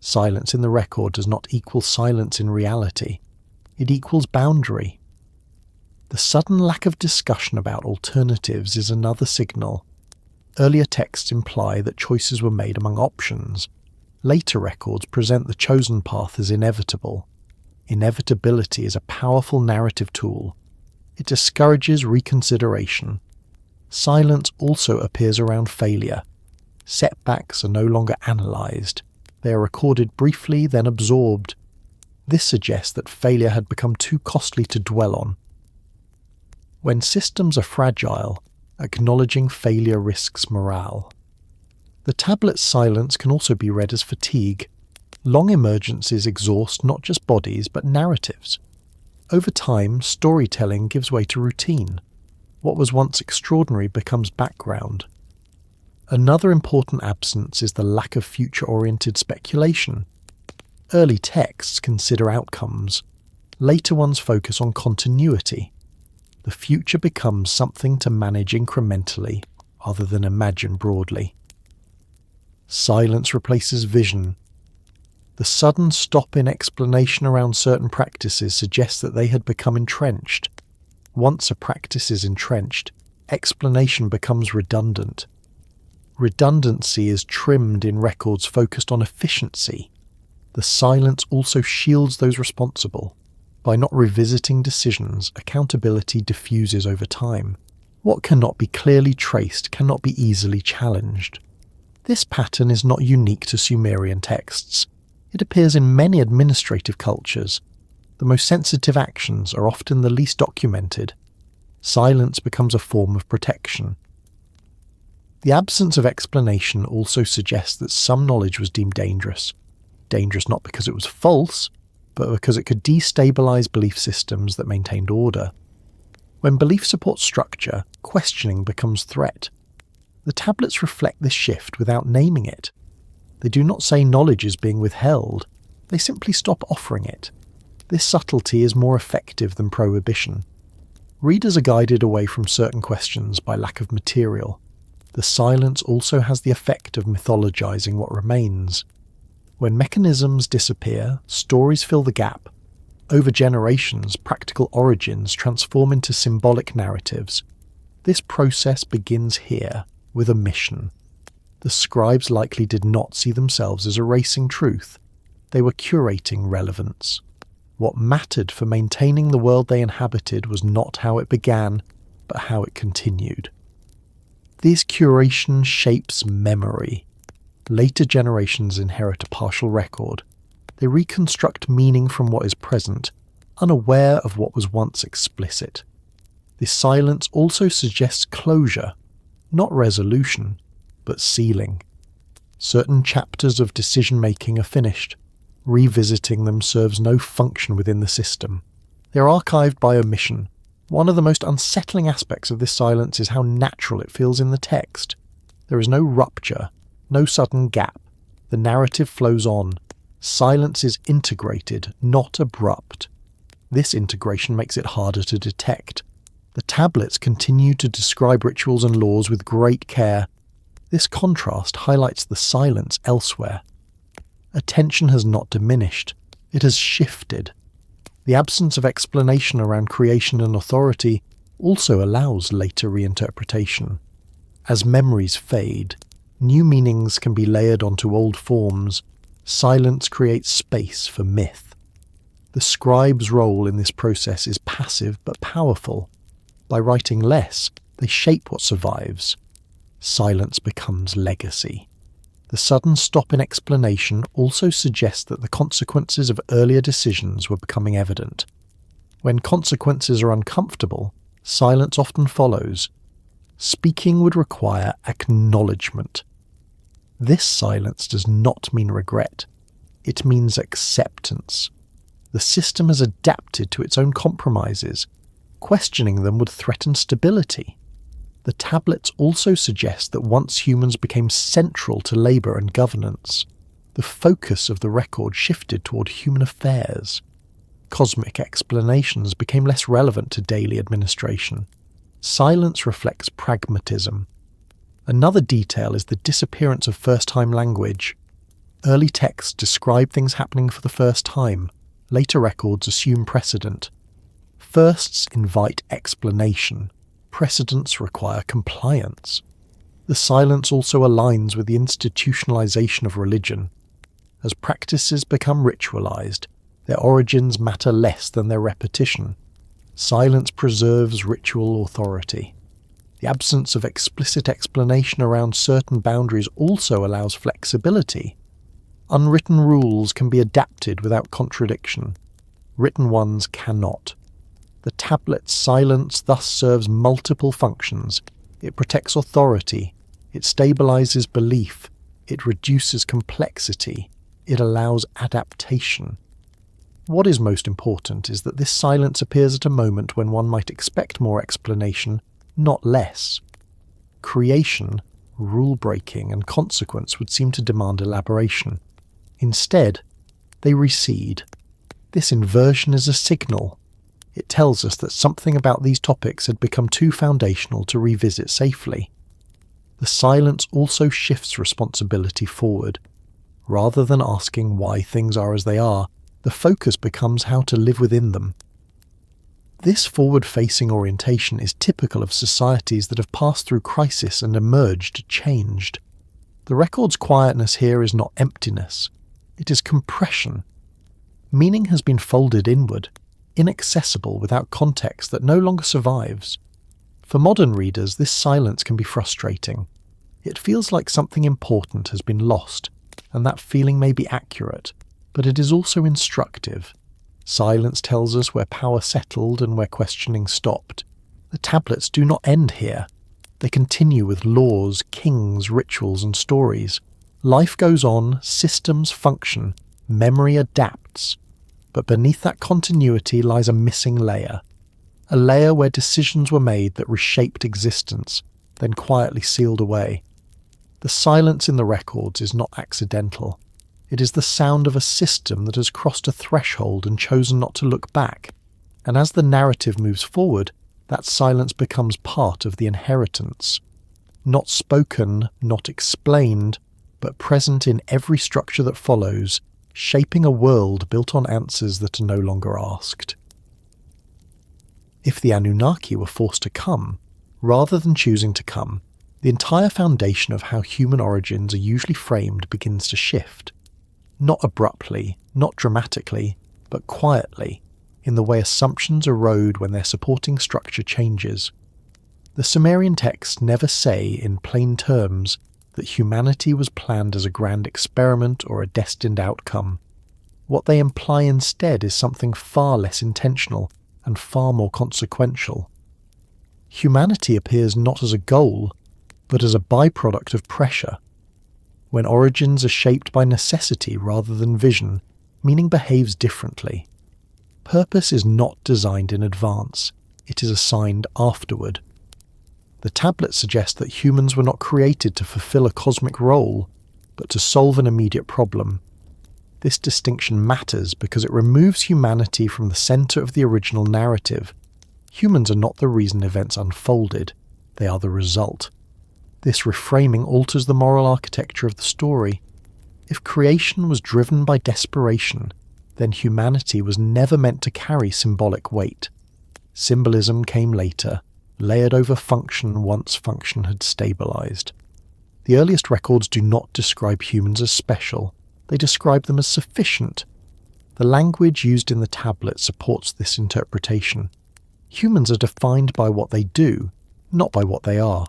Silence in the record does not equal silence in reality. It equals boundary. The sudden lack of discussion about alternatives is another signal. Earlier texts imply that choices were made among options. Later records present the chosen path as inevitable. Inevitability is a powerful narrative tool. It discourages reconsideration. Silence also appears around failure. Setbacks are no longer analysed. They are recorded briefly, then absorbed. This suggests that failure had become too costly to dwell on. When systems are fragile, acknowledging failure risks morale. The tablet's silence can also be read as fatigue. Long emergencies exhaust not just bodies, but narratives. Over time, storytelling gives way to routine. What was once extraordinary becomes background. Another important absence is the lack of future-oriented speculation. Early texts consider outcomes. Later ones focus on continuity. The future becomes something to manage incrementally, rather than imagine broadly. Silence replaces vision. The sudden stop in explanation around certain practices suggests that they had become entrenched. Once a practice is entrenched, explanation becomes redundant. Redundancy is trimmed in records focused on efficiency. The silence also shields those responsible. By not revisiting decisions, accountability diffuses over time. What cannot be clearly traced cannot be easily challenged. This pattern is not unique to Sumerian texts. It appears in many administrative cultures. The most sensitive actions are often the least documented. Silence becomes a form of protection. The absence of explanation also suggests that some knowledge was deemed dangerous. Dangerous not because it was false, but because it could destabilize belief systems that maintained order. When belief supports structure, questioning becomes threat. The tablets reflect this shift without naming it. They do not say knowledge is being withheld, they simply stop offering it. This subtlety is more effective than prohibition. Readers are guided away from certain questions by lack of material. The silence also has the effect of mythologizing what remains. When mechanisms disappear, stories fill the gap. Over generations, practical origins transform into symbolic narratives. This process begins here, with omission. The scribes likely did not see themselves as erasing truth. They were curating relevance. What mattered for maintaining the world they inhabited was not how it began, but how it continued. This curation shapes memory. Later generations inherit a partial record. They reconstruct meaning from what is present, unaware of what was once explicit. This silence also suggests closure, not resolution, but sealing. Certain chapters of decision-making are finished. Revisiting them serves no function within the system. They are archived by omission. One of the most unsettling aspects of this silence is how natural it feels in the text. There is no rupture, no sudden gap. The narrative flows on. Silence is integrated, not abrupt. This integration makes it harder to detect. The tablets continue to describe rituals and laws with great care. This contrast highlights the silence elsewhere. Attention has not diminished, it has shifted. The absence of explanation around creation and authority also allows later reinterpretation. As memories fade, new meanings can be layered onto old forms. Silence creates space for myth. The scribe's role in this process is passive but powerful. By writing less, they shape what survives. Silence becomes legacy. The sudden stop in explanation also suggests that the consequences of earlier decisions were becoming evident. When consequences are uncomfortable, silence often follows. Speaking would require acknowledgement. This silence does not mean regret. It means acceptance. The system has adapted to its own compromises. Questioning them would threaten stability. The tablets also suggest that once humans became central to labour and governance, the focus of the record shifted toward human affairs. Cosmic explanations became less relevant to daily administration. Silence reflects pragmatism. Another detail is the disappearance of first-time language. Early texts describe things happening for the first time. Later records assume precedent. Firsts invite explanation. Precedents require compliance. The silence also aligns with the institutionalization of religion. As practices become ritualized, their origins matter less than their repetition. Silence preserves ritual authority. The absence of explicit explanation around certain boundaries also allows flexibility. Unwritten rules can be adapted without contradiction. Written ones cannot. The tablet's silence thus serves multiple functions. It protects authority, it stabilizes belief, it reduces complexity, it allows adaptation. What is most important is that this silence appears at a moment when one might expect more explanation, not less. Creation, rule-breaking, and consequence would seem to demand elaboration. Instead, they recede. This inversion is a signal. It tells us that something about these topics had become too foundational to revisit safely. The silence also shifts responsibility forward. Rather than asking why things are as they are, the focus becomes how to live within them. This forward-facing orientation is typical of societies that have passed through crisis and emerged changed. The record's quietness here is not emptiness. It is compression. Meaning has been folded inward, inaccessible without context that no longer survives. For modern readers, this silence can be frustrating. It feels like something important has been lost, and that feeling may be accurate, but it is also instructive. Silence tells us where power settled and where questioning stopped. The tablets do not end here. They continue with laws, kings, rituals, and stories. Life goes on, systems function, memory adapts. But beneath that continuity lies a missing layer. A layer where decisions were made that reshaped existence, then quietly sealed away. The silence in the records is not accidental. It is the sound of a system that has crossed a threshold and chosen not to look back. And as the narrative moves forward, that silence becomes part of the inheritance. Not spoken, not explained, but present in every structure that follows, shaping a world built on answers that are no longer asked. If the Anunnaki were forced to come, rather than choosing to come, the entire foundation of how human origins are usually framed begins to shift. Not abruptly, not dramatically, but quietly, in the way assumptions erode when their supporting structure changes. The Sumerian texts never say, in plain terms, that humanity was planned as a grand experiment or a destined outcome. What they imply instead is something far less intentional and far more consequential. Humanity appears not as a goal, but as a byproduct of pressure. When origins are shaped by necessity rather than vision, meaning behaves differently. Purpose is not designed in advance, it is assigned afterward. The tablets suggest that humans were not created to fulfill a cosmic role, but to solve an immediate problem. This distinction matters because it removes humanity from the center of the original narrative. Humans are not the reason events unfolded, they are the result. This reframing alters the moral architecture of the story. If creation was driven by desperation, then humanity was never meant to carry symbolic weight. Symbolism came later, layered over function once function had stabilized. The earliest records do not describe humans as special, they describe them as sufficient. The language used in the tablet supports this interpretation. Humans are defined by what they do, not by what they are.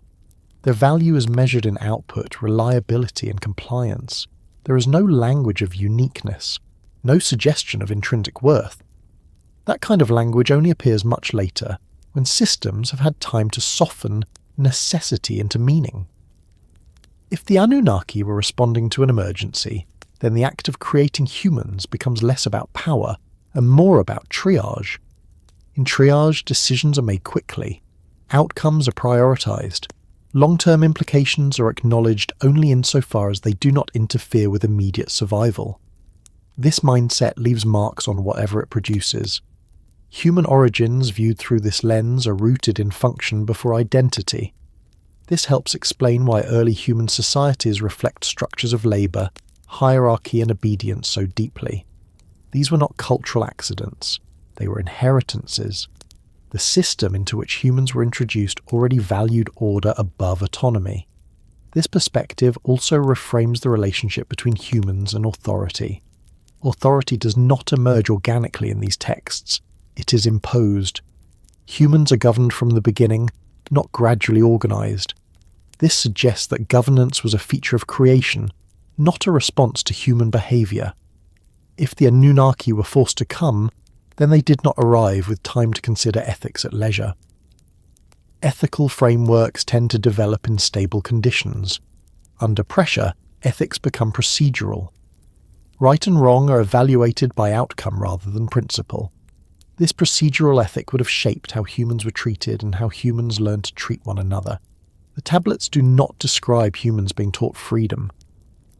Their value is measured in output, reliability, and compliance. There is no language of uniqueness, no suggestion of intrinsic worth. That kind of language only appears much later, when systems have had time to soften necessity into meaning. If the Anunnaki were responding to an emergency, then the act of creating humans becomes less about power and more about triage. In triage, decisions are made quickly. Outcomes are prioritized. Long-term implications are acknowledged only insofar as they do not interfere with immediate survival. This mindset leaves marks on whatever it produces. Human origins viewed through this lens are rooted in function before identity. This helps explain why early human societies reflect structures of labor, hierarchy and obedience so deeply. These were not cultural accidents, they were inheritances. The system into which humans were introduced already valued order above autonomy. This perspective also reframes the relationship between humans and authority. Authority does not emerge organically in these texts, it is imposed. Humans are governed from the beginning, not gradually organized. This suggests that governance was a feature of creation, not a response to human behavior. If the Anunnaki were forced to come, then they did not arrive with time to consider ethics at leisure. Ethical frameworks tend to develop in stable conditions. Under pressure, ethics become procedural. Right and wrong are evaluated by outcome rather than principle. This procedural ethic would have shaped how humans were treated and how humans learned to treat one another. The tablets do not describe humans being taught freedom.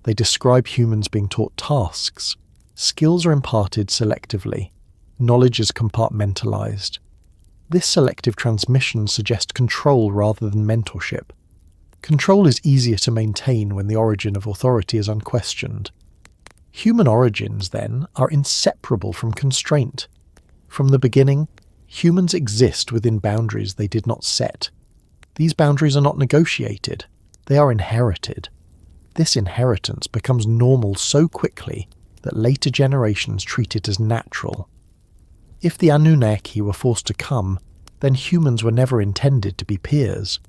They describe humans being taught tasks. Skills are imparted selectively. Knowledge is compartmentalized. This selective transmission suggests control rather than mentorship. Control is easier to maintain when the origin of authority is unquestioned. Human origins, then, are inseparable from constraint. From the beginning, humans exist within boundaries they did not set. These boundaries are not negotiated, they are inherited. This inheritance becomes normal so quickly that later generations treat it as natural. If the Anunnaki were forced to come, then humans were never intended to be peers.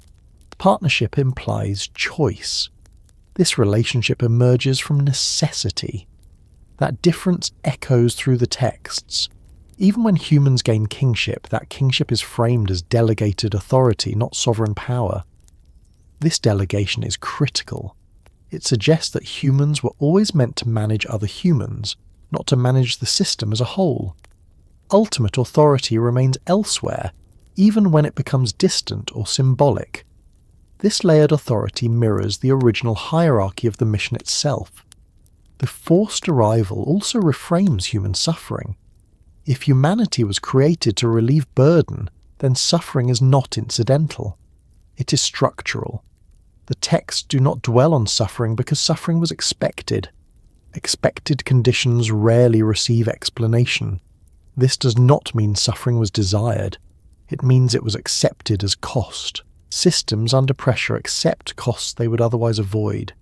Partnership implies choice. This relationship emerges from necessity. That difference echoes through the texts. Even when humans gain kingship, that kingship is framed as delegated authority, not sovereign power. This delegation is critical. It suggests that humans were always meant to manage other humans, not to manage the system as a whole. Ultimate authority remains elsewhere, even when it becomes distant or symbolic. This layered authority mirrors the original hierarchy of the mission itself. The forced arrival also reframes human suffering. If humanity was created to relieve burden, then suffering is not incidental. It is structural. The texts do not dwell on suffering because suffering was expected. Expected conditions rarely receive explanation. This does not mean suffering was desired. It means it was accepted as cost. Systems under pressure accept costs they would otherwise avoid.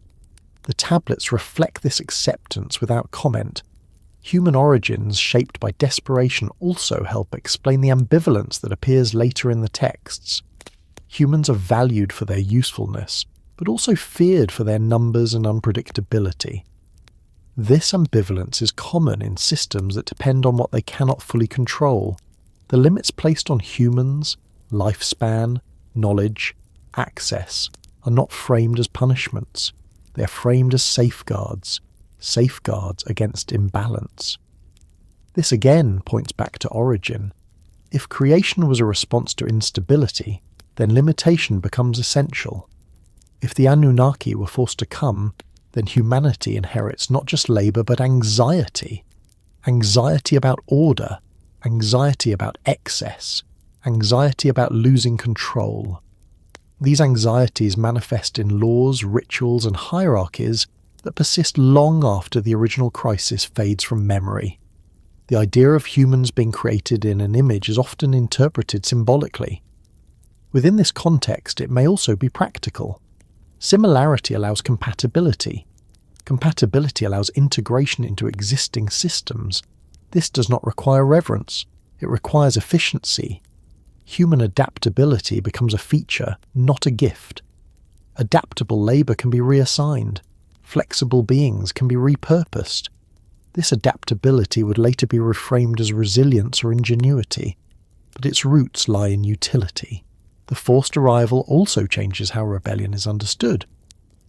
The tablets reflect this acceptance without comment. Human origins shaped by desperation also help explain the ambivalence that appears later in the texts. Humans are valued for their usefulness, but also feared for their numbers and unpredictability. This ambivalence is common in systems that depend on what they cannot fully control. The limits placed on humans, lifespan, knowledge, access, are not framed as punishments. They are framed as safeguards against imbalance. This again points back to origin. If creation was a response to instability, then limitation becomes essential. If the Anunnaki were forced to come, then humanity inherits not just labour but anxiety. Anxiety about order, anxiety about excess, anxiety about losing control. These anxieties manifest in laws, rituals and hierarchies that persist long after the original crisis fades from memory. The idea of humans being created in an image is often interpreted symbolically. Within this context, it may also be practical. Similarity allows compatibility. Compatibility allows integration into existing systems. This does not require reverence. It requires efficiency. Human adaptability becomes a feature, not a gift. Adaptable labour can be reassigned. Flexible beings can be repurposed. This adaptability would later be reframed as resilience or ingenuity, but its roots lie in utility. The forced arrival also changes how rebellion is understood.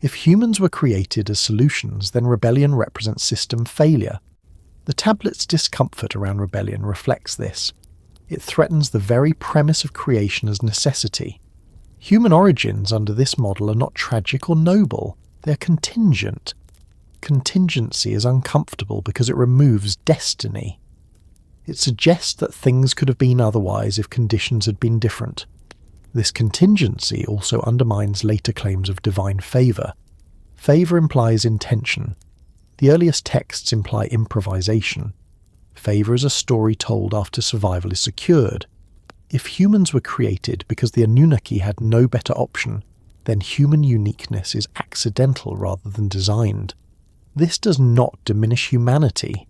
If humans were created as solutions, then rebellion represents system failure. The tablet's discomfort around rebellion reflects this. It threatens the very premise of creation as necessity. Human origins under this model are not tragic or noble, they are contingent. Contingency is uncomfortable because it removes destiny. It suggests that things could have been otherwise if conditions had been different. This contingency also undermines later claims of divine favour. Favour implies intention. The earliest texts imply improvisation. Favour is a story told after survival is secured. If humans were created because the Anunnaki had no better option, then human uniqueness is accidental rather than designed. This does not diminish humanity.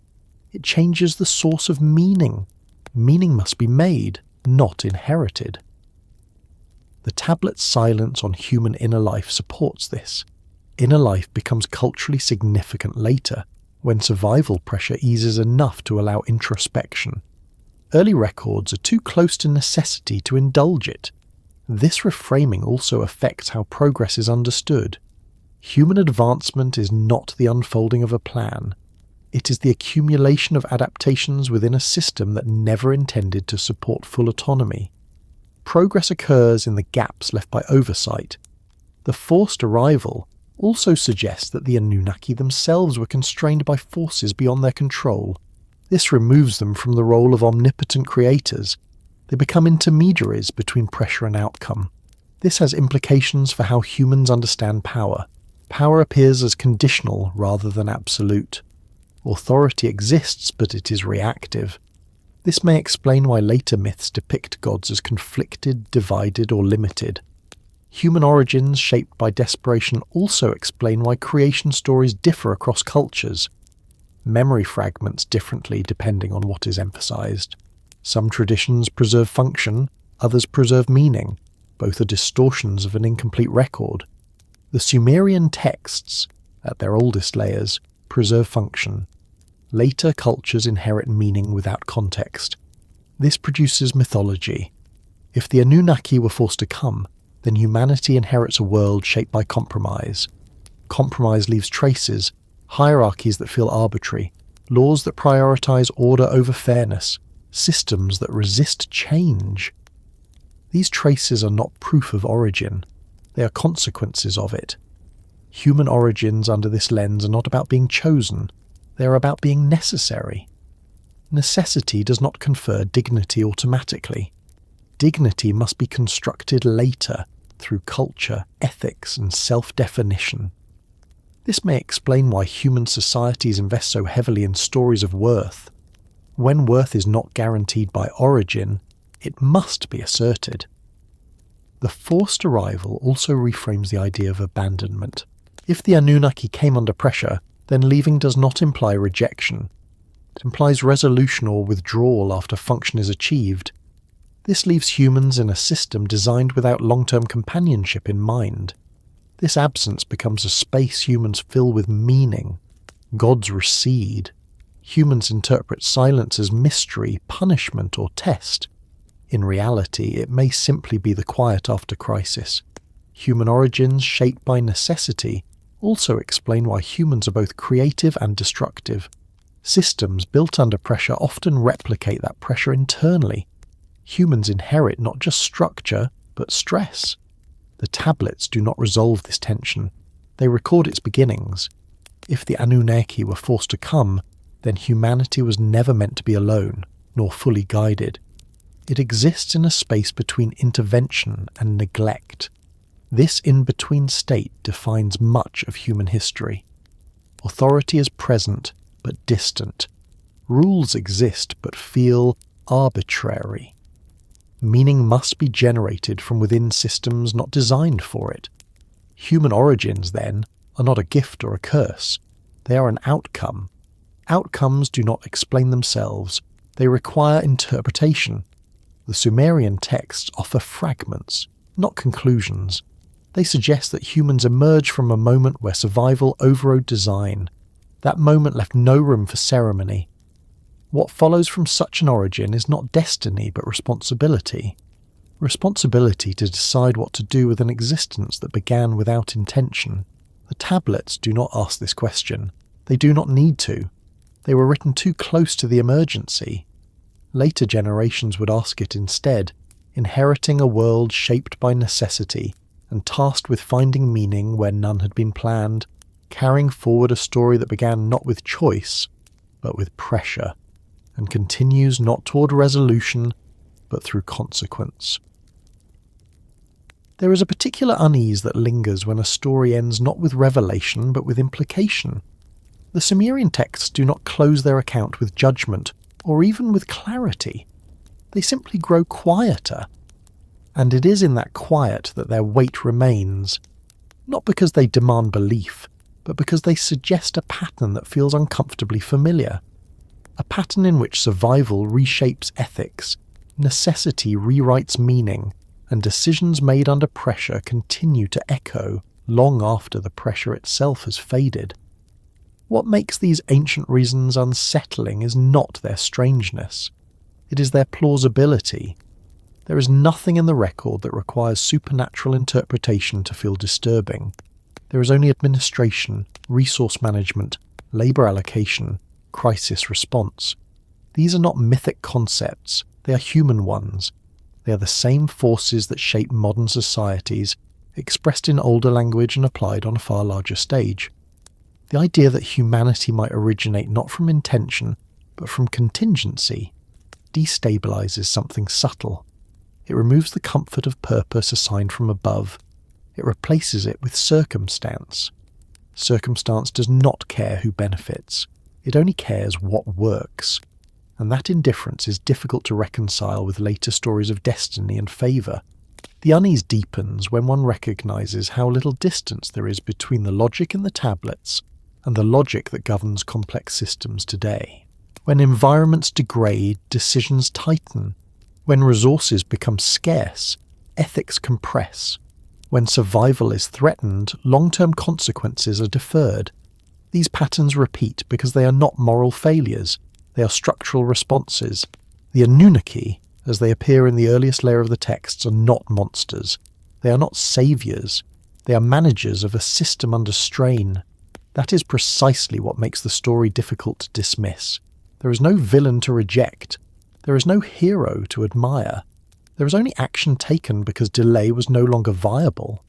It changes the source of meaning. Meaning must be made, not inherited. The tablet's silence on human inner life supports this. Inner life becomes culturally significant later, when survival pressure eases enough to allow introspection. Early records are too close to necessity to indulge it. This reframing also affects how progress is understood. Human advancement is not the unfolding of a plan. It is the accumulation of adaptations within a system that never intended to support full autonomy. Progress occurs in the gaps left by oversight. The forced arrival also suggests that the Anunnaki themselves were constrained by forces beyond their control. This removes them from the role of omnipotent creators. They become intermediaries between pressure and outcome. This has implications for how humans understand power. Power appears as conditional rather than absolute. Authority exists, but it is reactive. This may explain why later myths depict gods as conflicted, divided, or limited. Human origins shaped by desperation also explain why creation stories differ across cultures. memory fragments differently depending on what is emphasized. Some traditions preserve function, others preserve meaning. Both are distortions of an incomplete record. The Sumerian texts, at their oldest layers, preserve function. Later cultures inherit meaning without context. This produces mythology. If the Anunnaki were forced to come, then humanity inherits a world shaped by compromise. Compromise leaves traces, hierarchies that feel arbitrary, laws that prioritize order over fairness, systems that resist change. These traces are not proof of origin, they are consequences of it. Human origins under this lens are not about being chosen, they are about being necessary. Necessity does not confer dignity automatically. Dignity must be constructed later through culture, ethics, and self-definition. This may explain why human societies invest so heavily in stories of worth. When worth is not guaranteed by origin, it must be asserted. The forced arrival also reframes the idea of abandonment. If the Anunnaki came under pressure, then leaving does not imply rejection. It implies resolution or withdrawal after function is achieved. This leaves humans in a system designed without long-term companionship in mind. This absence becomes a space humans fill with meaning. Gods recede. Humans interpret silence as mystery, punishment, or test. In reality, it may simply be the quiet after crisis. Human origins, shaped by necessity, also explain why humans are both creative and destructive. Systems built under pressure often replicate that pressure internally. Humans inherit not just structure, but stress. The tablets do not resolve this tension. They record its beginnings. If the Anunnaki were forced to come, then humanity was never meant to be alone, nor fully guided. It exists in a space between intervention and neglect. This in-between state defines much of human history. Authority is present, but distant. Rules exist, but feel arbitrary. Meaning must be generated from within systems not designed for it. Human origins, then, are not a gift or a curse. They are an outcome. Outcomes do not explain themselves. They require interpretation. The Sumerian texts offer fragments, not conclusions. They suggest that humans emerge from a moment where survival overrode design. That moment left no room for ceremony. What follows from such an origin is not destiny but responsibility. Responsibility to decide what to do with an existence that began without intention. The tablets do not ask this question. They do not need to. They were written too close to the emergency. Later generations would ask it instead, inheriting a world shaped by necessity and tasked with finding meaning where none had been planned, carrying forward a story that began not with choice, but with pressure, and continues not toward resolution, but through consequence. There is a particular unease that lingers when a story ends not with revelation, but with implication. The Sumerian texts do not close their account with judgment, or even with clarity. They simply grow quieter. And it is in that quiet that their weight remains, not because they demand belief, but because they suggest a pattern that feels uncomfortably familiar. A pattern in which survival reshapes ethics, necessity rewrites meaning, and decisions made under pressure continue to echo long after the pressure itself has faded. What makes these ancient reasons unsettling is not their strangeness. It is their plausibility. There is nothing in the record that requires supernatural interpretation to feel disturbing. There is only administration, resource management, labour allocation, crisis response. These are not mythic concepts, they are human ones. They are the same forces that shape modern societies, expressed in older language and applied on a far larger stage. The idea that humanity might originate not from intention, but from contingency, destabilizes something subtle. It removes the comfort of purpose assigned from above. It replaces it with circumstance. Circumstance does not care who benefits. It only cares what works. And that indifference is difficult to reconcile with later stories of destiny and favour. The unease deepens when one recognises how little distance there is between the logic in the tablets and the logic that governs complex systems today. When environments degrade, decisions tighten. When resources become scarce, ethics compress. When survival is threatened, long-term consequences are deferred. These patterns repeat because they are not moral failures, they are structural responses. The Anunnaki, as they appear in the earliest layer of the texts, are not monsters. They are not saviours. They are managers of a system under strain. That is precisely what makes the story difficult to dismiss. There is no villain to reject. There is no hero to admire. There is only action taken because delay was no longer viable.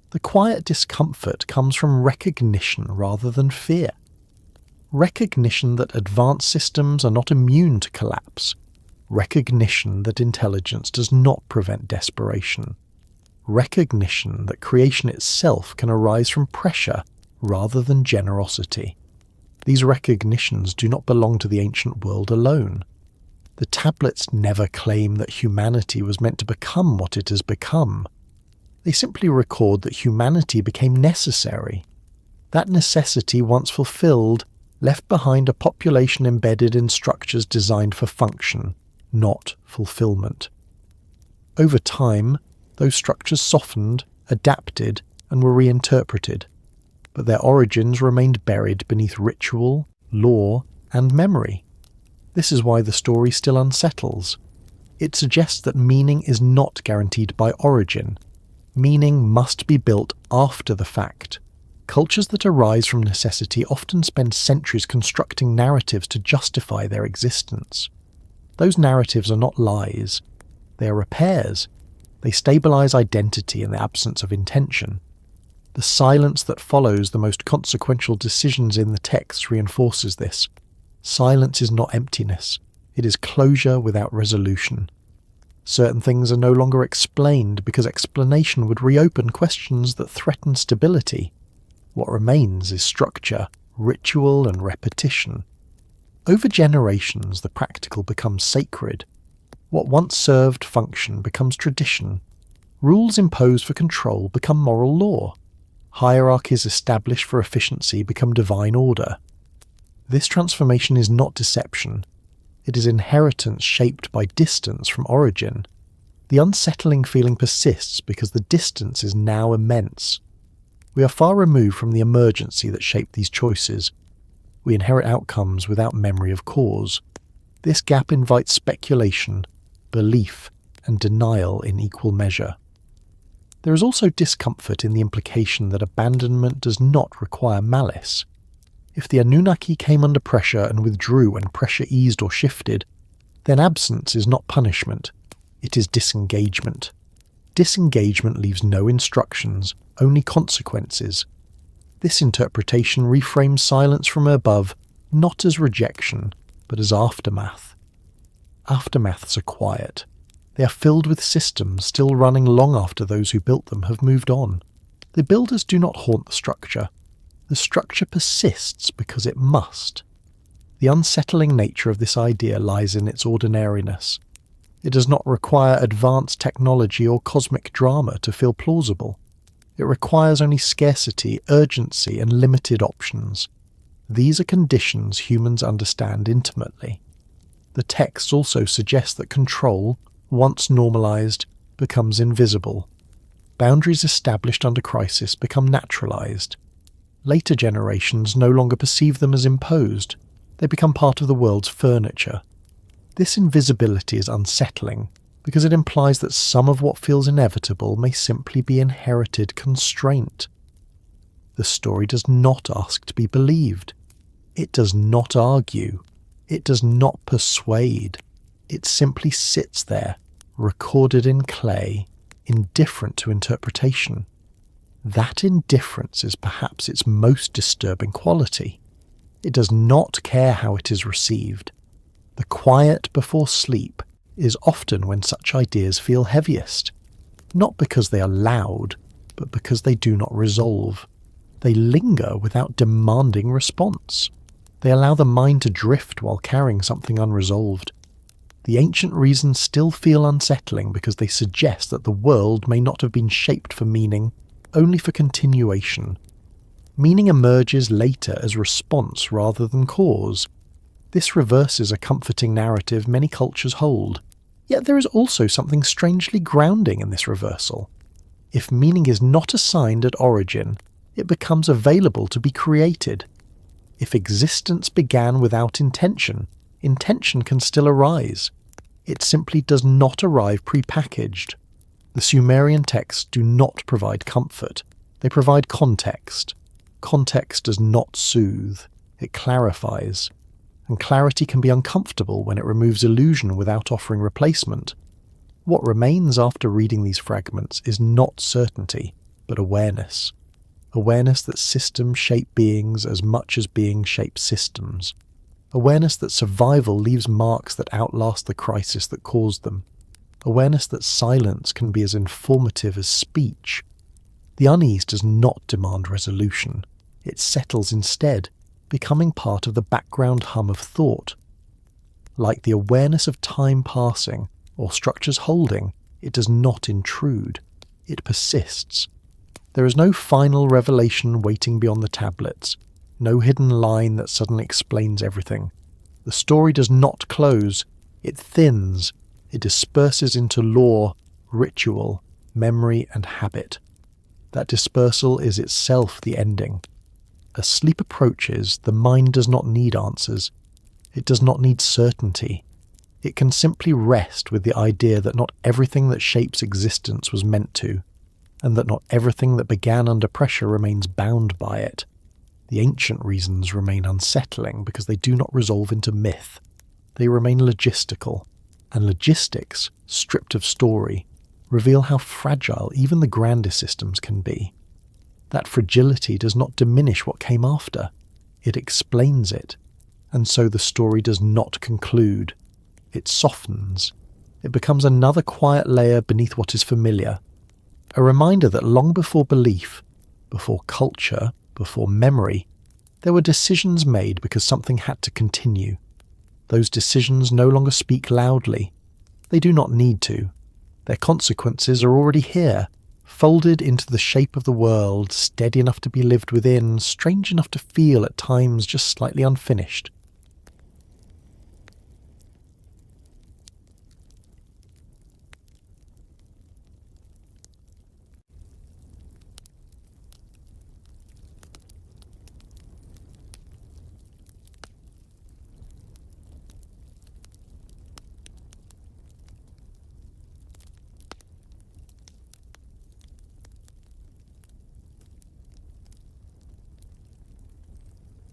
The quiet discomfort comes from recognition rather than fear. Recognition that advanced systems are not immune to collapse. Recognition that intelligence does not prevent desperation. Recognition that creation itself can arise from pressure rather than generosity. These recognitions do not belong to the ancient world alone. The tablets never claim that humanity was meant to become what it has become. They simply record that humanity became necessary. That necessity, once fulfilled, left behind a population embedded in structures designed for function, not fulfillment. Over time, those structures softened, adapted, and were reinterpreted, but their origins remained buried beneath ritual, law, and memory. This is why the story still unsettles. It suggests that meaning is not guaranteed by origin. Meaning must be built after the fact. Cultures that arise from necessity often spend centuries constructing narratives to justify their existence. Those narratives are not lies. They are repairs. They stabilize identity in the absence of intention. The silence that follows the most consequential decisions in the text reinforces this. Silence is not emptiness. It is closure without resolution. Certain things are no longer explained because explanation would reopen questions that threaten stability. What remains is structure, ritual, and repetition. Over generations, the practical becomes sacred. What once served function becomes tradition. Rules imposed for control become moral law. Hierarchies established for efficiency become divine order. This transformation is not deception. It is inheritance shaped by distance from origin. The unsettling feeling persists because the distance is now immense. We are far removed from the emergency that shaped these choices. We inherit outcomes without memory of cause. This gap invites speculation, belief, and denial in equal measure. There is also discomfort in the implication that abandonment does not require malice. If the Anunnaki came under pressure and withdrew when pressure eased or shifted, then absence is not punishment, it is disengagement. Disengagement leaves no instructions, only consequences. This interpretation reframes silence from above not as rejection, but as aftermath. Aftermaths are quiet. They are filled with systems still running long after those who built them have moved on. The builders do not haunt the structure. The structure persists because it must. The unsettling nature of this idea lies in its ordinariness. It does not require advanced technology or cosmic drama to feel plausible. It requires only scarcity, urgency, and limited options. These are conditions humans understand intimately. The text also suggests that control, once normalized, becomes invisible. Boundaries established under crisis become naturalized. Later generations no longer perceive them as imposed. They become part of the world's furniture. This invisibility is unsettling because it implies that some of what feels inevitable may simply be inherited constraint. The story does not ask to be believed. It does not argue. It does not persuade. It simply sits there, recorded in clay, indifferent to interpretation. That indifference is perhaps its most disturbing quality. It does not care how it is received. The quiet before sleep is often when such ideas feel heaviest, not because they are loud, but because they do not resolve. They linger without demanding response. They allow the mind to drift while carrying something unresolved. The ancient reasons still feel unsettling because they suggest that the world may not have been shaped for meaning, only for continuation. Meaning emerges later as response rather than cause. This reverses a comforting narrative many cultures hold. Yet there is also something strangely grounding in this reversal. If meaning is not assigned at origin, it becomes available to be created. If existence began without intention, intention can still arise. It simply does not arrive prepackaged. The Sumerian texts do not provide comfort. They provide context. Context does not soothe. It clarifies. And clarity can be uncomfortable when it removes illusion without offering replacement. What remains after reading these fragments is not certainty, but awareness. Awareness that systems shape beings as much as beings shape systems. Awareness that survival leaves marks that outlast the crisis that caused them. Awareness that silence can be as informative as speech. The unease does not demand resolution. It settles instead, becoming part of the background hum of thought. Like the awareness of time passing or structures holding, it does not intrude. It persists. There is no final revelation waiting beyond the tablets, no hidden line that suddenly explains everything. The story does not close. It thins. It disperses into lore, ritual, memory, and habit. That dispersal is itself the ending. As sleep approaches, the mind does not need answers. It does not need certainty. It can simply rest with the idea that not everything that shapes existence was meant to, and that not everything that began under pressure remains bound by it. The ancient reasons remain unsettling because they do not resolve into myth. They remain logistical, and logistics, stripped of story, reveal how fragile even the grandest systems can be. That fragility does not diminish what came after. It explains it, and so the story does not conclude. It softens. It becomes another quiet layer beneath what is familiar. A reminder that long before belief, before culture, before memory, there were decisions made because something had to continue. Those decisions no longer speak loudly. They do not need to. Their consequences are already here, folded into the shape of the world, steady enough to be lived within, strange enough to feel at times just slightly unfinished.